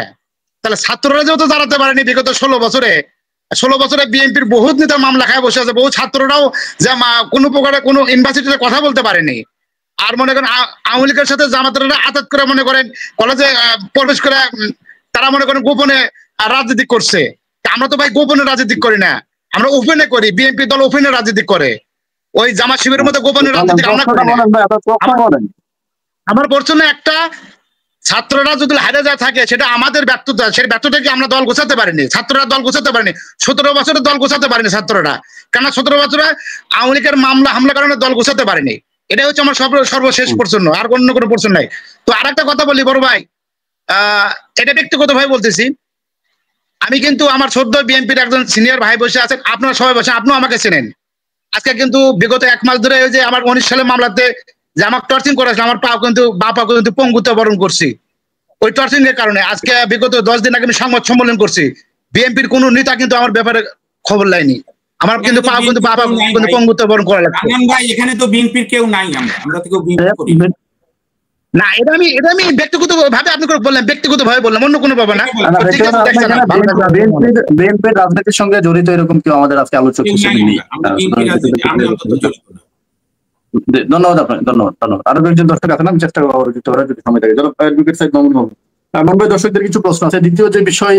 তাহলে ছাত্ররা যেহেতু দাঁড়াতে পারেনি বিগত 16 বছরে বিএনপির বহুত নেতা মামলা খায় বসে আছে, বহু ছাত্ররাও যে কোনো প্রকারে কোনো ইউনিভার্সিটিতে কথা বলতে পারেনি। আর মনে করেন আওয়ামী লীগের সাথে জামাতেরা আঘাত করে মনে করেন কলেজে প্রবেশ করে তারা মনে করেন গোপনে রাজনীতি করছে। আমরা তো ভাই গোপনে রাজনীতি করি না, আমরা ওপেনে করি। বিএনপি দল ওপেনে রাজনীতি করে, ওই জামাত শিবিরের মধ্যে গোপনে রাজনীতি আমরা করি না। আমার প্রশ্ন একটা, ছাত্ররা যদি হারে যা থাকে সেটা আমাদের ব্যর্থতা, সেই ব্যর্থতাকে আমরা দল গোছাতে পারিনি, ছাত্ররা দল গোছাতে পারেনি। 17 বছরে দল গোছাতে পারেনি ছাত্ররা, কেন 17 বছরে আওয়ামী লীগের মামলা হামলা কারণে দল গোছাতে পারেনি। এটাই হচ্ছে আমার সর্বশেষ প্রশ্ন, আর অন্য কোনো প্রশ্ন নাই। তো আরেকটা কথা বলি বড় ভাই, এটা ব্যক্তিগত ভাই বলতেছি, আমি কিন্তু আমার সদ্য বিএনপির একজন সিনিয়র ভাই বসে আছেন, আপনারা সবাই বসে, আপনিও আমাকে চেনেন। আজকে কিন্তু বিগত 1 মাস ধরে ওই যে আমার 19 সালের মামলাতে যে আমার টর্চিং করেছিল, আমার পা কিন্তু বাপা কিন্তু পঙ্গুত্ব বরণ করছি ওই টর্চিং এর কারণে। আজকে বিগত 10 দিন আগে আমি সংবাদ সম্মেলন করছি, বিএনপির কোন নেতা কিন্তু আমার ব্যাপারে খবর লাইনি, আমার কিন্তু পা কিন্তু বাবা কিন্তু পঙ্গুত্ব বরণ করা লাগছে। ভাই এখানে তো বিএনপির কেউ নাই, আমরা তো কেউ বিএনপি করি না। এটা আমি ব্যক্তিগত ভাবে আপনি করে বললেন, ব্যক্তিগত ভাবে বললাম, অন্য কোনো ভাবে না। বিএনপির রাজনীতির সঙ্গে জড়িত এরকম কেউ আমাদের আজকে আলোচক হিসেবে নেই। ধন্যবাদ আপনাকে, ধন্যবাদ। আরো একজন দর্শক আছেন, আমি চেষ্টা করবো যদি সময় থাকে। অ্যাডভোকেট সাইদ মামুন বাবু, ভাই দর্শকদের কিছু প্রশ্ন আছে। দ্বিতীয় যে বিষয়,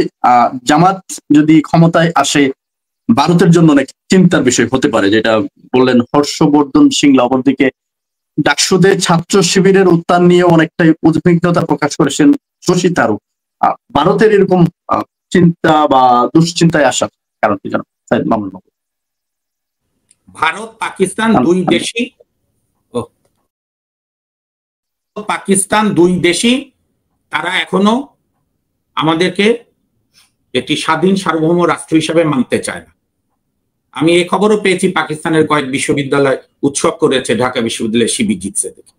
জামাত যদি ক্ষমতায় আসে ভারতের জন্য অনেক চিন্তার বিষয় হতে পারে, যেটা বললেন হর্ষবর্ধন সিংলা। অপরদিকে ডাকসুদে ছাত্র শিবিরের উত্থান নিয়ে অনেকটাই উদ্বিগ্নতা প্রকাশ করেছেন শশী থারুর। ভারতের এরকম চিন্তা বা দুশ্চিন্তায় আসার কারণ কি জানো সাইদ মামুন বাবু? ভারত পাকিস্তান দুই দেশই তারা এখনো আমাদেরকে একটি স্বাধীন সার্বভৌম রাষ্ট্র হিসাবে মানতে চায় না। আমি এই খবরও পেয়েছি, পাকিস্তানের কয়েক বিশ্ববিদ্যালয় উৎসব করেছে ঢাকা বিশ্ববিদ্যালয়ে শিবির জিতছে দেখে।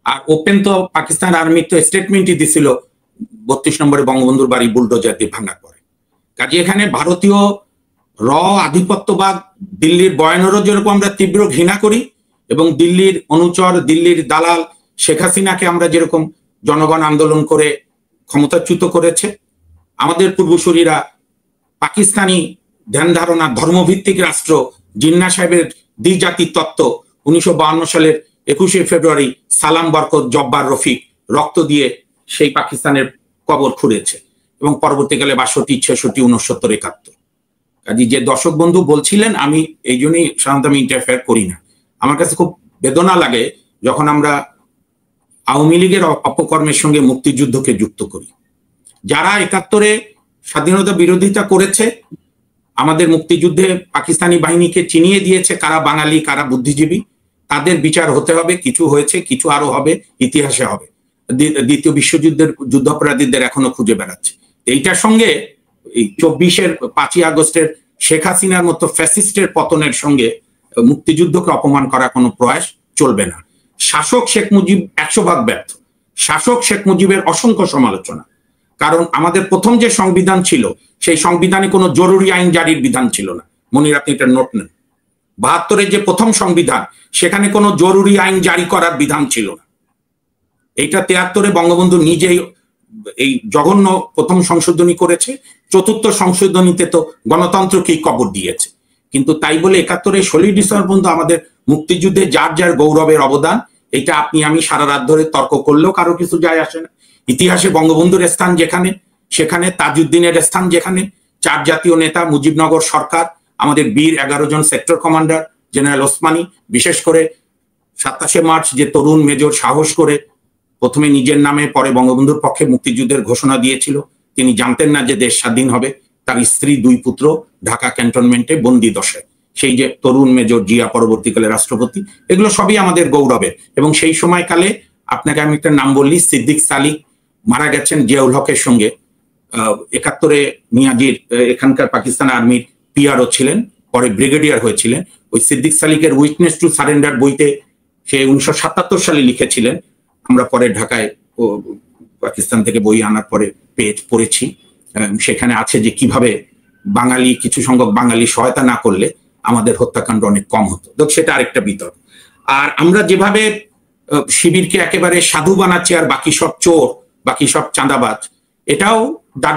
আর ওপেন তো পাকিস্তান আর্মি তো স্টেটমেন্টই দিছিল 32 নম্বরে বঙ্গবন্ধুর বাড়ি বুলডোজার দিয়ে ভাঙার পরে। কাজে এখানে ভারতীয় আধিপত্যবাদ, দিল্লির বয়ানেরও যেরকম আমরা তীব্র ঘৃণা করি, এবং দিল্লির অনুচর, দিল্লির দালাল শেখ হাসিনাকে আমরা যেরকম জনগণ আন্দোলন করে ক্ষমতাচ্যুত করেছে, আমাদের পূর্বসূরীরা পাকিস্তানি ধ্যান ধারণা ধর্মভিত্তিক রাষ্ট্র জিন্না সাহেবের দ্বিজাতি তত্ত্ব 1952 সালের 21শে ফেব্রুয়ারি সালাম বরকত জব্বার রফিক রক্ত দিয়ে সেই পাকিস্তানের কবর খুঁড়েছে, এবং পরবর্তীকালে 62, 66, 69, 71। কাজে যে দর্শক বন্ধু বলছিলেন, আমি এই জন্যই সাধারণত আমি ইন্টারফেয়ার করি না। আমার কাছে খুব বেদনা লাগে যখন আমরা আওয়ামী লীগের অপকর্মের সঙ্গে মুক্তিযুদ্ধকে যুক্ত করি। যারা 71-এ স্বাধীনতা বিরোধিতা করেছে, আমাদের মুক্তিযুদ্ধে পাকিস্তানি বাহিনীকে চিনিয়ে দিয়েছে কারা বাঙালি কারা বুদ্ধিজীবী, তাদের বিচার হতে হবে। কিছু হয়েছে, কিছু আরো হবে, ইতিহাসে হবে। দ্বিতীয় বিশ্বযুদ্ধের যুদ্ধাপরাধীদের এখনো খুঁজে বেড়াচ্ছে। এইটার সঙ্গে এই 24-এর 5ই আগস্টের শেখ হাসিনার মতো ফ্যাসিস্টের পতনের সঙ্গে মুক্তিযুদ্ধকে অপমান করা কোনো প্রয়াস চলবে না। শাসক শেখ মুজিব 100% ব্যর্থ। শাসক শেখ মুজিবের অসংখ্য সমালোচনা, কারণ আমাদের প্রথম যে সংবিধান ছিল সেই সংবিধানে কোনো জরুরি আইন জারির বিধান ছিল না। মনির, আপনি এটা নোট নেন। 72-এর যে প্রথম সংবিধান, সেখানে কোনো জরুরি আইন জারি করার বিধান ছিল না। এইটা 73-এ বঙ্গবন্ধু নিজেই এই জঘন্য প্রথম সংশোধনী করেছে। চতুর্থ সংশোধনীতে তো গণতন্ত্রকেই কবর দিয়েছে। কিন্তু তাই বলে 71-এর 16 ডিসেম্বর পর্যন্ত আমাদের মুক্তিযুদ্ধে যার যার গৌরবের অবদান, এটা আপনি আমি সারা রাত ধরে তর্ক করলেও কারো কিছু যায় আসে না। ইতিহাসে বঙ্গবন্ধুর স্থান যেখানে, সেখানে তাজউদ্দিনের স্থান যেখানে, 4 জাতীয় নেতা, মুজিবনগর সরকার, আমাদের বীর 11 জন সেক্টর কমান্ডার, জেনারেল ওসমানী, বিশেষ করে 27শে মার্চ যে তরুণ মেজর সাহস করে প্রথমে নিজের নামে পরে বঙ্গবন্ধুর পক্ষে মুক্তিযুদ্ধের ঘোষণা দিয়েছিল। তিনি জানতেন না যে দেশ স্বাধীন হবে। তার স্ত্রী 2 পুত্র ঢাকা ক্যান্টনমেন্টে বন্দি দশায়। সেই যে তরুণ মেজর জিয়া, পরবর্তীকালে রাষ্ট্রপতি, এগুলো সবই আমাদের গৌরবের। এবং সেই সময়কালে আপনাকে আমি একটা নাম বললি, সিদ্দিক সালিক মারা গেছেন জিয়াউল হকের সঙ্গে। 71-এ মিয়াজির এখানকার পাকিস্তান আর্মির পিআরও ছিলেন, পরে ব্রিগেডিয়ার হয়েছিলেন। ওই সিদ্দিক সালিকের উইটনেস টু সারেন্ডার বইতে সে 1977 সালে লিখেছিলেন। আমরা পরে ঢাকায় পাকিস্তান থেকে বই আনার পরে পড়েছি। সেখানে আছে যে কিভাবে বাঙালি, কিছু সংখ্যক বাঙালি সহায়তা না করলে আমাদের হত্যাকাণ্ড অনেক কম হতো। তো সেটা আরেকটা বিতর্ক। আর আমরা যেভাবে শিবিরকে একেবারে সাধু বানাচ্ছি আর বাকি সব চোর, বাকি সব চাঁদাবাজ, এটাও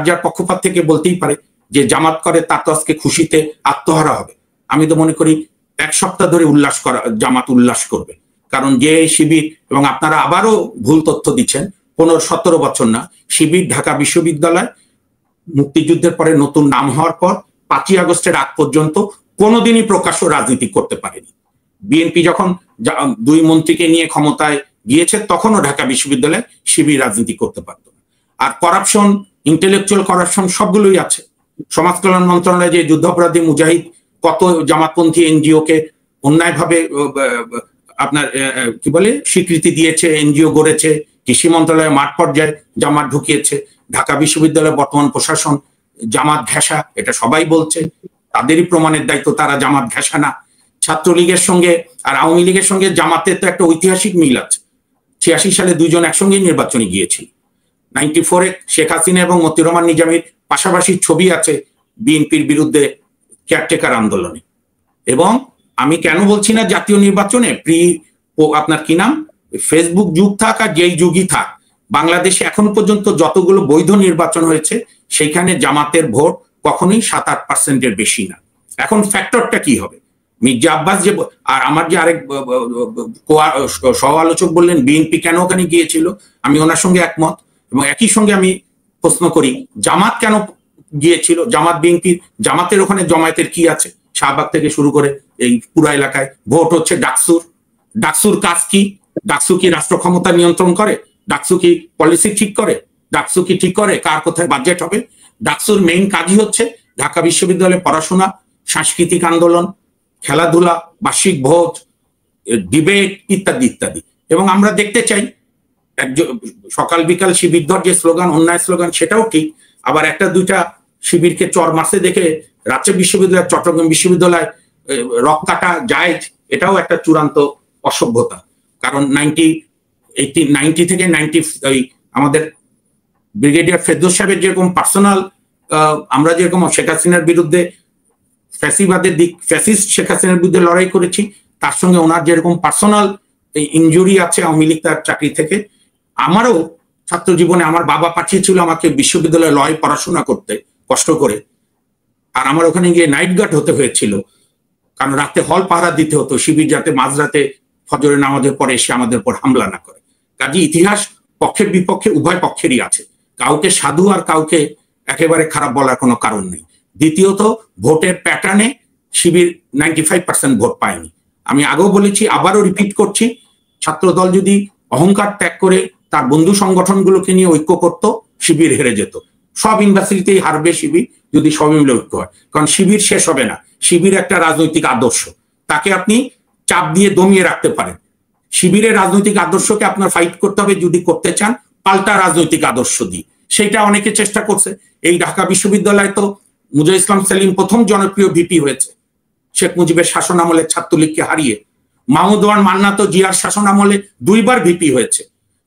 যার পক্ষপাত থেকে বলতেই পারে যে জামাত করে তার তো আজকে খুশিতে আত্মহারা হবে। আমি তো মনে করি 1 সপ্তাহ ধরে জামাত উল্লাস করবে। কারণ যে শিবির, এবং আপনারা আবারও ভুল তথ্য দিচ্ছেন, 15-17 বছর না, শিবির ঢাকা বিশ্ববিদ্যালয় মুক্তিযুদ্ধের পরে নতুন নাম হওয়ার পর 5ই আগস্টের আগ পর্যন্ত কোনোদিনই প্রকাশ্য রাজনীতি করতে পারেনি। বিএনপি যখন 2 মন্ত্রীকে নিয়ে ক্ষমতায় গিয়েছে, তখনও ঢাকা বিশ্ববিদ্যালয়ে শিবির রাজনীতি করতে পারত না। আর করাপশন, ইন্টেলেকচুয়াল করাপশন সবগুলোই আছে। সমাজ কল্যাণ মন্ত্রণালয়ে যে যুদ্ধাপরাধী মুজাহিদ কত জামাতপন্থী এনজিওকে অন্যায়ভাবে আপনার কি বলে স্বীকৃতি দিয়েছে, এনজিও গড়েছে। কৃষি মন্ত্রণালয়ে মাঠ পর্যায়ে জামাত ঢুকিয়েছে। ঢাকা বিশ্ববিদ্যালয়ের বর্তমান প্রশাসন জামাত ঘেঁষা, এটা সবাই বলছে। তাদেরই প্রমাণের দায়িত্ব, তারা জামাত ঘেঁষা না। ছাত্রলীগের সঙ্গে আর আওয়ামী লীগের সঙ্গে জামাতের তো একটা ঐতিহাসিক মিল আছে। 86 সালে দুইজন একসঙ্গেই নির্বাচনে গিয়েছিল। 94-এ শেখ হাসিনা এবং মতিউর রহমান নিজামীর পাশাপাশি ছবি আছে বিএনপির বিরুদ্ধে কেয়ারটেকার আন্দোলনে। এবং আমি কেন বলছি না জাতীয় নির্বাচনে আপনার কি নাম ফেসবুক যুগ থাক আর যেই যুগই থাক, বাংলাদেশে এখন পর্যন্ত যতগুলো বৈধ নির্বাচন হয়েছে সেইখানে জামাতের ভোট কখনোই 7-8%-এর বেশি না। এখন ফ্যাক্টরটা কি হবে? মির্জা আব্বাস যে আর আমার যে আরেক সহ আলোচক বললেন বিএনপি কেন ওখানে গিয়েছিল, আমি ওনার সঙ্গে একমত। এবং একই সঙ্গে আমি প্রশ্ন করি জামাত কেন গিয়েছিল? জামাত বিএনপির জামাতের ওখানে জমায়েতের কি আছে? শাহবাগ থেকে শুরু করে এই পুরো এলাকায় ভোট হচ্ছে ডাকসুর কাজ কি? ডাকসু কি রাষ্ট্র ক্ষমতা নিয়ন্ত্রণ করে? ডাকসু কি পলিসি ঠিক করে? ডাকসু কি ঠিক করে কার কোথায় বাজেট হবে? ডাকসুর মেইন কাজই হচ্ছে ঢাকা বিশ্ববিদ্যালয়ে পড়াশোনা, সাংস্কৃতিক আন্দোলন, খেলাধুলা, বার্ষিক ভোজ, ডিবেট ইত্যাদি ইত্যাদি। এবং আমরা দেখতে চাই সকাল বিকাল শিবির যে স্লোগান, অন্যায় স্লোগান, সেটাও ঠিক। আবার একটা দুইটা শিবিরকে চর মাসে দেখে রাজশাহী বিশ্ববিদ্যালয়, চট্টগ্রাম বিশ্ববিদ্যালয় রক কাটা জায়েজ, এটাও একটা চূড়ান্ত অসভ্যতা। কারণ 90 থেকে 90 আমাদের ব্রিগেডিয়ার ফেরদৌস সাহেবের যেরকম পার্সোনাল, আমরা যেরকম শেখ হাসিনার বিরুদ্ধে ফ্যাসিবাদের দিক ফ্যাসিস্ট শেখ হাসিনার বিরুদ্ধে লড়াই করেছি, তার সঙ্গে ওনার যেরকম পার্সোনাল ইনজুরি আছে আওয়ামী লীগ তার চাকরি থেকে। আমারও ছাত্র জীবনে আমার বাবা পাঠিয়েছিল আমাকে বিশ্ববিদ্যালয়ে লয় পড়াশোনা করতে কষ্ট করে, আর আমার ওখানে গিয়ে নাইট গার্ড হতে হয়েছিল, কারণ রাতে হল পাহারা দিতে হতো শিবির যাতে মাঝরাতে ফজরের নামাজের পরে এসে আমাদের উপর হামলা না করে। কাজে ইতিহাস পক্ষের বিপক্ষে উভয় পক্ষেরই আছে, কাউকে সাধু আর কাউকে একেবারে খারাপ বলার কোনো কারণ নেই। দ্বিতীয়ত ভোটের প্যাটার্নে শিবির 95% ভোট পায়নি। আমি আগেও বলেছি, আবারও রিপিট করছি, ছাত্রদল যদি অহংকার ত্যাগ করে তার বন্ধু সংগঠনগুলোকে নিয়ে ঐক্য করত, শিবির হেরে যেত। সব ইউনিভার্সিটিতেই হারবে শিবির যদি সবাই মিলে ঐক্য হয়, কারণ শিবির শেষ হবে না। শিবির একটা রাজনৈতিক আদর্শ, তাকে আপনি চাপ দিয়ে দমিয়ে রাখতে পারেন। শিবিরের রাজনৈতিক আদর্শকে আপনার ফাইট করতে হবে যদি করতে চান পাল্টা রাজনৈতিক আদর্শ দিয়ে। সেইটা অনেকে চেষ্টা করছে। এই ঢাকা বিশ্ববিদ্যালয়ে তো মুজিবুল ইসলাম সেলিম প্রথম জনপ্রিয় ভিপি হয়েছে শেখ মুজিবের শাসন আমলে ছাত্রলীগকে হারিয়ে। মাহমুদ ওয়ান মান্না তো জিয়ার শাসন আমলে 2বার ভিপি হয়েছে।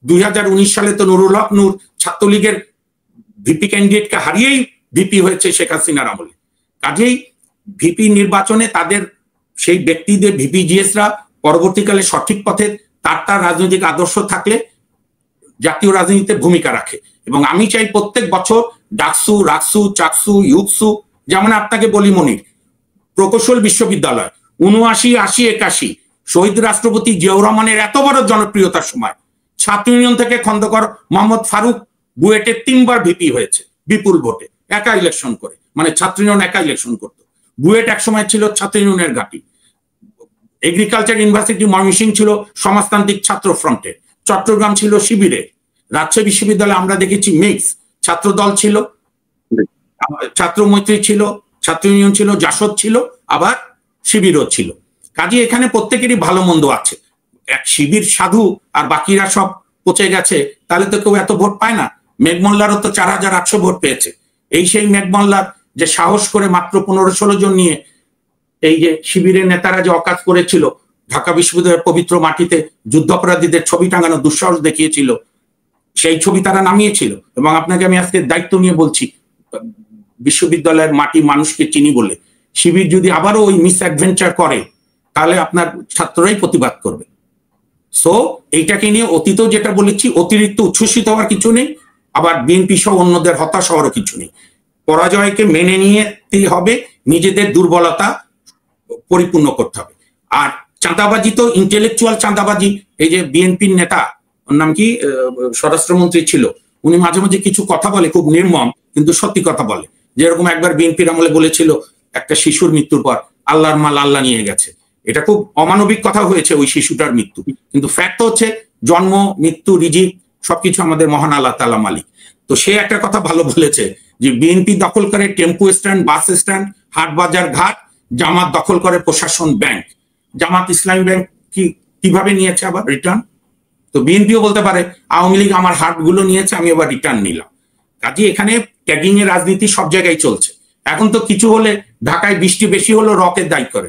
2019 সালে তো নুরুল হক নূর ছাত্রলীগের ভিপি ক্যান্ডিডেটকে হারিয়েই ভিপি হয়েছে শেখ হাসিনার আমলে। কাজেই ভিপি নির্বাচনে তাদের সেই ব্যক্তিদের ভিপিজিএসরা পরবর্তীকালে সঠিক পথে তার রাজনৈতিক আদর্শ থাকলে জাতীয় রাজনীতিতে ভূমিকা রাখে। এবং আমি চাই প্রত্যেক বছর ডাকসু, রাকসু, চাকসু, ইউকসু, যেমন আপনাকে বলি মনির, প্রকৌশল বিশ্ববিদ্যালয় 79, 80, 81 শহীদ রাষ্ট্রপতি জিয়াউর রহমানের এত বড় জনপ্রিয়তার সময় ছাত্র ইউনিয়ন থেকে খন্দকার মোহাম্মদ ফারুক বুয়েটে 3বার ভিপি হয়েছে বিপুল ভোটে, একা ইলেকশন করে, মানে ছাত্র ইউনিয়ন একা ইলেকশন করতো। বুয়েট একসময় ছিল ছাত্র ইউনিয়নের ঘাঁটি। এগ্রিকালচার ইউনিভার্সিটি ময়মনসিংহ ছিল সমাজতান্ত্রিক ছাত্র ফ্রন্টের, চট্টগ্রাম ছিল শিবিরের, রাজশাহী বিশ্ববিদ্যালয়ে আমরা দেখেছি মিক্স, ছাত্র দল ছিল, ছাত্র মৈত্রী ছিল, ছাত্র ইউনিয়ন ছিল, জাসদ ছিল, আবার শিবিরও ছিল। কাজে এখানে প্রত্যেকেরই ভালো মন্দ আছে। এক শিবির সাধু আর বাকিরা সব পচে গেছে, তাহলে তো কেউ এত ভোট পায় না। মেঘমল্লারও তো 4800 ভোট পেয়েছে। এই সেই মেঘমল্লার যে সাহস করে মাত্র 15-16 জন নিয়ে এই যে শিবিরের নেতারা যে অকাজ করেছিল, ঢাকা বিশ্ববিদ্যালয়ের পবিত্র মাটিতে যুদ্ধাপরাধীদের ছবি টাঙানো দুঃসাহস দেখিয়েছিল, সেই ছবি তারা নামিয়েছিল। এবং আপনাকে আমি আজকে দায়িত্ব নিয়ে বলছি, বিশ্ববিদ্যালয়ের মাটি মানুষকে চিনি বলে, শিবির যদি আবারও ওই মিস অ্যাডভেঞ্চার করে তাহলে আপনার ছাত্ররাই প্রতিবাদ করবে। সো এইটাকে নিয়ে অতীতেও যেটা বলেছি, অতিরিক্ত উচ্ছ্বসিত হওয়ার কিছু নেই, আবার বিএনপি সহ অন্যদের হতাশ হওয়ারও কিছু নেই। পরাজয়কে মেনে নিতে হবে, নিজেদের দুর্বলতা পরিপূর্ণ করতে হবে। আর চাঁদাবাজি তো ইন্টেলেকচুয়াল চাঁদাবাজি। এই যে বিএনপির নেতা, ওর নাম কি, স্বরাষ্ট্রমন্ত্রী ছিল, উনি মাঝে মাঝে কিছু কথা বলে খুব নির্মম, কিন্তু সত্যি কথা বলে। যেরকম একবার বিএনপির আমলে বলেছিল একটা শিশুর মৃত্যুর পর আল্লাহর মাল আল্লাহ নিয়ে গেছে, এটা খুব অমানবিক কথা হয়েছে ওই শিশুটার মৃত্যু, কিন্তু ফ্যাক্ট হচ্ছে জন্ম, মৃত্যু, রিজিক সবকিছু আমাদের মহান আল্লাহ তাআলা মালিক। তো সে একটা কথা ভালো বলেছে যে বিএনপি দখল করে টেম্পো স্ট্যান্ড, বাস স্ট্যান্ড, হাট বাজার ঘাট, জামাত দখল করে প্রশাসন, ব্যাংক। জামাত ইসলামী ব্যাংক কিভাবে নিয়েছে আবার রিটার্ন? তো বিএনপিও বলতে পারে আওয়ামী লীগ আমার হাটগুলো নিয়েছে, আমি আবার রিটার্ন নিলাম। কাজে এখানে ট্যাগিং এর রাজনীতি সব জায়গায় চলছে। এখন তো কিছু হলে ঢাকায় বৃষ্টি বেশি হলো রকের দায়ী করে,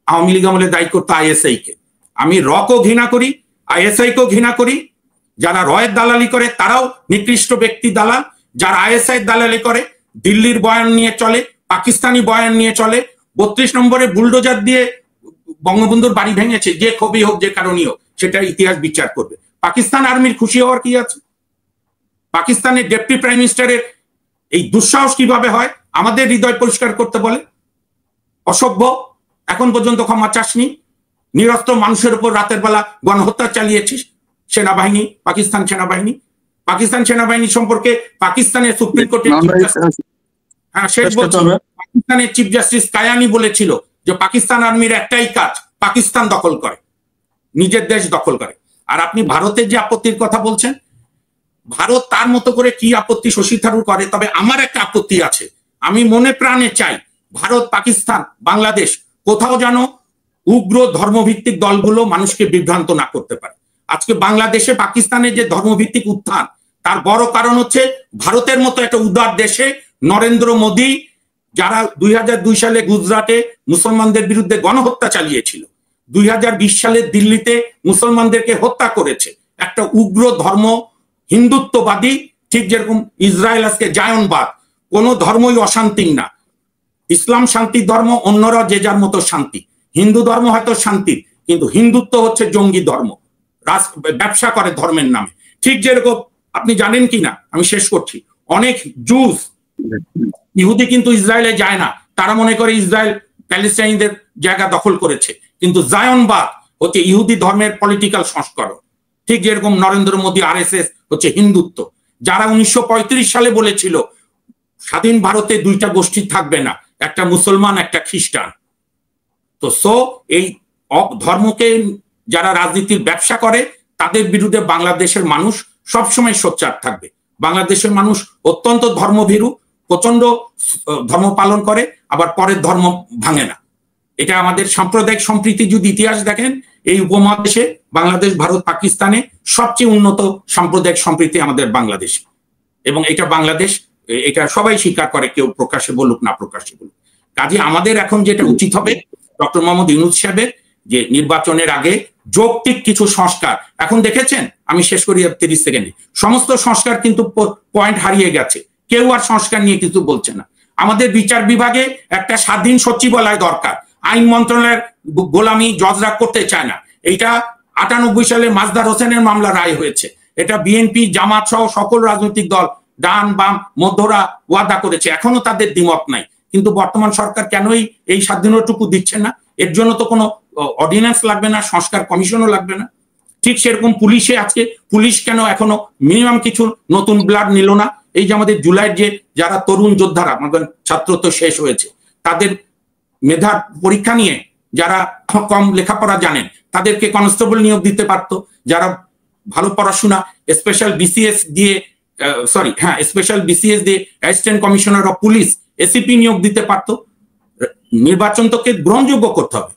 আওয়ামী লীগ আমলে দায়ী করতো আইএসআই কে। আমি রকেও ঘৃণা করি, আইএসআই কেও ঘৃণা করি। যারা রয়ের দালালি করে তারাও নিকৃষ্ট ব্যক্তি দালাল। যারা আইএসআই দালালি করে, দিল্লির বয়ান নিয়ে চলে, পাকিস্তানি বয়ান নিয়ে চলে, 32 নম্বরে বুলডোজার দিয়ে বঙ্গবন্ধুর বাড়ি ভেঙেছে, যে কবি হোক যে কারণই হোক, সেটা ইতিহাস বিচার করবে। পাকিস্তান আর্মির খুশি হওয়ার কি আছে? পাকিস্তানের ডেপুটি প্রাইম মিনিস্টারের এই দুঃসাহস কিভাবে হয় আমাদের হৃদয় পরিষ্কার করতে বলে? অসভ্য, এখন পর্যন্ত ক্ষমা চাসনি। নিরস্ত্র মানুষের উপর রাতের বেলা গণহত্যা চালিয়েছিস সেনাবাহিনী, পাকিস্তান সেনাবাহিনী। পাকিস্তান সেনাবাহিনী সম্পর্কে পাকিস্তানের সুপ্রিম কোর্টের পাকিস্তানের চিফ জাস্টিস কায়ানি বলেছিল যে পাকিস্তান আর্মির একটাই কাজ, পাকিস্তান দখল করে, নিজের দেশ দখল করে। আর আপনি ভারতের যে আপত্তির কথা বলছেন, ভারত তার মতো করে কি আপত্তি শশী থারুর করে, তবে আমার একটা আপত্তি আছে। আমি মনে প্রাণে চাই ভারত, পাকিস্তান, বাংলাদেশ কোথাও যেন উগ্র ধর্মভিত্তিক দলগুলো মানুষকে বিভ্রান্ত না করতে পারে। আজকে বাংলাদেশে পাকিস্তানের যে ধর্মভিত্তিক উত্থান, তার বড় কারণ হচ্ছে ভারতের মতো একটা উদার দেশে নরেন্দ্র মোদী, যারা 2002 সালে গুজরাটে মুসলমানদের বিরুদ্ধে গণহত্যা চালিয়েছিল, 2020 সালে দিল্লিতে মুসলমানদেরকে হত্যা করেছে, একটা উগ্র ধর্ম হিন্দুত্ববাদী, ঠিক যেরকম ইসরায়েল আজকে জায়নবাদ। কোন ধর্মই অশান্তি না, ইসলাম শান্তির ধর্ম, অন্যরা যে যার মতো শান্তি। হিন্দু ধর্ম হয়তো শান্তির, কিন্তু হিন্দুত্ব হচ্ছে জঙ্গি ধর্ম, ব্যবসা করে ধর্মের নামে। ঠিক যেরকম আপনি জানেন কিনা, আমি শেষ করছি, অনেক জুস ইহুদি কিন্তু ইসরায়েলে যায় না, তারা মনে করে ইসরায়েল প্যালেস্টাইনদের জায়গা দখল করেছে, কিন্তু জায়নবাদ হচ্ছে ইহুদি ধর্মের পলিটিক্যাল সংস্করণ। ঠিক যেরকম নরেন্দ্র মোদী আরএসএস হচ্ছে হিন্দুত্ব। যারা 1935 সালে বলেছিল স্বাধীন ভারতে দুইটা গোষ্ঠী থাকবে না, একটা মুসলমান একটা খ্রিস্টান, তো এই ধর্মকে যারা রাজনীতির ব্যবসা করে তাদের বিরুদ্ধে বাংলাদেশের মানুষ সবসময় সোচ্চার থাকবে। বাংলাদেশের মানুষ অত্যন্ত ধর্মভীরু, প্রচন্ড ধর্ম পালন করে, আবার পরের ধর্ম ভাঙে না। এটা আমাদের সাম্প্রদায়িক সম্প্রীতি যদি ইতিহাস দেখেন, এই উপমহাদেশে বাংলাদেশ, ভারত, পাকিস্তানে সবচেয়ে উন্নত সাম্প্রদায়িক সম্প্রীতি আমাদের বাংলাদেশে, এবং এটা বাংলাদেশ, এটা সবাই স্বীকার করে, কেউ প্রকাশ্যে বলুক না প্রকাশ্যে বলুক। কাজে আমাদের এখন যেটা উচিত হবে, ডক্টর মোহাম্মদ ইউনূস সাহেবের যে নির্বাচনের আগে যৌক্তিক কিছু সংস্কার, এখন দেখেছেন, আমি শেষ করি 30 সেকেন্ডে, সমস্ত সংস্কার কিন্তু পয়েন্ট হারিয়ে গেছে, কেউ আর সংস্কার নিয়ে কিছু বলছে না। আমাদের বিচার বিভাগে একটা স্বাধীন সচিবালয় দরকার, আইন মন্ত্রণালয়ের গোলামি জজরা করতে চায় না। এইটা 98 সালে মাজদার হোসেনের মামলা রায় হয়েছে, এটা বিএনপি, জামাত সহ সকল রাজনৈতিক দল, ডান বাম মধ্যরা ওয়াদা করেছে, এখনো তাদের দ্বিমত নাই। কিন্তু বর্তমান সরকার কেনই এই স্বাধীনটুকু দিচ্ছে না? এর জন্য তো কোনো অর্ডিন্যান্স লাগবে না, সংস্কার কমিশনও লাগবে না। ঠিক সেরকম পুলিশে আজকে পুলিশ কেন এখনো মিনিমাম কিছু নতুন ব্লাড নিল না? এই যে আমাদের জুলাইয়ের যে যারা তরুণ যোদ্ধারা, আমাদের ছাত্র তো শেষ হয়েছে, তাদের মেধার পরীক্ষা নিয়ে যারা কম লেখাপড়া জানেন তাদেরকে কনস্টেবল নিয়োগ দিতে পারতো, যারা ভালো পড়াশোনা স্পেশাল বিসিএস দিয়ে স্পেশাল বিসিএস দিয়ে assistant commissioner of police ACP নিয়োগ দিতে পারতো। নির্বাচন তোকে গ্রহণযোগ্য করতে হবে।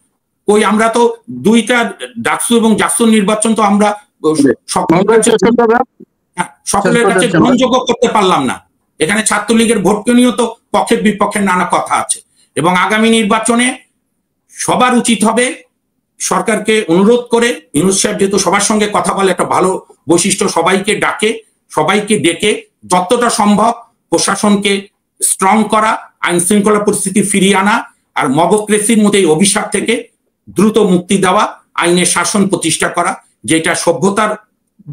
কই আমরা তো দুইটা ডাকসু এবং জাকসু নির্বাচন তো আমরা সকলের কাছে গ্রহণযোগ্য করতে পারলাম না। এখানে ছাত্রলীগের ভোটকে নিয়েও তো পক্ষের বিপক্ষের নানা কথা আছে, এবং আগামী নির্বাচনে সবার উচিত হবে সরকারকে অনুরোধ করে, ইউনূস সাহেব যেহেতু সবার সঙ্গে কথা বলে, একটা ভালো বৈশিষ্ট্য, সবাইকে ডেকে যতটা সম্ভব প্রশাসনকে স্ট্রং করা, আইন শৃঙ্খলা পরিস্থিতি ফিরিয়ে আনা, আর মবক্রেসির মধ্যে এই অভিশাপ থেকে দ্রুত মুক্তি দেওয়া, আইনের শাসন প্রতিষ্ঠা করা, যেটা সভ্যতার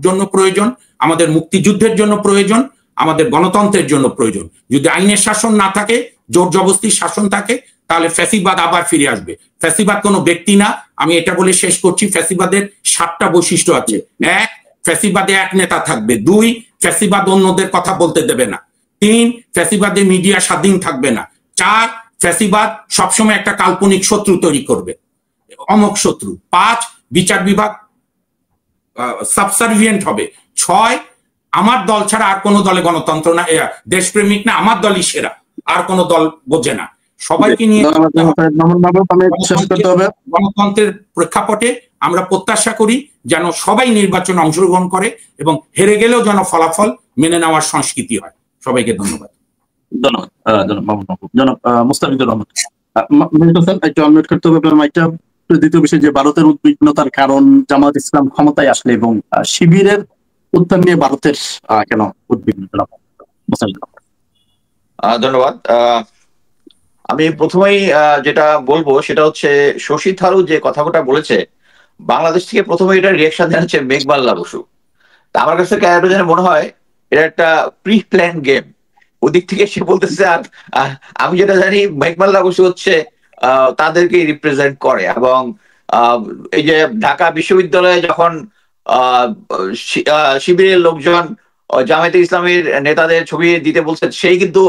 জন্য প্রয়োজন, আমাদের মুক্তিযুদ্ধের জন্য প্রয়োজন, আমাদের গণতন্ত্রের জন্য প্রয়োজন। যদি আইনের শাসন না থাকে, জোর জবরদস্তির শাসন থাকে, তাহলে ফ্যাসিবাদ আবার ফিরে আসবে। ফ্যাসিবাদ কোনো ব্যক্তি না, আমি এটা বলে শেষ করছি। ফ্যাসিবাদের 7টা বৈশিষ্ট্য আছে। 1, ফ্যাসিবাদে এক নেতা থাকবে। 2, ফ্যাসিবাদ অন্যদের কথা বলতে দেবে না। 3, ফ্যাসিবাদে মিডিয়া স্বাধীন থাকবে না। 4, ফ্যাসিবাদ সবসময় একটা কাল্পনিক শত্রু তৈরি করবে, অমক শত্রু। 5, বিচার বিভাগ সাবসার্ভিয়েন্ট হবে। 6, আমার দল ছাড়া আর কোনো দলে গণতন্ত্র না, দেশপ্রেমিক না, আমার দলই সেরা, আর কোনো দল বোঝে না। সবাইকে নিয়ে গণতন্ত্রের প্রেক্ষাপটে আমরা প্রত্যাশা করি যেন সবাই নির্বাচনে অংশগ্রহণ করে, এবং হেরে গেলেও যেন ফলাফল মেনে নেওয়ার সংস্কৃতি হয়। সবাইকে ধন্যবাদ। জনাব মুস্তাফিজুর রহমান। একটু আনমিউট করতে হবে আপনার মাইকটা। দ্বিতীয় বিষয় যে ভারতের উদ্বিগ্নতার কারণ জামাত ইসলাম ক্ষমতায় আসলে এবং শিবিরের উত্থান নিয়ে ভারতের কেন উদ্বিগ্নতা? ধন্যবাদ। আমি প্রথমেই যেটা বলবো সেটা হচ্ছে শশী থারুর যে কথাটা বলেছে, বাংলাদেশ থেকে প্রথমে এটা রিয়াকশন জানাচ্ছে মেঘমাল্লা বসু। তা আমার কাছে কেন যেন মনে হয় এটা একটা প্রি প্ল্যান গেম। ওদিক থেকে সে বলতেছে, আর আমি যেটা জানি মেঘমাল্লা বসু হচ্ছে তাদেরকে রিপ্রেজেন্ট করে। এবং এই যে ঢাকা বিশ্ববিদ্যালয়ে যখন শিবিরের লোকজন জামায়াতে ইসলামের নেতাদের ছবি দিতে বলছে, সেই কিন্তু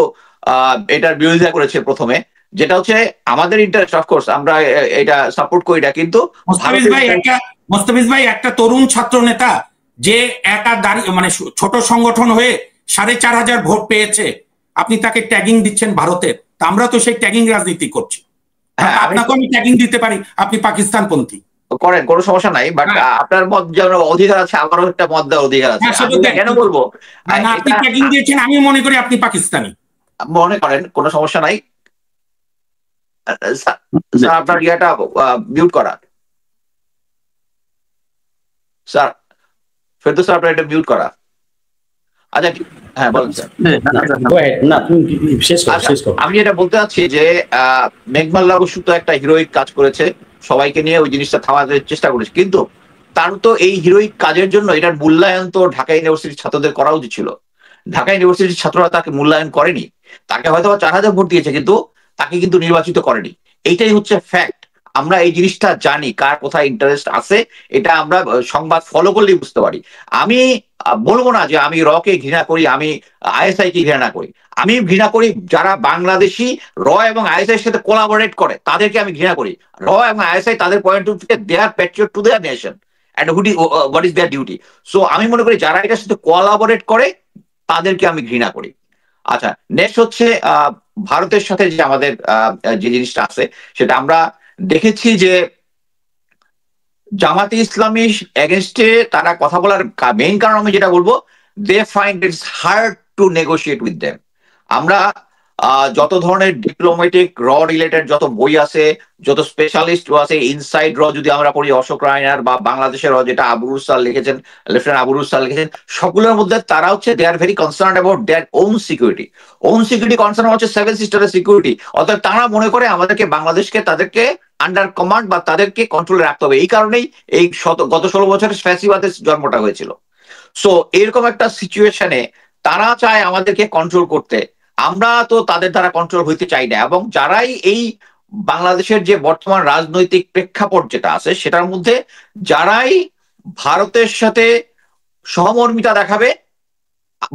এটার বিরোধিতা করেছে প্রথমে, যেটা হচ্ছে আমাদের ইন্টারেস্ট। অফকোর্স আমরা এটা সাপোর্ট করি না, কিন্তু মোস্তাফিজ ভাই একটা তরুণ ছাত্র নেতা যে একা দাঁড়িয়ে মানে ছোট সংগঠন হয়ে ৪,৫০০ ভোট পেয়েছে, আপনি তাকে ট্যাগিং দিচ্ছেন ভারতের। আমরা তো সেই ট্যাগিং রাজনীতি করছি। আপনাকে আমি ট্যাগিং দিতে পারি, আপনি পাকিস্তানপন্থী করেন, কোনো সমস্যা নাই, বাট আপনার মত যেমন অধিকার আছে, আমারও একটা মত দেওয়ার অধিকার আছে। কেন বলবো আপনি ট্যাগিং দিয়েছেন, আমি মনে করি আপনি পাকিস্তানি। মনে করেন, কোনো সমস্যা নাই। স্যার আপনার ইয়াটা মিউট করা। স্যার ফেরদৌস স্যার আপনার এটা মিউট করা। আচ্ছা হ্যাঁ বলেন স্যার। আমি যেটা বলতে চাচ্ছি যে মেঘমাল্লা বসু তো একটা হিরোইক কাজ করেছে, সবাইকে নিয়ে ওই জিনিসটা থামাতে চেষ্টা করেছে, কিন্তু তার তো এই হিরোইক কাজের জন্য এটার মূল্যায়ন তো ঢাকা ইউনিভার্সিটির ছাত্রদের করা উচিত ছিল। ঢাকা ইউনিভার্সিটির ছাত্ররা তাকে মূল্যায়ন করেনি। তাকে হয়তো ৪,০০০ ভোট দিয়েছে, কিন্তু তাকে কিন্তু নির্বাচিত করেনি। এইটাই হচ্ছে ফ্যাক্ট। আমরা এই জিনিসটা জানি কার কোথায় ইন্টারেস্ট আছে, এটা আমরা সংবাদ ফলো করলেই বুঝতে পারি। আমি বলবো না যে আমি র কে ঘৃণা করি, আমি আইএসআই কে ঘৃণা করি। আমি ঘৃণা করি যারা বাংলাদেশি র এবং আইএসআই এর সাথে কোলাবোরেট করে, তাদেরকে আমি ঘৃণা করি। র এবং আইএসআই তাদের point of view they are patriot to their nation and what is their duty. So আমি মনে করি যারা এটার সাথে কোলাবোরেট করে তাদেরকে আমি ঘৃণা করি। আচ্ছা, নেক্সট হচ্ছে ভারতের সাথে যে আমাদের যে জিনিসটা আছে, সেটা আমরা দেখেছি যে জামাতে ইসলামী এগেনস্টে তারা কথা বলার মেইন কারণ আমি যেটা বলবো, they find it's hard to negotiate with them. আমরা যত ধরনের ডিপ্লোম্যাটিক র রিলেটেড যত বই আছে, যত স্পেশালিস্ট আছে, ইনসাইড র যদি আমরা পড়ি, অশোক রায়নার বা বাংলাদেশের র যেটা আবুরুস স্যার লিখেছেন, লেফটেন্যান্ট আবুরুস স্যার লিখেছেন, সবগুলোর মধ্যে তারা হচ্ছে they are very concern about their own security. Own security concern হচ্ছে সেভেন সিস্টারের সিকিউরিটি। অর্থাৎ তারা মনে করে আমাদেরকে বাংলাদেশকে তাদেরকে আন্ডার কমান্ড বা তাদেরকে কন্ট্রোলে রাখতে হবে। এই কারণেই এই গত 16 বছরের ফ্যাসিবাদের জন্মটা হয়েছিল। সো এরকম একটা সিচুয়েশনে তারা চায় আমাদেরকে কন্ট্রোল করতে, আমরা তো তাদের দ্বারা কন্ট্রোল হইতে চাই না। এবং যারাই এই বাংলাদেশের যে বর্তমান রাজনৈতিক প্রেক্ষাপট যেটা আছে, সেটার মধ্যে যারাই ভারতের সাথে সহমর্মিতা দেখাবে,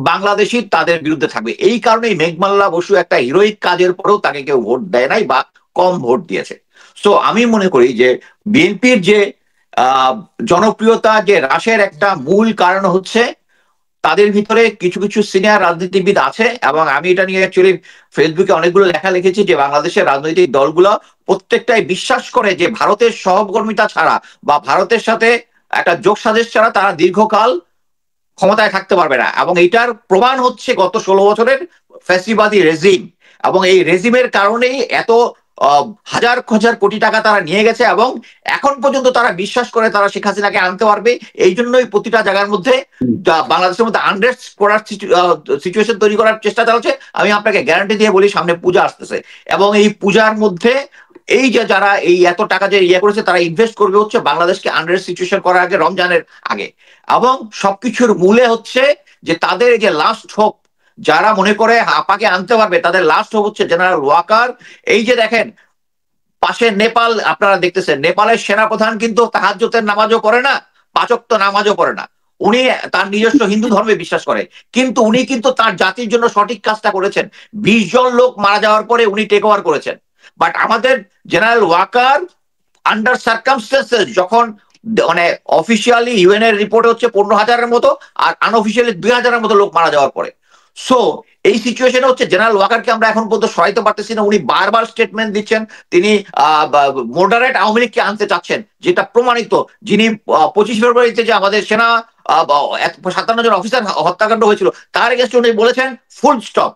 বাংলাদেশি তাদের বিরুদ্ধে থাকবে। এই কারণেই মেঘমাল্লা বসু একটা হিরোইক কাজের পরেও তাকে কেউ ভোট দেয় নাই বা কম ভোট দিয়েছে। সো আমি মনে করি যে বিএনপির যে জনপ্রিয়তা যে হ্রাসের একটা মূল কারণ হচ্ছে তাদের ভিতরে কিছু কিছু সিনিয়র রাজনীতিবিদ আছে। এবং আমি এটা নিয়ে অ্যাকচুয়ালি ফেসবুকে অনেকগুলো লেখা লিখেছি যে বাংলাদেশের রাজনৈতিক দলগুলো প্রত্যেকটাই বিশ্বাস করে যে ভারতের সহকর্মিতা ছাড়া বা ভারতের সাথে একটা যোগসাজশ ছাড়া তারা দীর্ঘকাল ক্ষমতায় থাকতে পারবে না। এবং এটার প্রমাণ হচ্ছে গত 16 বছরের ফ্যাসিবাদী রেজিম। এবং এই রেজিমের কারণেই এত হাজার হাজার কোটি টাকা তারা নিয়ে গেছে, এবং এখন পর্যন্ত তারা বিশ্বাস করে তারা শেখ হাসিনাকে আনতে পারবে। এই জন্যই প্রতিটা জায়গার মধ্যে বাংলাদেশের মধ্যে আনরেস্ট করার সিচুয়েশন তৈরি করার চেষ্টা চালাচ্ছে। আমি আপনাকে গ্যারান্টি দিয়ে বলি, সামনে পূজা আসতেছে, এবং এই পূজার মধ্যে এই যে যারা এই এত টাকা যে করেছে, তারা ইনভেস্ট করবে হচ্ছে বাংলাদেশকে আনরেস্ট সিচুয়েশন করার আগে, রমজানের আগে। এবং সবকিছুর মূলে হচ্ছে যে তাদের যে লাস্ট হোপ, যারা মনে করে আপাকে আনতে পারবে, তাদের লাস্ট হোপ হচ্ছে জেনারেল ওয়াকার। এই যে দেখেন পাশে নেপাল, আপনারা দেখতেছেন নেপালের সেনাপ্রধান কিন্তু তাহাজ্জুদের নামাজও পড়ে না, 5 ওয়াক্ত নামাজও পড়ে না। উনি তার নিজস্ব হিন্দু ধর্মে বিশ্বাস করে, কিন্তু উনি কিন্তু তার জাতির জন্য সঠিক কাজটা করেছেন। 20 জন লোক মারা যাওয়ার পরে উনি টেক ওভার করেছেন। বাট আমাদের জেনারেল ওয়াকার আন্ডার সার্কামস্টেন্সেস, যখন মানে অফিসিয়ালি ইউএন এর রিপোর্টে হচ্ছে 15,000-এর মতো, আর আনঅফিসিয়ালি 2,000-এর মতো লোক মারা যাওয়ার পরে। সো এই সিচুয়েশনে হচ্ছে জেনারেল ওয়াকারকে আমরা এখন পর্যন্ত সরাইতে পারতেছি না। উনি বারবার স্টেটমেন্ট দিচ্ছেন তিনি মডারেট আওয়ামী লীগকে আনতে চাচ্ছেন, যেটা প্রমাণিত। যিনি 25 ফেব্রুয়ারিতে যে আমাদের সেনা 57 জন অফিসার হত্যাকাণ্ড হয়েছিল, তার এগেইনস্টে উনি বলেছেন ফুল স্টপ।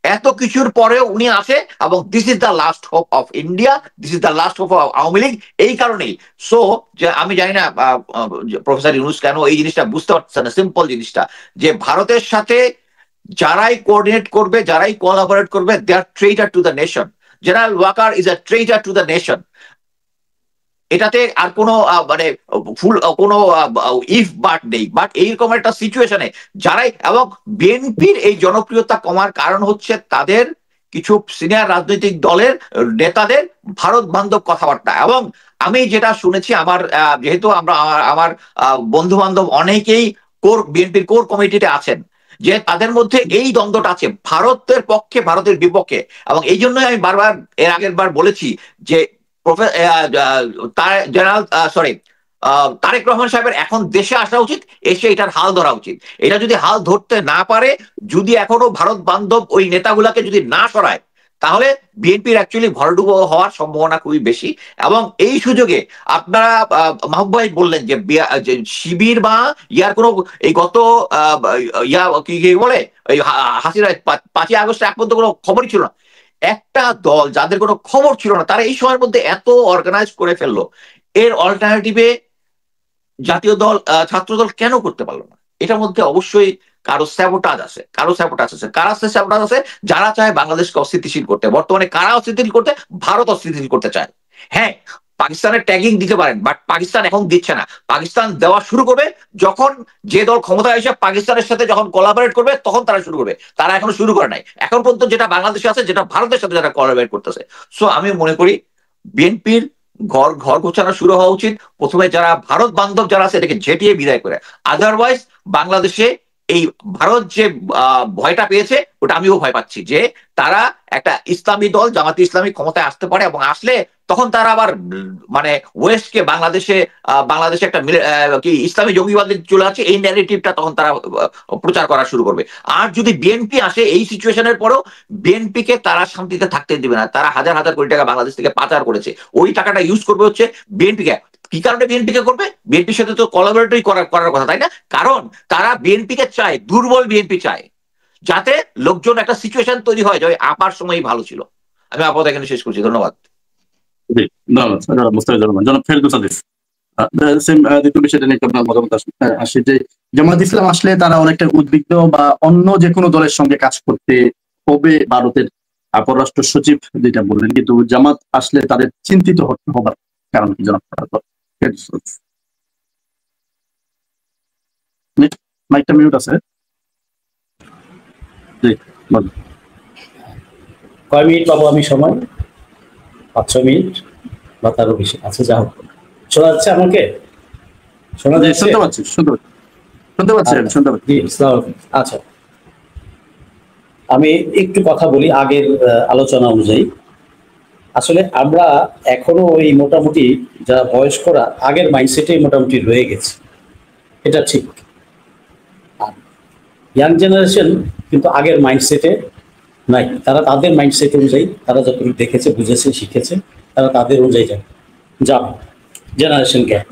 এত কিছুর পরেও উনি আসে এবং this is the last hope of India, this is the last hope of Awami League. এই কারণেই সো যে আমি জানি না প্রফেসর ইউনুস কেন এই জিনিসটা বুঝতে পারছেন না, সিম্পল জিনিসটা যে ভারতের সাথে যারাই কোঅর্ডিনেট করবে, যারাই কোলাবোরেট করবে, they are traitor to the nation. General Waker is a traitor to the nation. এটাতে আর কোনো মানে ফুল কোনো ইফ বাট নেই। বাট এইরকম একটা সিচুয়েশনে যারাই, এবং বিএনপির এই জনপ্রিয়তা কমার কারণ হচ্ছে তাদের কিছু সিনিয়র রাজনৈতিক দলের নেতাদের ভারত বান্ধব কথাবার্তা। এবং আমি যেটা শুনেছি, আমার যেহেতু আমার বন্ধু বান্ধব অনেকেই বিএনপির কোর কমিটিতে আছেন, যে তাদের মধ্যে এই দ্বন্দ্বটা আছে ভারতের পক্ষে ভারতের বিপক্ষে। এবং এই জন্যই আমি বারবার এর আগের বার বলেছি যে তারেক রহমান সাহেবের এখন দেশে আসা উচিত, এসে এটার হাল ধরা উচিত। এটা যদি হাল ধরতে না পারে, যদি এখনো ভারত বান্ধব ওই নেতাগুলাকে যদি না সরায়, তাহলে বিএনপির অ্যাকচুয়ালি ভরডুবো হওয়ার সম্ভাবনা খুবই বেশি। এবং এই সুযোগে আপনারা মাহবুব ভাই বললেন যে শিবির বা ইয়ার কোনো এই গত কি বলে এই হাসিনা 5ই আগস্ট এক পর্যন্ত কোনো খবরই ছিল না। একটা দল যাদের কোনো খবর ছিল না, তারা এই সময়ের মধ্যে এত অর্গানাইজ করে ফেললো। এর অল্টারনেটিভে জাতীয় দল ছাত্র দল কেন করতে পারলো না? এটার মধ্যে অবশ্যই কারো স্যাবোটাজ আছে, কারা স্যাবোটাজ আছে? যারা চায় বাংলাদেশকে অস্থিতিশীল করতে। বর্তমানে কারা অস্থিতিশীল করতে? ভারত অস্থিতিশীল করতে চায়। হ্যাঁ, পাকিস্তানের ট্যাগিং দিতে পারেন, বাট পাকিস্তান এখন দিচ্ছে না। পাকিস্তান দেওয়া শুরু করবে যখন যে দল ক্ষমতায় এসে পাকিস্তানের সাথে যখন কোলাবোরেট করবে, তখন তারা শুরু করবে। তারা এখনো শুরু করে নাই। এখন পর্যন্ত যেটা বাংলাদেশে আছে, যেটা ভারতের সাথে যারা কোলাবোরেট করতেছে। সো আমি মনে করি বিএনপির ঘর গোছানো শুরু হওয়া উচিত। প্রথমে যারা ভারত বান্ধব যারা আছে, এটাকে ঝেঁটিয়ে বিদায় করে। আদারওয়াইজ বাংলাদেশে এই ভারত যে ভয়টা পেয়েছে, ওটা আমিও ভয় পাচ্ছি যে তারা একটা ইসলামী দল জামাতে ইসলামী ক্ষমতায় আসতে পারে, এবং আসলে তখন তারা আবার মানে ওয়েস্টকে বাংলাদেশে একটা কি ইসলামী জঙ্গিবাদ চলে আছে, এই ন্যারেটিভটা তখন তারা প্রচার করা শুরু করবে। আর যদি বিএনপি আসে এই সিচুয়েশনের পরেও, বিএনপিকে তারা শান্তিতে থাকতে দিবে না। তারা হাজার হাজার কোটি টাকা বাংলাদেশ থেকে পাচার করেছে, ওই টাকাটা ইউজ করবে হচ্ছে বিএনপিকে। কি কারণে বিএনপিকে করবে? বিএনপির সাথে তো কোলাবোরেটই করার কথা, তাই না? কারণ তারা বিএনপিকে চায়, দুর্বল বিএনপি চায়, যাতে লোকজন একটা সিচুয়েশন তৈরি হয় যে আপার সময়ই ভালো ছিল। আমি আপাতত এখানে শেষ করছি, ধন্যবাদ। জামাত ইসলাম আসলে তারা অনেকটা উদ্বিগ্ন, বা অন্য যে কোনো দলের সঙ্গে কাজ করতে হবে। ভারতের পররাষ্ট্র সচিব যেটা বললেন, কিন্তু জামাত আসলে তাদের চিন্তিত হবার কারণ কি জনাব? মাইকটা মিউট আছে। কয় মিনিট পাবো আমি সময়? 5-6 মিনিট বা তারও বেশি আছে। যা হোক, শোনা যাচ্ছে আমাকে? শোনা যাচ্ছে? শুনতে পাচ্ছি। আচ্ছা, আমি একটু কথা বলি আগের আলোচনা অনুযায়ী। আসলে আমরা এখনো ওই মোটামুটি যারা বয়স্করা আগের মাইন্ডসেটে মোটামুটি রয়ে গেছে, এটা ঠিক। আর ইয়াং জেনারেশন কিন্তু আগের মাইন্ডসেটে নাই। তারা তাদের মাইন্ডসেট অনুযায়ী, তারা যতটুকু দেখেছে, বুঝেছে, শিখেছে, তারা তাদের অনুযায়ী যাবে জেনারেশন গ্যাপ।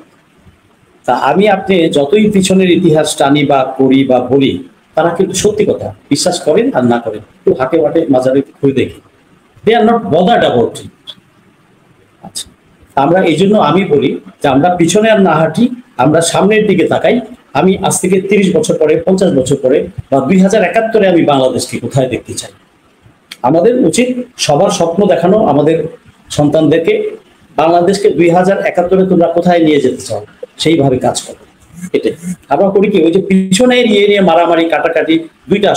তা আমি আপনি যতই পিছনের ইতিহাস টানি বা করি বা বলি, তারা কিন্তু সত্যি কথা বিশ্বাস করেন আর না করেন, একটু হাটে হাটে মাঝারে খুঁজে দেখি, they are not bothered about it. আচ্ছা, আমরা এই জন্য আমি বলি যে আমরা পিছনে আর না হাঁটি, আমরা সামনের দিকে তাকাই। আমি আজ থেকে 30 বছর পরে, 50 বছর পরে বা 2071-এ আমি বাংলাদেশকে কোথায় দেখতে চাই। আমাদের উচিত সবার স্বপ্ন দেখানো আমাদের সন্তানদেরকে, বাংলাদেশকে 2071-এ তোমরা কোথায় নিয়ে যেতে চাও, সেইভাবে কাজ করো। এটাই আমরা করি কি, ওই যে পিছনে নিয়ে মারামারি কাটাকাটি,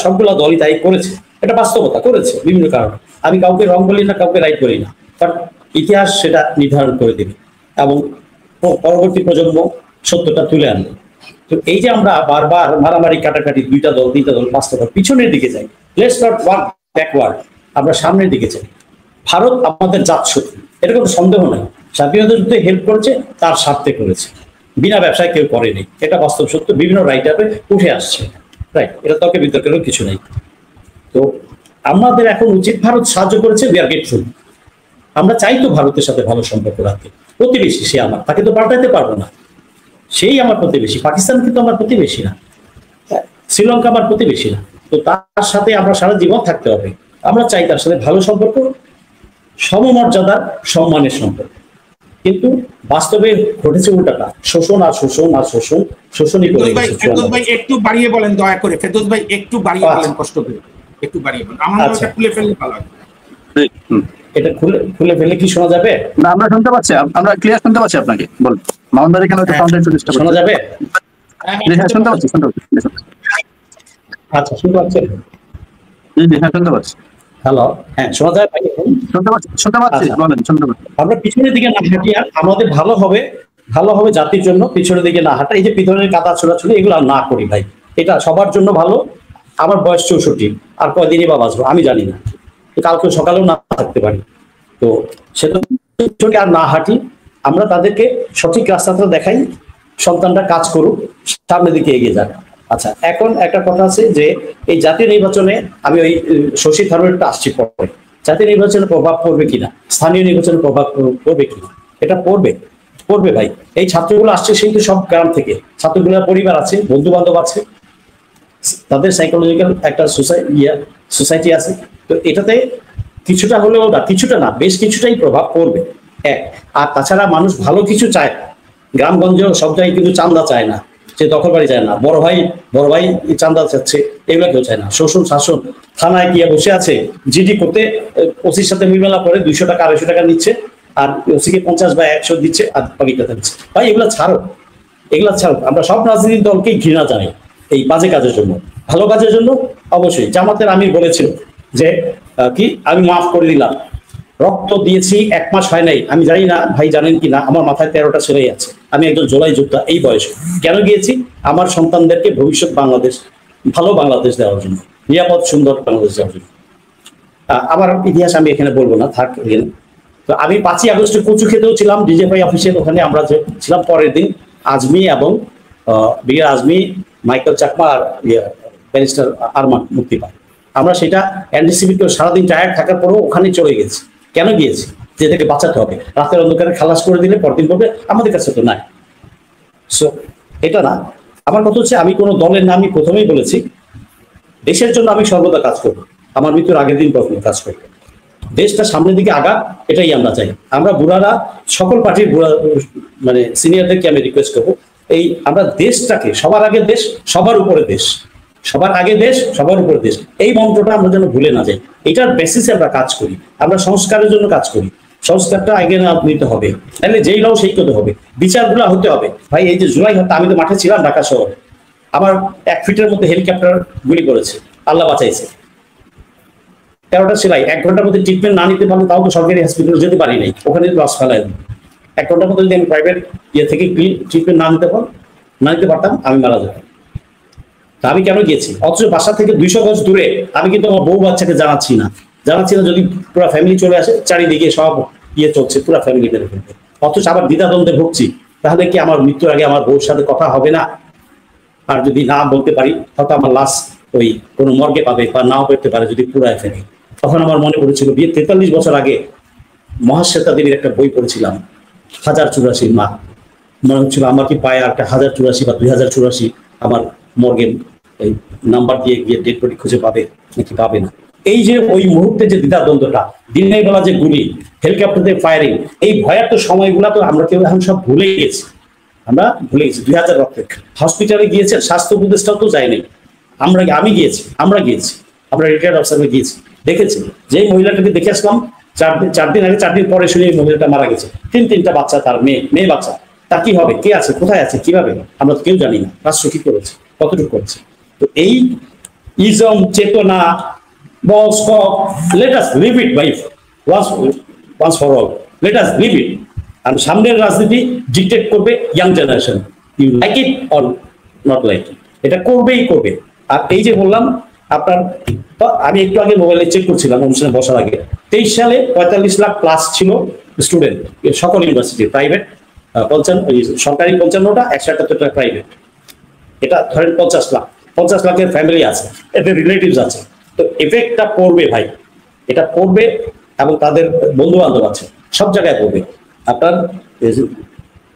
সবগুলা দলই তাই করেছে, এটা বাস্তবতা করেছে বিভিন্ন কারণে। আমি কাউকে রং বলি না, কাউকে রাইট বলি না, কারণ ইতিহাস সেটা নির্ধারণ করে দেবে এবং পরবর্তী প্রজন্ম সত্যটা তুলে আনবে। তো এই যে আমরা বারবার মারামারি কাটাকাটি, 2টা দল 3টা দল 5টা দল, পিছনের দিকে যাই। লেটস নট ওয়ার্ক ব্যাকওয়ার্ড, আমরা সামনের দিকে যাই। ভারত আমাদের জাত শত্রু, এটা কোনো সন্দেহ নাই। স্বাধীনতা যুদ্ধে হেল্প করেছে, তার স্বার্থে করেছে, বিনা ব্যবসায় কেউ করেনি, এটা বাস্তব সত্য, বিভিন্ন রাইটারে উঠে আসছে। রাইট, এটা তর্কে বিতর্কেরও কিছু নেই। তো আমাদের এখন উচিত, ভারত সাহায্য করেছে, উই আর গ্রেটফুল। আমরা চাই তো ভারতের সাথে ভালো সম্পর্ক রাখতে। প্রতিবেশী সে আমার, তাকে তো পাল্টাতে পারবো না, সেই আমার প্রতিবেশী। পাকিস্তান কিন্তু আমার প্রতিবেশী না, শ্রীলঙ্কা আমার প্রতিবেশী না। তো তার সাথে আমরা সারা জীবন থাকতে হবে। আমরা চাই তার সাথে ভালো সম্পর্ক, সমমর্যাদার সম্মানের সম্পর্ক। কিন্তু বাস্তবে ঘটেছে উল্টাটা, শোষণ আর শোষণ আর শোষণ, শোষণই করে গেছে। ফেরদৌস ভাই একটু বাড়িয়ে বলেন দয়া করে, ফেরদৌস ভাই একটু বাড়িয়ে বলেন, কষ্ট করে একটু বাড়িয়ে বলেন, আমার এটা খুলে ফেললে ভালো হয়। এটা খুলে ফেলে কি শোনা যাবে? না, আমরা শুনতে পাচ্ছি, আমরা ক্লিয়ার শুনতে পাচ্ছি আপনাকে। বলুন মামুন ভাই, কেন একটা সাউন্ড একটু ডিস্টার্ব শোনা যাবে? হ্যাঁ, শুনতে পাচ্ছি। আচ্ছা, শুনতে পাচ্ছেন? জি, হ্যাঁ, শুনতে পাচ্ছি। হ্যালো, হ্যাঁ, শোনা যায় ভাই? শুনতে পাচ্ছি, বলেন, শুনতে পাচ্ছি। আমরা পিছনের দিকে না হাঁটি, আর আমাদের ভালো হবে জাতির জন্য পিছনের দিকে না হাঁটা। এই যে পিছনের কাদা ছোড়াছুড়ি এগুলো না করি ভাই, এটা সবার জন্য ভালো। আমার বয়স 64, আর কয়দিনই বা বাঁচবো আমি জানি না, কালকে সকালেও না থাকতে পারি। তো সেটা আর না হাঁটি, আমরা তাদেরকে সঠিক রাস্তাটা দেখাই, সন্তানরা কাজ করুক, সামনের দিকে এগিয়ে যাক। আচ্ছা, এখন একটা কথা আছে যে এই জাতীয় নির্বাচনে আমি ওই শশী থারুরটা আসছি পরে, জাতীয় নির্বাচনের প্রভাব পড়বে কিনা, স্থানীয় নির্বাচনের প্রভাব পড়বে কিনা, এটা পড়বে ভাই। এই ছাত্রগুলো আসছে সেই তো সব গ্রাম থেকে, ছাত্রগুলোর পরিবার আছে, বন্ধু বান্ধব আছে, তাদের সাইকোলজিক্যাল একটা সোসাইটি আছে। তো এটাতে কিছুটা হলেও না, কিছুটা না, বেশ কিছুটাই প্রভাব পড়বে। আর তাছাড়া মানুষ ভালো কিছু চায়, গ্রামগঞ্জে সব জায়গায় কিন্তু চান্দা চায় না, সে দখল বাড়ি চায় না, বড় ভাই চান্দা চাচ্ছে, এগুলো কেউ চায় না। শোষণ শাসন, থানায় গিয়ে বসে আছে, জিডি করতে ওসির সাথে মিলমেলা করে 200 টাকা 250 টাকা নিচ্ছে, আর ওসিকে 50 বা 100 দিচ্ছে, আর বাকিটা দিচ্ছে। ভাই এগুলা ছাড়ো। আমরা সব রাজনৈতিক দলকেই ঘৃণা জানাই এই বাজে কাজের জন্য। ভালো কাজের জন্য অবশ্যই জামাতের আমির বলেছিল যে কি আমি মাফ করে দিলাম, রক্ত দিয়েছি 1 মাস হয় নাই। আমি জানি না ভাই জানেন কি না, আমার মাথায় 13টা ছেলেই আছে, আমি একজন জোলাই যোদ্ধা এই বয়সে। কেন গিয়েছি? আমার সন্তানদেরকে ভবিষ্যৎ বাংলাদেশ, ভালো বাংলাদেশ দেওয়ার জন্য, নিরাপদ সুন্দর বাংলাদেশ দেওয়ার জন্য। আমার ইতিহাস আমি এখানে বলবো না, থাক এখানে। তো আমি 5ই আগস্টে কচু খেতেও ছিলাম ডিজেফাই অফিসের ওখানে, আমরা যে ছিলাম পরের দিন, আজমি এবং বিআর আজমি, মাইকেল চাকমা আর ব্যারিস্টার আরমান মুক্তি পায়। আমরা সেটা এনডিসিবি সারাদিন টায়ার্ড থাকার পরেও ওখানে চলে গেছি। কেন গিয়েছি? যে এটাকে বাঁচাতে হবে, রাতের অন্ধকারে খালাস করে দিলে পরদিন পড়বে, আমাদের কাছে তো নাই। সো এটা না, আমার কথা হচ্ছে আমি কোনো দলের নামই প্রথমেই বলেছি, দেশের জন্য আমি সর্বদা কাজ করবো, আমার মৃত্যুর আগের দিন কখনো কাজ করবো, দেশটা সামনের দিকে আগা, এটাই আমরা চাই। আমরা বুড়ারা, সকল পার্টির বুড়া মানে সিনিয়রদেরকে আমি রিকোয়েস্ট করবো, এই আমরা দেশটাকে সবার আগে দেশ, সবার উপরে দেশ, সবার আগে দেশ, সবার উপরে দেশ, এই মন্ত্রটা আমরা যেন ভুলে না যাই। এটার বেসিসে আমরা কাজ করি, আমরা সংস্কারের জন্য কাজ করি, সংস্কারটা আগে না নিতে হবে, তাহলে যেই লাও সেই করতে হবে, বিচারগুলো হতে হবে। ভাই এই যে জুলাই হত্যা, আমি তো মাঠে ছিলাম ঢাকা শহরে, আমার 1 ফিটের মধ্যে হেলিকপ্টার গুলি করেছে, আল্লাহ বাঁচাইছে। 13টা সেলাই, 1 ঘন্টার মধ্যে ট্রিটমেন্ট না নিতে পারলে তাও তো সরকারি হসপিটালে যেতে পারি নাই, ওখানে লস ফেলাই। 1 ঘন্টার মধ্যে যদি আমি প্রাইভেট থেকে ট্রিটমেন্ট না নিতে পারতাম, আমি মারা যেতাম। তা আমি কেন গিয়েছি? অথচ বাসা থেকে 200 গজ দূরে, আমি কিন্তু আমার বউ বাচ্চাকে জানাচ্ছি না, যদি পুরো ফ্যামিলি চলে আসে, চারিদিকে সব চলছে, পুরো ফ্যামিলি মেরে ফেলবে। অথচ আবার দ্বিধাদ্বন্দ্বে ভুগছি, তাহলে কি আমার মৃত্যুর আগে আমার বউর সাথে কথা হবে না? আর যদি না বলতে পারি, হয়তো আমার লাশ ওই কোনো মর্গে পাবে, বা নাও পেতে পারে যদি পুরায় ফেলে। তখন আমার মনে পড়েছিল বিয়ে 43 বছর আগে মহাশ্বেতা দেবীর একটা বই পড়েছিলাম, 1084 মা। মনে হচ্ছিল আমার কি পায়ে একটা 1084 বা 2084 আমার মর্গের এই নাম্বার দিয়ে গিয়ে ডেড বডি খুঁজে পাবে নাকি পাবে না। এই যে ওই মুহূর্তে যে দ্বিধাদ্বন্দ্বটা, দিনের বেলা যে গুলি, হেলিকপ্টারের ফায়ারিং, এই ভয়ার্থ সময়গুলা তো আমরা কেউ এখন সব ভুলে গেছি। 2000 রক্তে হসপিটালে গিয়েছে, স্বাস্থ্য উপদেষ্টাও তো যায়নি, আমি গিয়েছি, আমরা রিটায়ার্ড অফিসারে গিয়েছি, দেখেছি যে মহিলাটাকে দেখে আসলাম 4 দিন আগে, 4 দিন পরে শুনে এই মহিলাটা মারা গেছে। 3টা বাচ্চা, তার মেয়ে বাচ্চা, তা কি হবে, কে আছে, কোথায় আছে, কিভাবে, আমরা তো কেউ জানি না। রাষ্ট্র কি করেছে, কতটুকু করেছে। তো এই ইজম চেতনা, boss let us live it by once for all, let us live it। আর সামনের রাজনীতি ডিকটেট করবে young generation, you like it or not like it, এটা করবেই করবে। আর এই যে বললাম আপনার, আমি একটু আগে মোবাইলে চেক করছিলাম অনুষ্ঠানে বসার আগে, 23 সালে 45 লাখ প্লাস ছিল স্টুডেন্ট, সকল ইউনিভার্সিটি, প্রাইভেট সরকারি 55টা, 178টা প্রাইভেট। এটা ধরেন 50 লাখের ফ্যামিলি আছে, এদের রিলেটিভস আছে। তো এফেক্টটা পড়বে ভাই, এটা পড়বে, এবং তাদের বন্ধু বান্ধব আছে, সব জায়গায় পড়বে। আপনার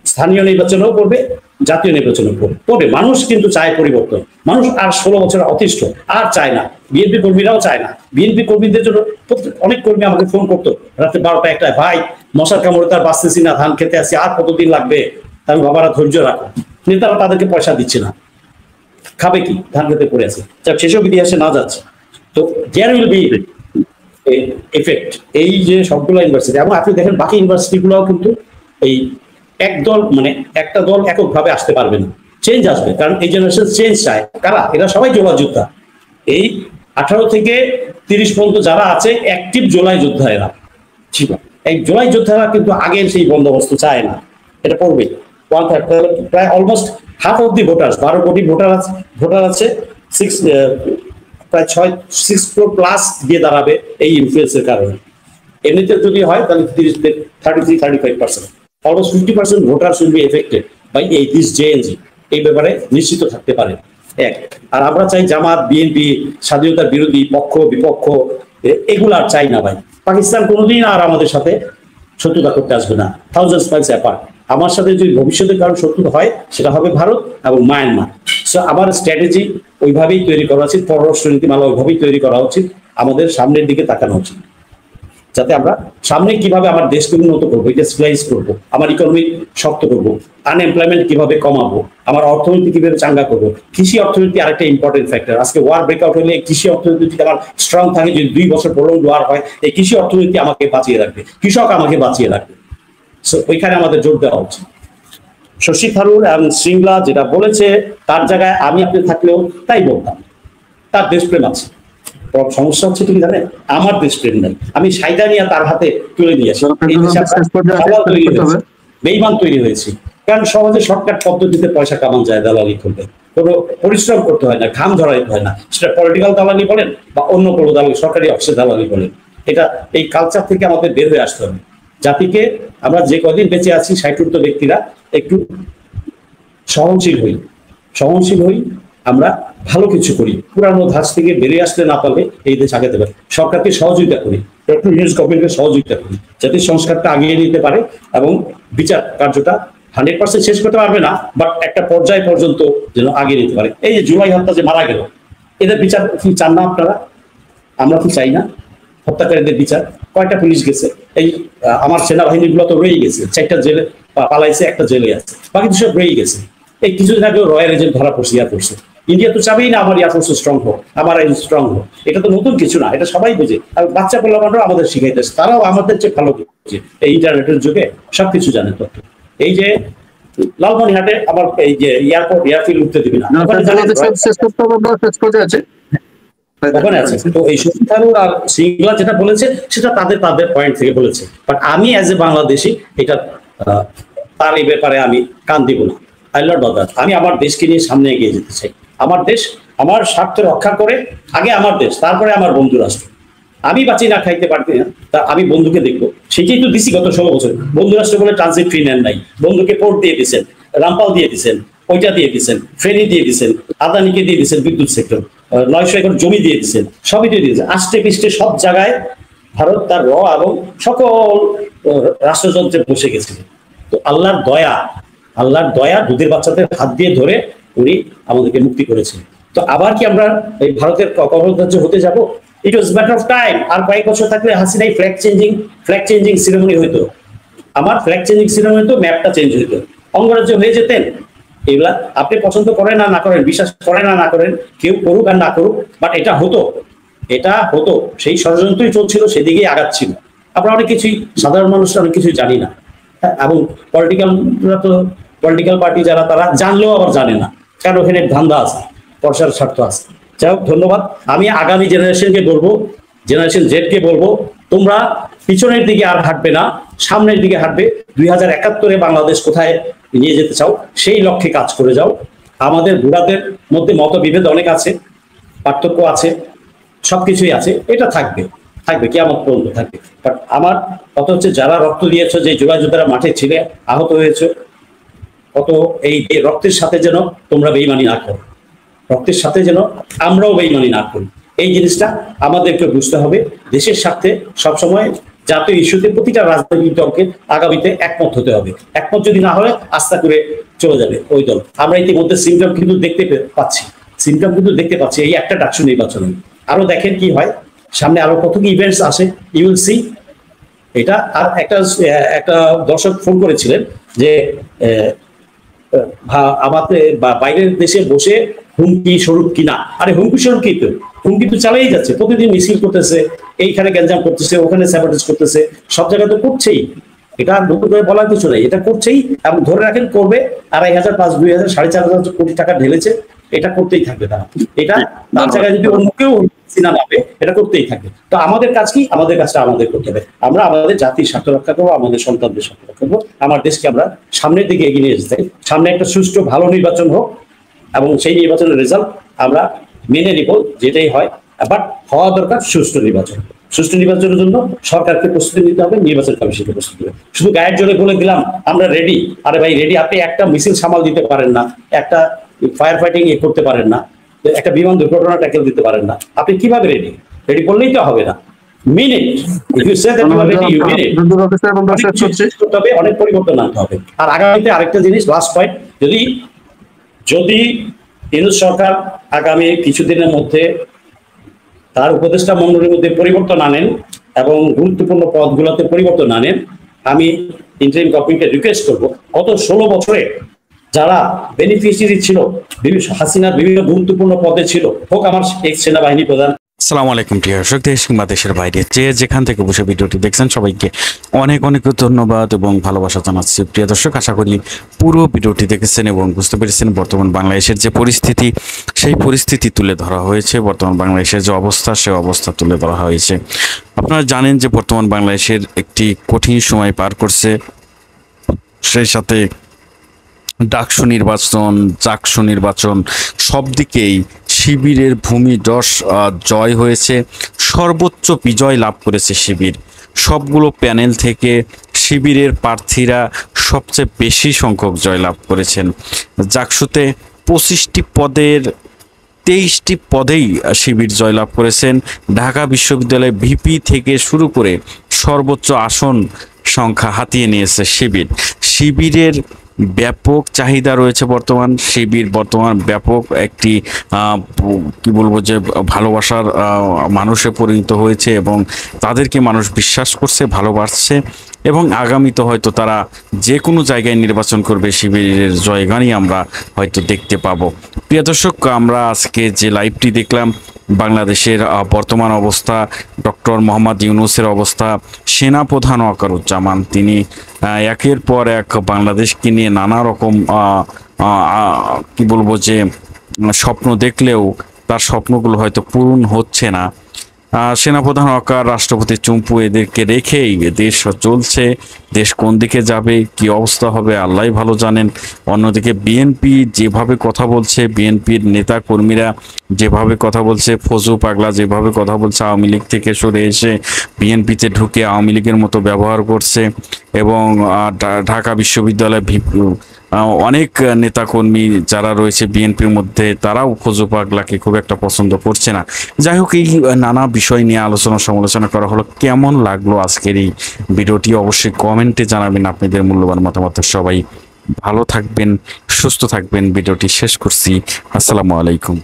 স্থানীয় নির্বাচনেও পড়বে, জাতীয় নির্বাচনে পড়বে। মানুষ কিন্তু চায় পরিবর্তন। মানুষ আর 16 বছর অতিষ্ঠ, আর চায় না। বিএনপি কর্মীরাও চায় না। বিএনপি কর্মীদের জন্য অনেক কর্মী আমাকে ফোন করতো রাতে 12টা 1টায়, ভাই মশার কামড়ে তার বাঁচতেছি না, ধান খেতে আসছি, আর কতদিন লাগবে? তাহলে বাবারা ধৈর্য রাখো। নেতারা তাদেরকে পয়সা দিচ্ছে না, খাবে কি? ধান খেতে পড়ে আছে। সেসব ইতিহাসে না যাচ্ছে। তো দেয়ার উইল বি এফেক্ট। এই যে সবগুলো ইউনিভার্সিটি, এবং আপনি দেখেন বাকি ইউনিভার্সিটি গুলোও কিন্তু এই একদল, মানে একটা দল এককভাবে আসতে পারবে না, চেঞ্জ আসবে। কারণ এই জেনারেশন চেঞ্জ চায়। কারা? এরা সবাই জোলা যোদ্ধা। এই 18 থেকে 30 পর্যন্ত যারা আছে অ্যাক্টিভ জোলাই যোদ্ধা এরা। ঠিক আছে, এই জোলাই যোদ্ধারা কিন্তু আগের সেই বন্দোবস্ত চায় না। এটা পড়বে প্রায় almost half of the voter, 12 কোটি ভোটার আছে, প্রায় 6 crore প্লাস দিয়ে দাঁড়াবে এই ইনফ্লুয়েন্সের কারণে। এমনিতে যদি হয় তাহলে 33-35%, almost 50% voters will be affected by this JNG. এই ব্যাপারে নিশ্চিত থাকতে পারে। এক, আর আমরা চাই জামাত, বিএনপি, স্বাধীনতার বিরোধী পক্ষ বিপক্ষ এগুলো আর চাই না ভাই। পাকিস্তান কোনোদিন আর আমাদের সাথে শত্রুতা করতে আসবে না, থাউজেন্ড মাইলস অ্যাপার্ট। আমার সাথে যদি ভবিষ্যতে কারণ শত্রুতা হয় সেটা হবে ভারত এবং মায়ানমার। সো আমার স্ট্র্যাটেজি ওইভাবেই তৈরি করা উচিত, পররাষ্ট্র নীতিমালা ওইভাবেই তৈরি করা উচিত। আমাদের সামনের দিকে তাকানো উচিত, যাতে আমরা সামনে কিভাবে আমার দেশকে উন্নত করবো, এটা স্টেবিলাইজ করবো, আমার ইকোনমি শক্ত করবো, আনএমপ্লয়মেন্ট কিভাবে কমাবো, আমার অর্থনীতি কিভাবে চাঙ্গা করবো। কৃষি অর্থনীতি আরেকটা ইম্পর্টেন্ট ফ্যাক্টর। আজকে ওয়ার ব্রেকআউট হলে কৃষি অর্থনীতি যদি আমার স্ট্রং থাকে, যদি 2 বছর প্রলংড ওয়ার হয়, এই কৃষি অর্থনীতি আমাকে বাঁচিয়ে রাখবে, কৃষক আমাকে বাঁচিয়ে রাখবে। সো ওইখানে আমাদের জোর দেওয়া উচিত। শশী থারুর এবং শৃঙ্খলা যেটা বলেছে, তার জায়গায় আমি আপনি থাকলেও তাই বলতাম। তার দেশপ্রেম আছে। সমস্যা হচ্ছে তুমি জানেন, আমার দেশপ্রেম নাই। আমি সাইদা নিয়ে তার হাতে তুলে নিয়ে আসি, বেইমান তৈরি হয়েছে। কারণ সমাজে শর্টকাট পদ্ধতিতে পয়সা কামান যায় দালালি করলে, কোনো পরিশ্রম করতে হয় না, ঘাম ঝরাইতে হয় না। সেটা পলিটিক্যাল দালালি বলেন বা অন্য কোনো দালালি, সরকারি অফিসে দালালি বলেন। এটা এই কালচার থেকে আমাদের বের হয়ে আসতে হবে। জাতিকে আমরা যে কদিন বেঁচে আছি 60 ব্যক্তিরা একটু সহনশীল হই, আমরা ভালো কিছু করি। পুরানো ধাঁচ থেকে বেরিয়ে আসতে না পারলে এই দেশ আগাতে পারে। সরকারকে সহযোগিতা করি, গভর্নমেন্টকে সহযোগিতা করি, যাতে সংস্কারটা আগিয়ে নিতে পারে এবং বিচার কার্যটা 100% শেষ করতে পারবে না, বাট একটা পর্যায় পর্যন্ত যেন আগিয়ে নিতে পারে। এই যে জুলাই হত্যা যে মারা গেল, এদের বিচার কি চান না আপনারা? আমরা কি চাই না হত্যাকারীদের বিচার? কয়টা পুলিশ গেছে? এই আমার সেনাবাহিনী গুলো তো রয়েই গেছে, 4টা জেলে পালাইছে, একটা জেলে আছে, বাকি সব রয়েই গেছে। এই কিছুদিন আগেও রয়্যাল এজেন্ট ধরা পড়ছে এয়ারফোর্সে। ইন্ডিয়া তো চাবেই না আমার এয়ারফোর্স স্ট্রং হোক, আমার আইন স্ট্রং হোক। এটা তো নতুন কিছু না, এটা সবাই বুঝে। আর বাচ্চা পোলাপানরাও আমাদের শিখাইতেছে, তারাও আমাদের চেয়ে ভালো বুঝে। এই ইন্টারনেটের যুগে সবকিছু জানে তথ্য। এই যে লালমনিরহাটে আমার এই যে এয়ারফিল্ড উঠতে দিবি না, ওখানে আছে। তো এই শশী থারুর আর শৃঙ্খলা যেটা বলেছে সেটা তাদের পয়েন্ট থেকে বলেছে, বাট আমি অ্যাজ এ বাংলাদেশি এটা তার এই ব্যাপারে আমি কান দিব না। আমি আমার দেশকে নিয়ে সামনে এগিয়ে যেতে চাই। আমার দেশ আমার স্বার্থ রক্ষা করে, আগে আমার দেশ, তারপরে আমার বন্ধু রাষ্ট্র। আমি বাঁচি না খাইতে পারছি না, তা আমি বন্ধুকে দেখবো। সেটাই তো দিছি গত 16 বছর। বন্ধু রাষ্ট্র বলে ট্রানজিট ফি নেন নাই, বন্ধুকে পোর্ট দিয়ে দিচ্ছেন, রামপাল দিয়ে দিচ্ছেন, ওইটা দিয়ে দিচ্ছেন, ফেনী দিয়ে দিচ্ছেন, আদানিকে দিয়ে দিচ্ছেন, বিদ্যুৎ সেক্টর 900 একর জমি দিয়ে দিচ্ছেন, সবই দিয়ে দিয়েছেন। আষ্টে পিষ্টে সব জায়গায় ভারত তার এবং সকল রাষ্ট্রযন্ত্রে বসে গেছে। তো আল্লাহর দয়া দুধের বাচ্চাদের হাত দিয়ে ধরে উনি আমাদেরকে মুক্তি করেছেন। তো আবার কি আমরা এই ভারতের কবরদাহ্য হতে যাব? ইট ওয়াজ ম্যাটার অফ টাইম। আর কয়েক বছর থাকলে হাসিনাই ফ্ল্যাগ চেঞ্জিং সিরিমনি হইতো, আমার ফ্ল্যাগ চেঞ্জিং সিরিমনি হইতো, ম্যাপটা চেঞ্জ হইতো, অঙ্গরাজ্য হয়ে যেতেন। এগুলা আপনি পছন্দ করেন আর না করেন, বিশ্বাস করেন আর না করেন, কেউ করুক আর না করুক, বাট এটা হতো। সেই ষড়যন্ত্রই চলছিল, সেদিকেই আগাচ্ছিল। আমরা অনেক কিছুই, সাধারণ মানুষরা অনেক কিছুই জানি না, এবং পলিটিক্যাল পার্টি যারা, তারা জানলেও আবার জানে না, কারণ ওখানে ধান্দা আছে, পয়সার স্বার্থ আছে। যাই হোক, ধন্যবাদ। আমি আগামী জেনারেশনকে বলবো, জেনারেশন জেডকে বলবো, তোমরা পিছনের দিকে আর হাঁটবে না, সামনের দিকে হাঁটবে। 2071-এ বাংলাদেশ কোথায় নিয়ে যেতে চাও সেই লক্ষ্যে কাজ করে যাও। আমাদের বুড়াদের মধ্যে মতবিভেদ অনেক আছে, পার্থক্য আছে, সবকিছুই আছে, এটা থাকবে কিয়ামত পর্যন্ত থাকবে। বাট আমার কথা হচ্ছে, যারা রক্ত দিয়েছো, যে যোদ্ধারা মাঠে ছিলে, আহত হয়েছে, কত এই রক্তের সাথে যেন তোমরা বেইমানি না করো, রক্তের সাথে যেন আমরাও বেইমানি না করি। এই জিনিসটা আমাদেরকে বুঝতে হবে। দেশের স্বার্থে সবসময় জাতীয় ইস্যুতে প্রতিটা রাজনৈতিক দলকে আগামীতে একমত হতে হবে। একমত যদি না হয়, আস্থা করে চলে যাবে ওই দল। আমরা ইতিমধ্যে সিমটম কিন্তু দেখতে পাচ্ছি এই একটা ডাকসু নির্বাচনে। আরো দেখেন কি হয়, সামনে আরো কত কি ইভেন্টস আসে, ইউ উইল সি। এটা আর একটা দর্শক ফোন করেছিলেন যে আমাদের বাইরের দেশে বসে হুমকি স্বরূপ কিনা। আরে হুমকি স্বরূপ কি, তো হুমকি তো চালাই যাচ্ছে, প্রতিদিন মিছিল করতেছে, এইখানে গ্যাঞ্জাম করতেছে, ওখানে স্যাবোটেজ করতেছে, সব জায়গায় তো করছেই। এটা নতুন করে বলার কিছু নেই, এটা করছেই। এবং ধরে রাখেন করবে, 2,500, 5,000, 2,000, 4,500 কোটি টাকা ঢেলেছে, এটা করতেই থাকবে তারা। এটা তার জায়গায় যদি অন্য কেউ সিনা নামে, এটা করতেই থাকবে। তো আমাদের কাজ কি? আমাদের কাজটা আমাদের করতে হবে। আমরা আমাদের জাতির স্বার্থ রক্ষা করবো, আমাদের সন্তানদের স্বার্থ রক্ষা করবো, আমার দেশকে আমরা সামনের দিকে এগিয়ে নিয়ে যেতে। সামনে একটা সুষ্ঠু ভালো নির্বাচন হোক, এবং সেই নির্বাচনের রেজাল্ট আমরা মেনে নিব, যেটাই হয়। বাট হওয়া দরকার সুষ্ঠু নির্বাচন। সুষ্ঠু নির্বাচনের জন্য সরকারকে প্রস্তুতি নিতে হবে, নির্বাচন কমিশনকে প্রস্তুতি নিতে হবে। শুধু গায়ের জোরে বলে দিলাম আমরা রেডি, আরে ভাই রেডি, আপনি একটা মিছিল সামাল দিতে পারেন না, একটা ফায়ার ফাইটিং করতে পারেন না, একটা বিমান দুর্ঘটনা ট্যাকেল দিতে পারেন না, আপনি কিভাবে রেডি? রেডি করলেই তো হবে না। অনেক পরিবর্তন আনতে হবে। আর আগামীতে আরেকটা জিনিস, লাস্ট পয়েন্ট, যদি ইউনূস সরকার আগামী কিছুদিনের মধ্যে তার উপদেষ্টা মণ্ডলীর মধ্যে পরিবর্তন আনেন এবং গুরুত্বপূর্ণ পদগুলোতে পরিবর্তন আনেন, আমি ইন্টারিম গভর্নমেন্টকে রিকোয়েস্ট করব, গত 16 বছরে যারা বেনিফিশিয়ারি ছিল, হাসিনার বিভিন্ন গুরুত্বপূর্ণ পদে ছিল, হোক আমার এক্স সেনাবাহিনী প্রধান। আসসালামু আলাইকুম প্রিয় দর্শক, দেশ কিংবা দেশের বাইরে যে যেখান থেকে বসে ভিডিওটি দেখছেন সবাইকে অনেক অনেক ধন্যবাদ এবং ভালোবাসা জানাচ্ছি। প্রিয় দর্শক, আশা করি পুরো ভিডিওটি দেখেছেন এবং বুঝতে পেরেছেন বর্তমান বাংলাদেশের যে পরিস্থিতি, সেই পরিস্থিতি তুলে ধরা হয়েছে। বর্তমান বাংলাদেশের যে অবস্থা, সেই অবস্থা তুলে ধরা হয়েছে। আপনারা জানেন যে বর্তমান বাংলাদেশের একটি কঠিন সময় পার করছে, সেই সাথে ডাকসু নির্বাচন, জাকসু নির্বাচন, সব দিকেই শিবিরের ভূমিধস জয় হয়েছে। সর্বোচ্চ বিজয় লাভ করেছে শিবির। সবগুলো প্যানেল থেকে শিবিরের প্রার্থীরা সবচেয়ে বেশি সংখ্যক জয়লাভ করেছেন। জাকসুতে 25টি পদের 23টি পদেই শিবির জয়লাভ করেছেন। ঢাকা বিশ্ববিদ্যালয়ে ভিপি থেকে শুরু করে সর্বোচ্চ আসন সংখ্যা হাতিয়ে নিয়েছে শিবির। শিবিরের ব্যাপক চাহিদা রয়েছে বর্তমান। শিবির বর্তমান ব্যাপক একটি কি বলবো যে ভালোবাসার মানুষে পরিণত হয়েছে এবং তাদেরকে মানুষ বিশ্বাস করছে, ভালোবাসছে এবং আগামীতে হয়তো তারা যে কোনো জায়গায় নির্বাচন করবে, শিবিরের জয়গানই আমরা হয়তো দেখতে পাবো। প্রিয় দর্শক, আমরা আজকে যে লাইভটি দেখলাম, বাংলাদেশের বর্তমান অবস্থা, ডক্টর মোহাম্মদ ইউনূসের অবস্থা, সেনাপ্রধান ওয়াকারুজ্জামান তিনি একের পর এক বাংলাদেশকে নিয়ে নানা রকম কি বলবো যে স্বপ্ন দেখলেও তার স্বপ্নগুলো হয়তো পূরণ হচ্ছে না। সেনাপ্রধান ওয়াকার, রাষ্ট্রপতি চুম্পু, এদেরকে রেখেই দেশ চলছে। দেশ কোন দিকে যাবে, কি অবস্থা হবে আল্লাহই ভালো জানেন। অন্যদিকে বিএনপি যেভাবে কথা বলছে, বিএনপির নেতা কর্মীরা যেভাবে কথা বলছে, ফজু পাগলা যেভাবে কথা বলছে, আওয়ামী লীগ থেকে সরে এসে বিএনপিতে ঢুকে আওয়ামী লীগের মতো ব্যবহার করছে এবং ঢাকা বিশ্ববিদ্যালয়ে অনেক নেতাকর্মী যারা রয়েছে বিএনপির মধ্যে, তারাও ফজু পাগলাকে খুব একটা পছন্দ করছে না। যাই হোক, এই নানা বিষয় নিয়ে আলোচনা সমালোচনা করা হলো। কেমন লাগলো আজকের এই ভিডিওটি অবশ্যই কমেন্টে জানাবেন আপনাদের মূল্যবান মতামত। সবাই ভালো থাকবেন, সুস্থ থাকবেন। ভিডিওটি শেষ করছি। আসসালামু আলাইকুম।